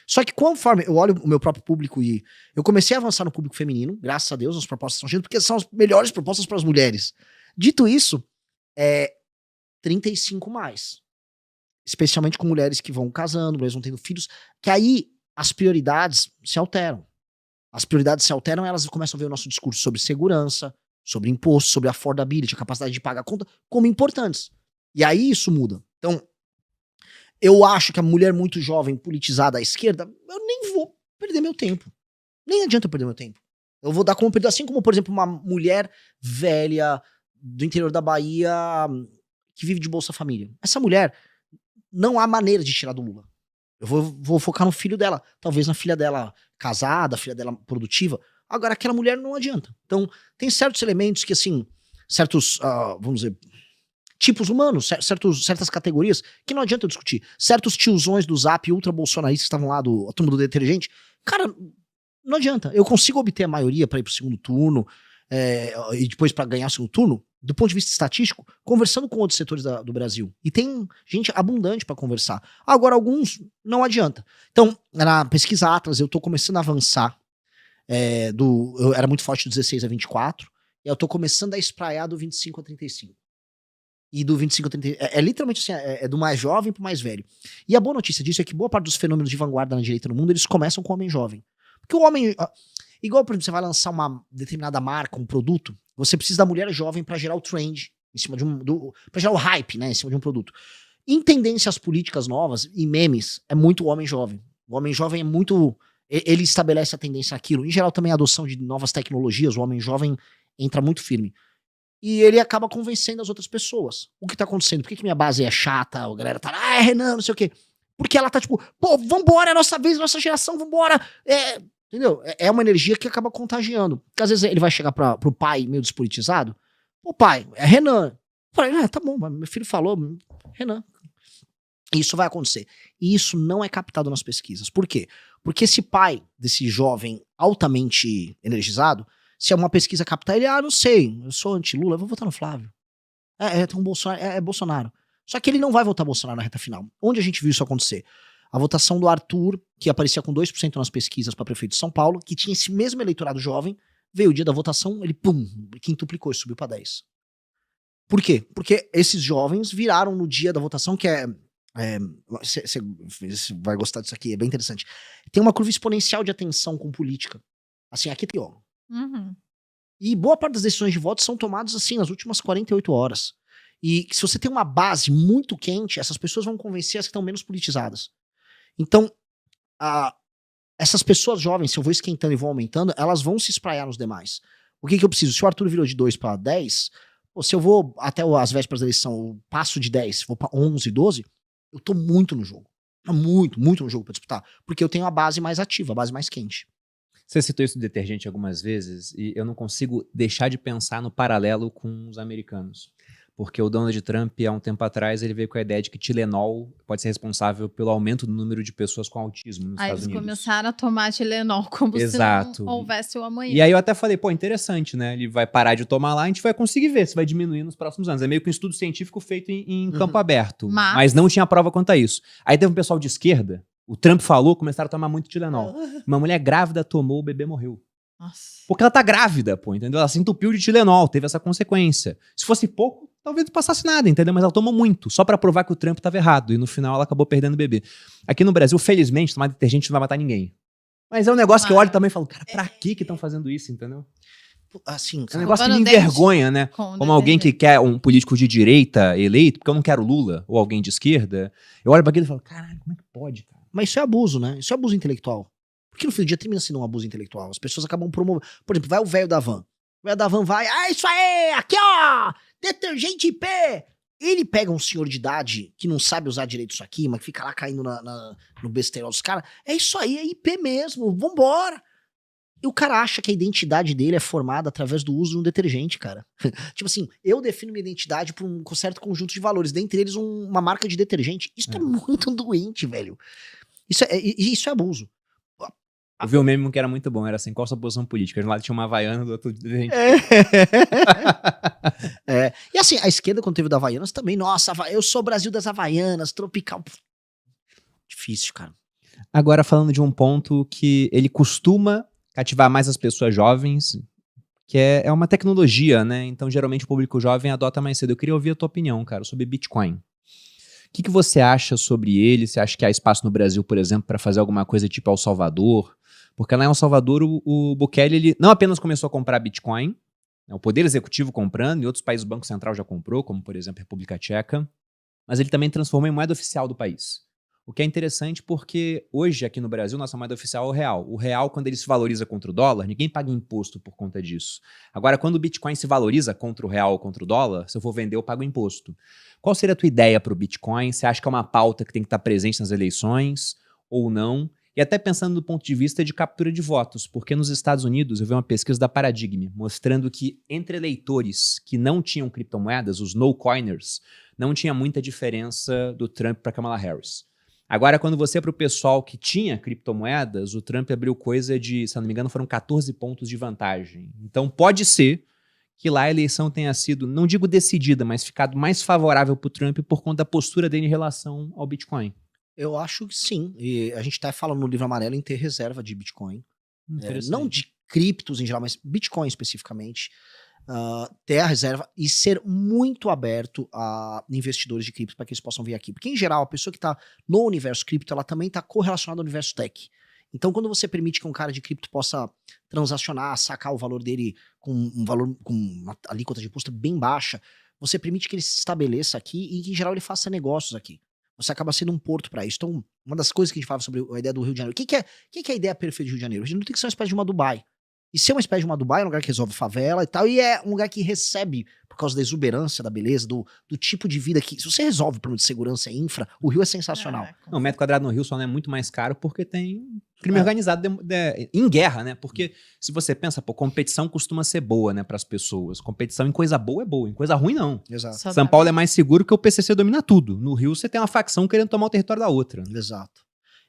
Só que conforme eu olho o meu próprio público e eu comecei a avançar no público feminino, graças a Deus as propostas estão chegando, porque são as melhores propostas para as mulheres. Dito isso, 35 mais. Especialmente com mulheres que vão casando, mulheres vão tendo filhos, que aí as prioridades se alteram. As prioridades se alteram, elas começam a ver o nosso discurso sobre segurança, sobre imposto, sobre affordability, a capacidade de pagar a conta, como importantes. E aí isso muda. Então, eu acho que a mulher muito jovem, politizada à esquerda, eu nem vou perder meu tempo. Nem adianta eu perder meu tempo. Eu vou dar como perder, assim como, por exemplo, uma mulher velha do interior da Bahia que vive de Bolsa Família. Essa mulher, não há maneira de tirar do Lula. Eu vou focar no filho dela. Talvez na filha dela casada, filha dela produtiva. Agora, aquela mulher não adianta. Então, tem certos elementos que, assim, certos, vamos dizer, tipos humanos, certas categorias, que não adianta eu discutir. Certos tiozões do Zap ultra bolsonaristas que estavam lá, a turma do detergente, cara, não adianta. Eu consigo obter a maioria para ir pro segundo turno, e depois para ganhar o segundo turno, do ponto de vista estatístico, conversando com outros setores do Brasil. E tem gente abundante para conversar. Agora, alguns não adianta. Então, na pesquisa Atlas, eu tô começando a avançar. Eu era muito forte do 16 a 24, e eu tô começando a espraiar do 25 a 35. E do 25 a 35, literalmente assim, é do mais jovem pro mais velho. E a boa notícia disso é que boa parte dos fenômenos de vanguarda na direita no mundo, eles começam com o homem jovem. Porque o homem, igual, por exemplo, você vai lançar uma determinada marca, um produto, você precisa da mulher jovem para gerar o trend, em cima de pra gerar o hype, né, em cima de um produto. Em tendências políticas novas e memes, é muito o homem jovem. O homem jovem é muito, ele estabelece a tendência àquilo. Em geral também a adoção de novas tecnologias, o homem jovem entra muito firme. E ele acaba convencendo as outras pessoas. O que tá acontecendo? Por que minha base é chata? A galera tá, Renan, não sei o quê. Porque ela tá tipo, pô, vambora, é a nossa vez, nossa geração, vambora. Entendeu? É uma energia que acaba contagiando. Porque às vezes ele vai chegar pro pai meio despolitizado. Pô, pai, é Renan. Eu falei, tá bom, meu filho falou, Renan. Isso vai acontecer. E isso não é captado nas pesquisas. Por quê? Porque esse pai desse jovem altamente energizado, se é uma pesquisa captar ele, não sei, eu sou anti-Lula, eu vou votar no Flávio. Tem um Bolsonaro, é Bolsonaro. Só que ele não vai votar Bolsonaro na reta final. Onde a gente viu isso acontecer? A votação do Arthur, que aparecia com 2% nas pesquisas para prefeito de São Paulo, que tinha esse mesmo eleitorado jovem, veio o dia da votação, ele quintuplicou e subiu para 10. Por quê? Porque esses jovens viraram no dia da votação, que você vai gostar disso aqui, é bem interessante. Tem uma curva exponencial de atenção com política. Assim, aqui tem, ó. Uhum. E boa parte das decisões de voto são tomadas assim nas últimas 48 horas. E se você tem uma base muito quente, essas pessoas vão convencer as que estão menos politizadas. Então, essas pessoas jovens, se eu vou esquentando e vou aumentando, elas vão se espraiar nos demais. O que eu preciso? Se o Arthur virou de 2 para 10, se eu vou até as vésperas da eleição, eu passo de 10, vou para 11, 12, eu tô muito no jogo. Muito, muito no jogo para disputar. Porque eu tenho a base mais ativa, a base mais quente. Você citou isso do detergente algumas vezes e eu não consigo deixar de pensar no paralelo com os americanos. Porque o Donald Trump, há um tempo atrás, ele veio com a ideia de que Tilenol pode ser responsável pelo aumento do número de pessoas com autismo nos Estados Unidos. Aí eles começaram a tomar Tilenol como Exato. Se não houvesse o amanhã. E aí eu até falei, pô, interessante, né? Ele vai parar de tomar lá, a gente vai conseguir ver se vai diminuir nos próximos anos. É meio que um estudo científico feito em campo aberto. Mas não tinha prova quanto a isso. Aí teve um pessoal de esquerda, o Trump falou, começaram a tomar muito Tilenol. Uma mulher grávida tomou, o bebê morreu. Nossa. Porque ela tá grávida, pô, entendeu? Ela se entupiu de Tilenol, teve essa consequência. Se fosse pouco, talvez não passasse nada, entendeu? Mas ela tomou muito, só pra provar que o Trump tava errado. E no final ela acabou perdendo o bebê. Aqui no Brasil, felizmente, tomar detergente não vai matar ninguém. Mas é um negócio que eu olho também e falo, cara, pra que estão fazendo isso, entendeu? Assim, é um negócio que me envergonha, né? Como alguém que quer um político de direita eleito, porque eu não quero Lula, ou alguém de esquerda, eu olho pra aquilo e falo, caralho, como é que pode, cara? Mas isso é abuso, né? Isso é abuso intelectual. Porque no fim do dia termina sendo um abuso intelectual. As pessoas acabam promovendo. Por exemplo, vai o velho da van. O velho da van vai, isso aí, aqui ó, detergente IP. Ele pega um senhor de idade que não sabe usar direito isso aqui, mas que fica lá caindo no besteirol dos caras. É isso aí, é IP mesmo, vambora. E o cara acha que a identidade dele é formada através do uso de um detergente, cara. Tipo assim, eu defino minha identidade por um certo conjunto de valores, dentre eles uma marca de detergente. Isso é muito doente, velho. Isso é abuso. Eu vi um meme que era muito bom, era assim, qual a sua posição política? De um lado tinha uma Havaiana, do outro detergente. E assim, a esquerda, quando teve o da Havaianas, também, nossa, eu sou o Brasil das Havaianas, tropical. Difícil, cara. Agora, falando de um ponto que ele costuma cativar mais as pessoas jovens, que é uma tecnologia, né? Então, geralmente, o público jovem adota mais cedo. Eu queria ouvir a tua opinião, cara, sobre Bitcoin. O que você acha sobre ele? Você acha que há espaço no Brasil, por exemplo, para fazer alguma coisa tipo El Salvador? Porque lá em El Salvador, o Bukele, ele não apenas começou a comprar Bitcoin, né, o Poder Executivo comprando, em outros países o Banco Central já comprou, como, por exemplo, a República Tcheca, mas ele também transformou em moeda oficial do país. O que é interessante porque hoje, aqui no Brasil, nossa moeda oficial é o real. O real, quando ele se valoriza contra o dólar, ninguém paga imposto por conta disso. Agora, quando o Bitcoin se valoriza contra o real ou contra o dólar, se eu for vender, eu pago imposto. Qual seria a tua ideia para o Bitcoin? Você acha que é uma pauta que tem que estar presente nas eleições ou não? E até pensando do ponto de vista de captura de votos, porque nos Estados Unidos eu vi uma pesquisa da Paradigm mostrando que entre eleitores que não tinham criptomoedas, os no-coiners, não tinha muita diferença do Trump para Kamala Harris. Agora, quando você é para o pessoal que tinha criptomoedas, o Trump abriu coisa de, se eu não me engano, foram 14 pontos de vantagem. Então pode ser que lá a eleição tenha sido, não digo decidida, mas ficado mais favorável para o Trump por conta da postura dele em relação ao Bitcoin. Eu acho que sim. E a gente até fala no livro amarelo em ter reserva de Bitcoin. Não de criptos em geral, mas Bitcoin especificamente. Ter a reserva e ser muito aberto a investidores de cripto para que eles possam vir aqui. Porque, em geral, a pessoa que está no universo cripto, ela também está correlacionada ao universo tech. Então, quando você permite que um cara de cripto possa transacionar, sacar o valor dele com uma alíquota de imposto bem baixa, você permite que ele se estabeleça aqui e que, em geral, ele faça negócios aqui. Você acaba sendo um porto para isso. Então, uma das coisas que a gente fala sobre a ideia do Rio de Janeiro. O que é a ideia perfeita do Rio de Janeiro? O Rio de Janeiro tem que ser uma espécie de uma Dubai. E ser uma espécie de uma Dubai é um lugar que resolve favela e tal, e é um lugar que recebe, por causa da exuberância, da beleza, do tipo de vida que... Se você resolve o problema de segurança e infra, o Rio é sensacional. Não, o metro quadrado no Rio só não é muito mais caro porque tem crime organizado em guerra, né? Porque se você pensa, pô, competição costuma ser boa, né, pras pessoas. Competição em coisa boa é boa, em coisa ruim não. Exato. São Paulo é mais seguro que o PCC domina tudo. No Rio você tem uma facção querendo tomar o território da outra. Exato.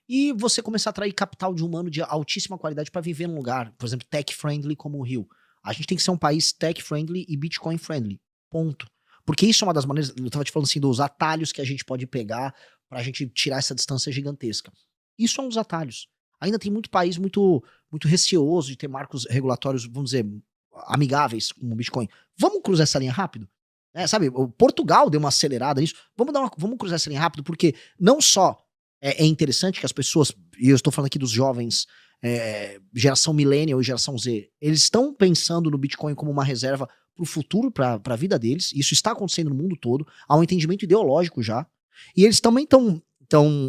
E você começar a atrair capital de humano de altíssima qualidade para viver num lugar, por exemplo, tech-friendly como o Rio. A gente tem que ser um país tech-friendly e Bitcoin-friendly. Ponto. Porque isso é uma das maneiras, eu tava te falando assim, dos atalhos que a gente pode pegar pra gente tirar essa distância gigantesca. Isso é um dos atalhos. Ainda tem muito país muito receoso de ter marcos regulatórios, vamos dizer, amigáveis com o Bitcoin. Vamos cruzar essa linha rápido? Sabe, o Portugal deu uma acelerada nisso. Vamos cruzar essa linha rápido, porque não só é interessante que as pessoas, e eu estou falando aqui dos jovens, geração millennial e geração Z, eles estão pensando no Bitcoin como uma reserva para o futuro, para a vida deles. Isso está acontecendo no mundo todo. Há um entendimento ideológico já. E eles também estão,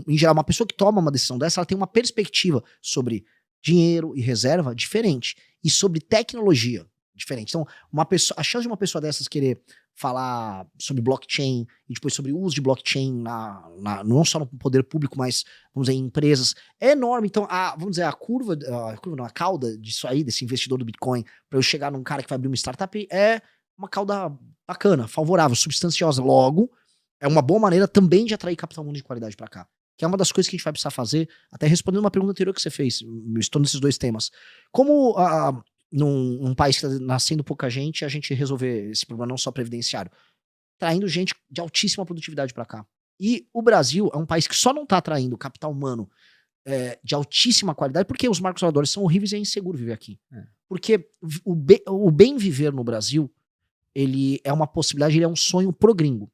em geral, uma pessoa que toma uma decisão dessa, ela tem uma perspectiva sobre dinheiro e reserva diferente. E sobre tecnologia diferente. Então, a chance de uma pessoa dessas querer falar sobre blockchain e depois sobre o uso de blockchain não só no poder público, mas, vamos dizer, em empresas, é enorme. Então, vamos dizer, a cauda disso aí, desse investidor do Bitcoin, para eu chegar num cara que vai abrir uma startup, é uma cauda bacana, favorável, substanciosa. Logo, é uma boa maneira também de atrair capital humano de qualidade para cá. Que é uma das coisas que a gente vai precisar fazer, até respondendo uma pergunta anterior que você fez, estou nesses dois temas. Como num país que está nascendo pouca gente, a gente resolver esse problema não só previdenciário, traindo gente de altíssima produtividade para cá. E o Brasil é um país que só não está atraindo capital humano de altíssima qualidade porque os marcos regulatórios são horríveis e é inseguro viver aqui. Porque o bem viver no Brasil, ele é uma possibilidade, ele é um sonho pro gringo.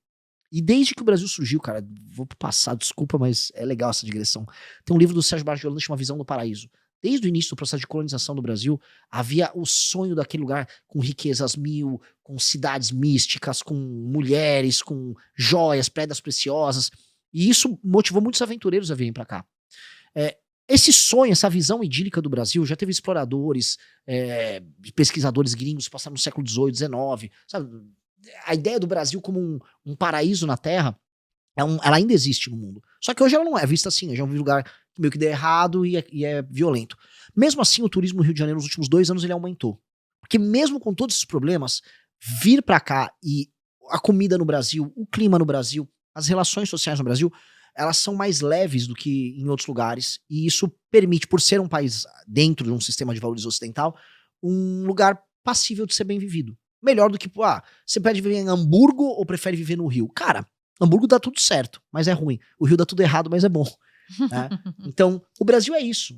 E desde que o Brasil surgiu, cara, vou pro passado, desculpa, mas é legal essa digressão. Tem um livro do Sérgio Barros de Holanda que chama Visão do Paraíso. Desde o início do processo de colonização do Brasil, havia o sonho daquele lugar com riquezas mil, com cidades místicas, com mulheres, com joias, pedras preciosas. E isso motivou muitos aventureiros a virem para cá. Esse sonho, essa visão idílica do Brasil, já teve exploradores, pesquisadores gringos que passaram no século XVIII, XIX. Sabe? A ideia do Brasil como um paraíso na Terra, ela ainda existe no mundo. Só que hoje ela não é vista assim, hoje é um lugar que meio que deu errado e é violento. Mesmo assim, o turismo no Rio de Janeiro nos últimos 2 anos ele aumentou. Porque mesmo com todos esses problemas, vir pra cá e a comida no Brasil, o clima no Brasil, as relações sociais no Brasil, elas são mais leves do que em outros lugares. E isso permite, por ser um país dentro de um sistema de valores ocidental, um lugar passível de ser bem vivido. Melhor do que, você prefere viver em Hamburgo ou prefere viver no Rio? Cara, Hamburgo dá tudo certo, mas é ruim. O Rio dá tudo errado, mas é bom. Né? Então, o Brasil é isso.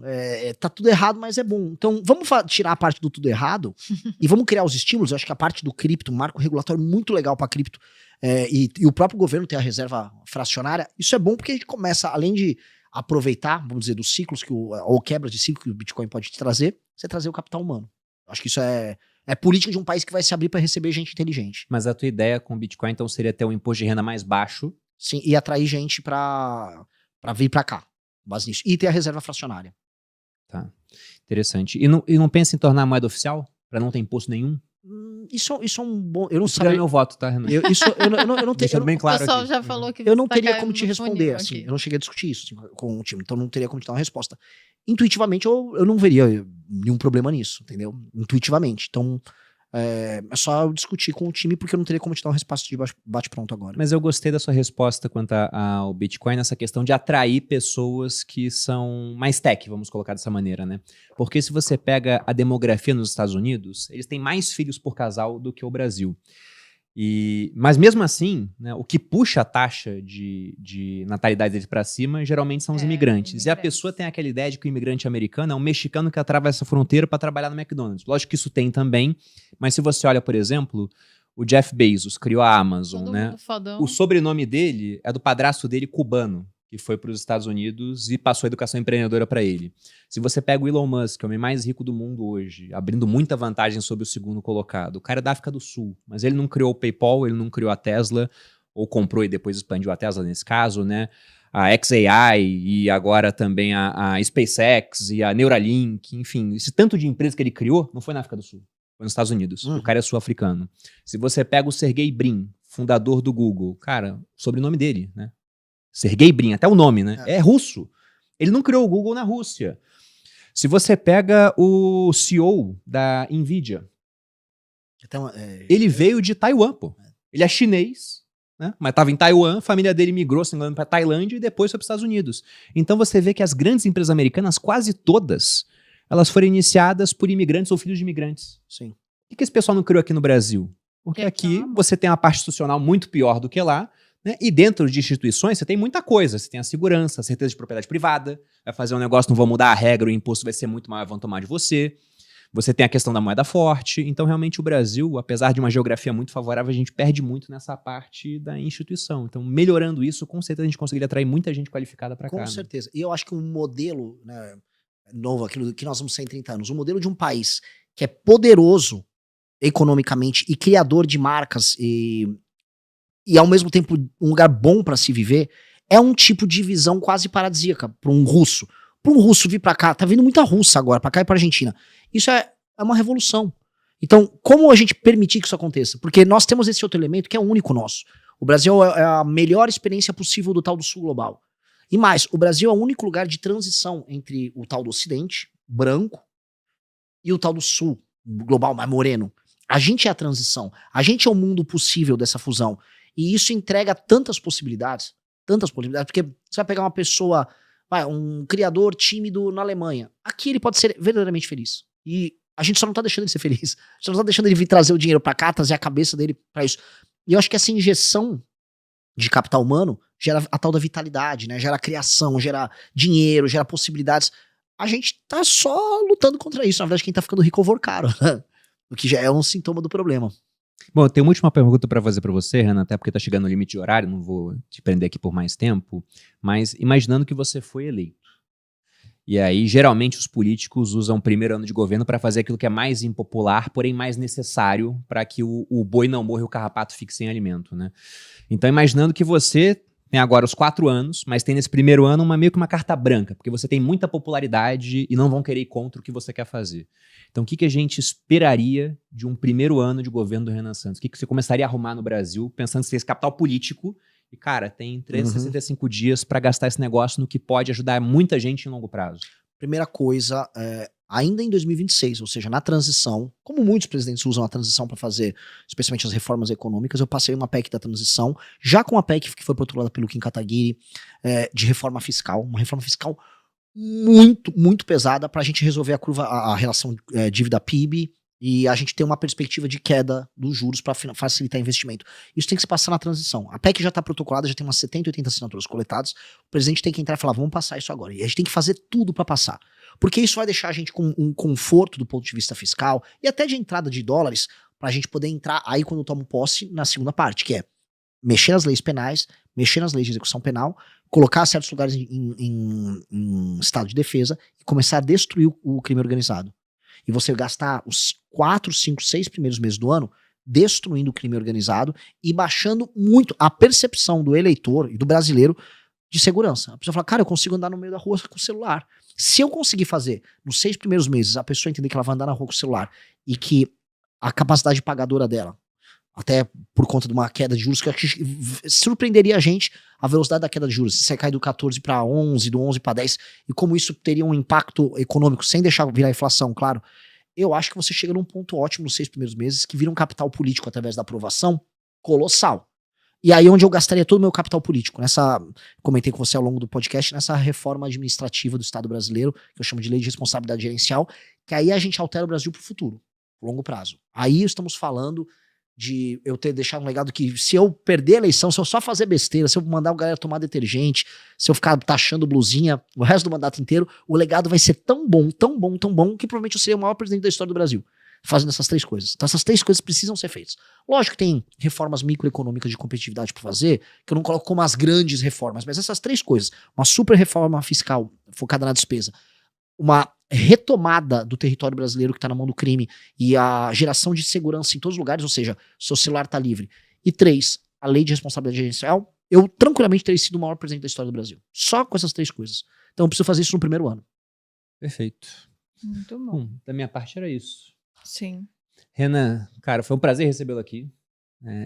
Tá tudo errado, mas é bom. Então, vamos tirar a parte do tudo errado e vamos criar os estímulos. Eu acho que a parte do cripto, um marco regulatório muito legal para cripto, e o próprio governo ter a reserva fracionária, isso é bom porque a gente começa, além de aproveitar, vamos dizer, dos ciclos, ou quebras de ciclo que o Bitcoin pode te trazer, você trazer o capital humano. Acho que isso é política de um país que vai se abrir para receber gente inteligente. Mas a tua ideia com o Bitcoin, então, seria ter um imposto de renda mais baixo? Sim, e atrair gente para vir para cá, base nisso. E ter a reserva fracionária. Tá, interessante. E não pensa em tornar a moeda oficial? Para não ter imposto nenhum? Isso é um bom... Eu não sei. Isso é meu voto, tá, Renan? Eu não tenho... Deixando bem claro aqui. O pessoal aqui. já falou que eu não teria como te responder, assim. Eu não cheguei a discutir isso assim, com o time, então não teria como te dar uma resposta. Intuitivamente, eu não veria nenhum problema nisso, entendeu? Intuitivamente. Então, é só eu discutir com o time, porque eu não teria como te dar uma resposta de bate-pronto agora. Mas eu gostei da sua resposta quanto ao Bitcoin, nessa questão de atrair pessoas que são mais tech, vamos colocar dessa maneira, né? Porque se você pega a demografia nos Estados Unidos, eles têm mais filhos por casal do que o Brasil. Mas mesmo assim, né, o que puxa a taxa de natalidade deles para cima geralmente são os imigrantes. E a pessoa tem aquela ideia de que o imigrante americano é um mexicano que atravessa a fronteira para trabalhar no McDonald's. Lógico que isso tem também, mas se você olha, por exemplo, o Jeff Bezos criou a Amazon, né? O sobrenome dele é do padrasto dele cubano, que foi para os Estados Unidos e passou a educação empreendedora para ele. Se você pega o Elon Musk, o homem mais rico do mundo hoje, abrindo muita vantagem sobre o segundo colocado, o cara é da África do Sul, mas ele não criou o PayPal, ele não criou a Tesla, ou comprou e depois expandiu a Tesla nesse caso, né? A XAI e agora também a SpaceX e a Neuralink, enfim, esse tanto de empresa que ele criou não foi na África do Sul, foi nos Estados Unidos. O cara é sul-africano. Se você pega o Sergey Brin, fundador do Google, cara, o sobrenome dele, né? Sergey Brin, até o nome, né? É russo. Ele não criou o Google na Rússia. Se você pega o CEO da NVIDIA, então, ele veio de Taiwan, pô. Ele é chinês, né? Mas estava em Taiwan, a família dele migrou, se não me engano, para Tailândia e depois foi para os Estados Unidos. Então você vê que as grandes empresas americanas, quase todas, elas foram iniciadas por imigrantes ou filhos de imigrantes. Sim. Por que esse pessoal não criou aqui no Brasil? Porque aqui você tem uma parte institucional muito pior do que lá, né? E dentro de instituições você tem muita coisa. Você tem a segurança, a certeza de propriedade privada. Vai fazer um negócio, não vão mudar a regra, o imposto vai ser muito maior, vão tomar de você. Você tem a questão da moeda forte. Então, realmente, o Brasil, apesar de uma geografia muito favorável, a gente perde muito nessa parte da instituição. Então, melhorando isso, com certeza a gente conseguiria atrair muita gente qualificada para cá. Com certeza. Né? E eu acho que um modelo, né, novo, aquilo que nós vamos ser em 30 anos, um modelo de um país que é poderoso economicamente e criador de marcas e ao mesmo tempo um lugar bom para se viver, é um tipo de visão quase paradisíaca para um russo. Para um russo vir para cá, tá vindo muita russa agora, para cá e para Argentina. Isso é uma revolução. Então, como a gente permitir que isso aconteça? Porque nós temos esse outro elemento que é único nosso. O Brasil é a melhor experiência possível do tal do Sul global. E mais, o Brasil é o único lugar de transição entre o tal do Ocidente, branco, e o tal do Sul global, mais moreno. A gente é a transição. A gente é o mundo possível dessa fusão. E isso entrega tantas possibilidades, porque você vai pegar uma pessoa, um criador tímido na Alemanha, aqui ele pode ser verdadeiramente feliz. E a gente só não tá deixando ele ser feliz. A gente só não tá deixando ele vir trazer o dinheiro pra cá, trazer a cabeça dele pra isso. E eu acho que essa injeção de capital humano gera a tal da vitalidade, né? Gera criação, gera dinheiro, gera possibilidades. A gente tá só lutando contra isso. Na verdade, quem tá ficando rico é o Vorcaro, né? O que já é um sintoma do problema. Bom, eu tenho uma última pergunta para fazer para você, Renan, até porque tá chegando no limite de horário, não vou te prender aqui por mais tempo, mas imaginando que você foi eleito. E aí, geralmente, os políticos usam o primeiro ano de governo para fazer aquilo que é mais impopular, porém mais necessário para que o boi não morra e o carrapato fique sem alimento, né? Então, imaginando que você tem agora os 4 anos, mas tem nesse primeiro ano meio que uma carta branca, porque você tem muita popularidade e não vão querer ir contra o que você quer fazer. Então, o que a gente esperaria de um primeiro ano de governo do Renan Santos? O que você começaria a arrumar no Brasil, pensando em ser esse capital político? E, cara, tem 365 dias para gastar esse negócio no que pode ajudar muita gente em longo prazo. Primeira coisa, ainda em 2026, ou seja, na transição, como muitos presidentes usam a transição para fazer, especialmente as reformas econômicas, eu passei uma PEC da transição, já com a PEC que foi protocolada pelo Kim Kataguiri, de reforma fiscal, uma reforma fiscal muito, muito pesada para a gente resolver a curva, a relação dívida-PIB, e a gente ter uma perspectiva de queda dos juros para facilitar investimento. Isso tem que se passar na transição. A PEC já está protocolada, já tem umas 70, 80 assinaturas coletadas. O presidente tem que entrar e falar, vamos passar isso agora. E a gente tem que fazer tudo para passar. Porque isso vai deixar a gente com um conforto do ponto de vista fiscal e até de entrada de dólares para a gente poder entrar aí quando toma posse na segunda parte, que é mexer nas leis penais, mexer nas leis de execução penal, colocar certos lugares em estado de defesa e começar a destruir o crime organizado. E você gastar os 4, 5, 6 primeiros meses do ano destruindo o crime organizado e baixando muito a percepção do eleitor e do brasileiro de segurança. A pessoa fala, cara, eu consigo andar no meio da rua com o celular. Se eu conseguir fazer nos 6 primeiros meses a pessoa entender que ela vai andar na rua com o celular e que a capacidade pagadora dela. Até por conta de uma queda de juros, que surpreenderia a gente a velocidade da queda de juros. Se você cai do 14 para 11, do 11 para 10, e como isso teria um impacto econômico, sem deixar virar inflação, claro. Eu acho que você chega num ponto ótimo nos 6 primeiros meses, que vira um capital político através da aprovação colossal. E aí onde eu gastaria todo o meu capital político, comentei com você ao longo do podcast, nessa reforma administrativa do Estado brasileiro, que eu chamo de lei de responsabilidade gerencial, que aí a gente altera o Brasil pro futuro, longo prazo. Aí estamos falando de eu ter deixado um legado que, se eu perder a eleição, se eu só fazer besteira, se eu mandar o galera tomar detergente, se eu ficar taxando blusinha o resto do mandato inteiro, o legado vai ser tão bom, tão bom, tão bom, que provavelmente eu seria o maior presidente da história do Brasil, fazendo essas 3 coisas. Então essas 3 coisas precisam ser feitas. Lógico que tem reformas microeconômicas de competitividade para fazer, que eu não coloco como as grandes reformas, mas essas 3 coisas, uma super reforma fiscal focada na despesa, uma retomada do território brasileiro que está na mão do crime e a geração de segurança em todos os lugares, ou seja, seu celular está livre. E 3, a lei de responsabilidade gerencial, eu tranquilamente teria sido o maior presidente da história do Brasil. Só com essas 3 coisas. Então eu preciso fazer isso no primeiro ano. Perfeito. Muito bom. Da minha parte era isso. Sim. Renan, cara, foi um prazer recebê-lo aqui.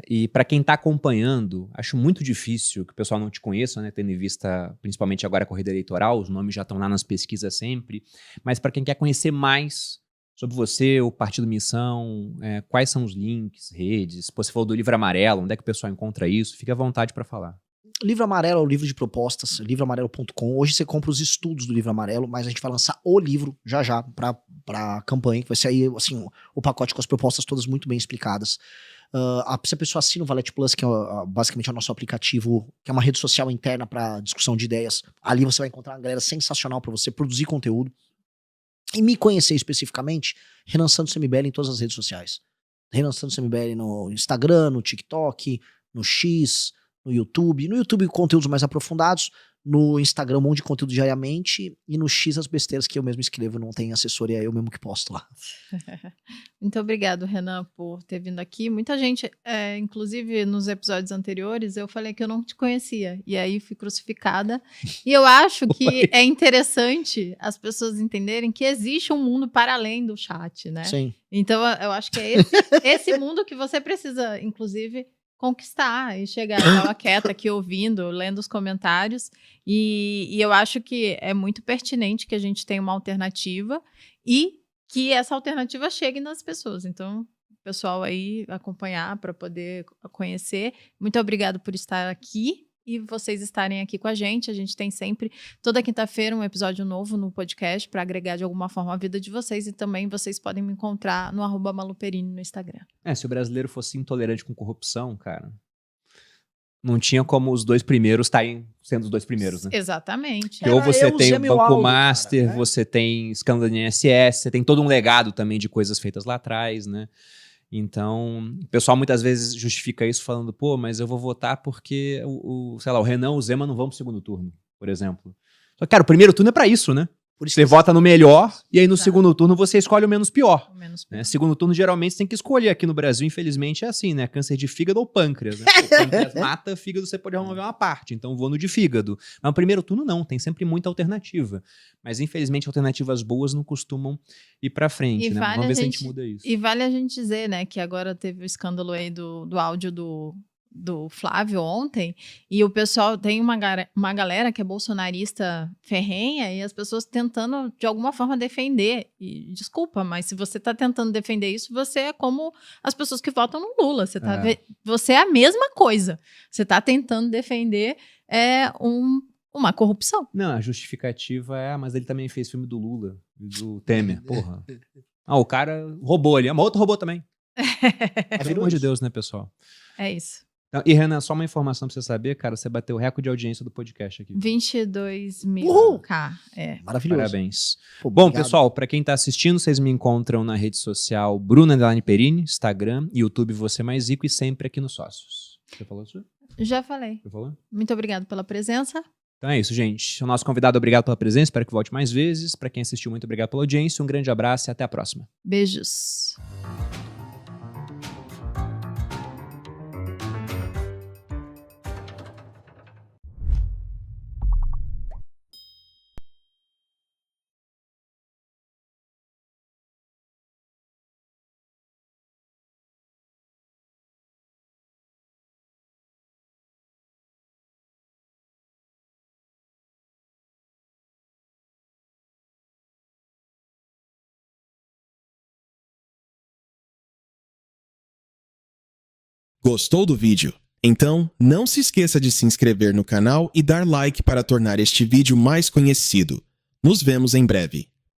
E para quem está acompanhando, acho muito difícil que o pessoal não te conheça, né, tendo em vista principalmente agora a corrida eleitoral, os nomes já estão lá nas pesquisas sempre, mas para quem quer conhecer mais sobre você, o Partido Missão, quais são os links, redes, você falou do Livro Amarelo, onde é que o pessoal encontra isso? Fique à vontade para falar. Livro Amarelo é o livro de propostas, livroamarelo.com. Hoje você compra os estudos do Livro Amarelo, mas a gente vai lançar o livro já pra campanha, que vai ser aí, assim, o pacote com as propostas todas muito bem explicadas. Se a pessoa assina o Valete Plus, que é basicamente o nosso aplicativo, que é uma rede social interna para discussão de ideias, ali você vai encontrar uma galera sensacional para você produzir conteúdo. E me conhecer especificamente, Renan Santos MBL em todas as redes sociais. Renan Santos MBL no Instagram, no TikTok, no X, no YouTube. No YouTube, conteúdos mais aprofundados. No Instagram, um monte de conteúdo diariamente. E no X, as besteiras que eu mesmo escrevo. Não tem assessoria, eu mesmo que posto lá. Muito obrigado, Renan, por ter vindo aqui. Muita gente, inclusive nos episódios anteriores, eu falei que eu não te conhecia. E aí fui crucificada. E eu acho que é interessante as pessoas entenderem que existe um mundo para além do chat, né? Sim. Então, eu acho que é esse mundo que você precisa, inclusive, conquistar e chegar. Eu estava quieta aqui ouvindo, lendo os comentários, e eu acho que é muito pertinente que a gente tenha uma alternativa e que essa alternativa chegue nas pessoas. Então, o pessoal aí acompanhar para poder conhecer. Muito obrigado por estar aqui e vocês estarem aqui com a gente. A gente tem sempre, toda quinta-feira, um episódio novo no podcast para agregar de alguma forma a vida de vocês, e também vocês podem me encontrar no @maluperini no Instagram. Se o brasileiro fosse intolerante com corrupção, cara, não tinha como os 2 primeiros estarem sendo os 2 primeiros, né? Exatamente. Ou você tem o Banco Master, cara, né? você tem escândalo de INSS, você tem todo um legado também de coisas feitas lá atrás, né? Então, o pessoal muitas vezes justifica isso falando, pô, mas eu vou votar porque sei lá, o Renan ou o Zema não vão pro segundo turno, por exemplo. Só que, cara, o primeiro turno é pra isso, né? Por isso você vota no melhor e aí no Exato. segundo turno você escolhe o menos pior. O menos pior. Né? Segundo turno, geralmente, você tem que escolher. Aqui no Brasil, infelizmente, é assim, né? Câncer de fígado ou pâncreas. Né? O pâncreas mata, fígado você pode remover uma parte. Então, vou no de fígado. Mas no primeiro turno, não. Tem sempre muita alternativa. Mas, infelizmente, alternativas boas não costumam ir pra frente, né? Vamos ver se a gente muda isso. E vale a gente dizer, né, que agora teve o escândalo aí do áudio do Flávio ontem, e o pessoal tem uma galera que é bolsonarista ferrenha, e as pessoas tentando de alguma forma defender, e desculpa, mas se você tá tentando defender isso, você é como as pessoas que votam no Lula, você é a mesma coisa, você tá tentando defender uma corrupção. Não, a justificativa mas ele também fez filme do Lula, do Temer, porra. O cara roubou ali, mas outro roubou também. Pelo amor de Deus, né, pessoal? É isso. E, Renan, só uma informação pra você saber, cara, você bateu o recorde de audiência do podcast aqui. 22.000. Maravilhoso. Parabéns. Pô, bom, obrigado. pessoal, pra quem tá assistindo, vocês me encontram na rede social Bruna_Perini, Instagram, YouTube Você Mais Rico, e sempre aqui no Sócios. Você falou isso? Já falei. Você falou? Muito obrigado pela presença. Então é isso, gente. O nosso convidado, obrigado pela presença, espero que volte mais vezes. Pra quem assistiu, muito obrigado pela audiência, um grande abraço e até a próxima. Beijos. Gostou do vídeo? Então, não se esqueça de se inscrever no canal e dar like para tornar este vídeo mais conhecido. Nos vemos em breve.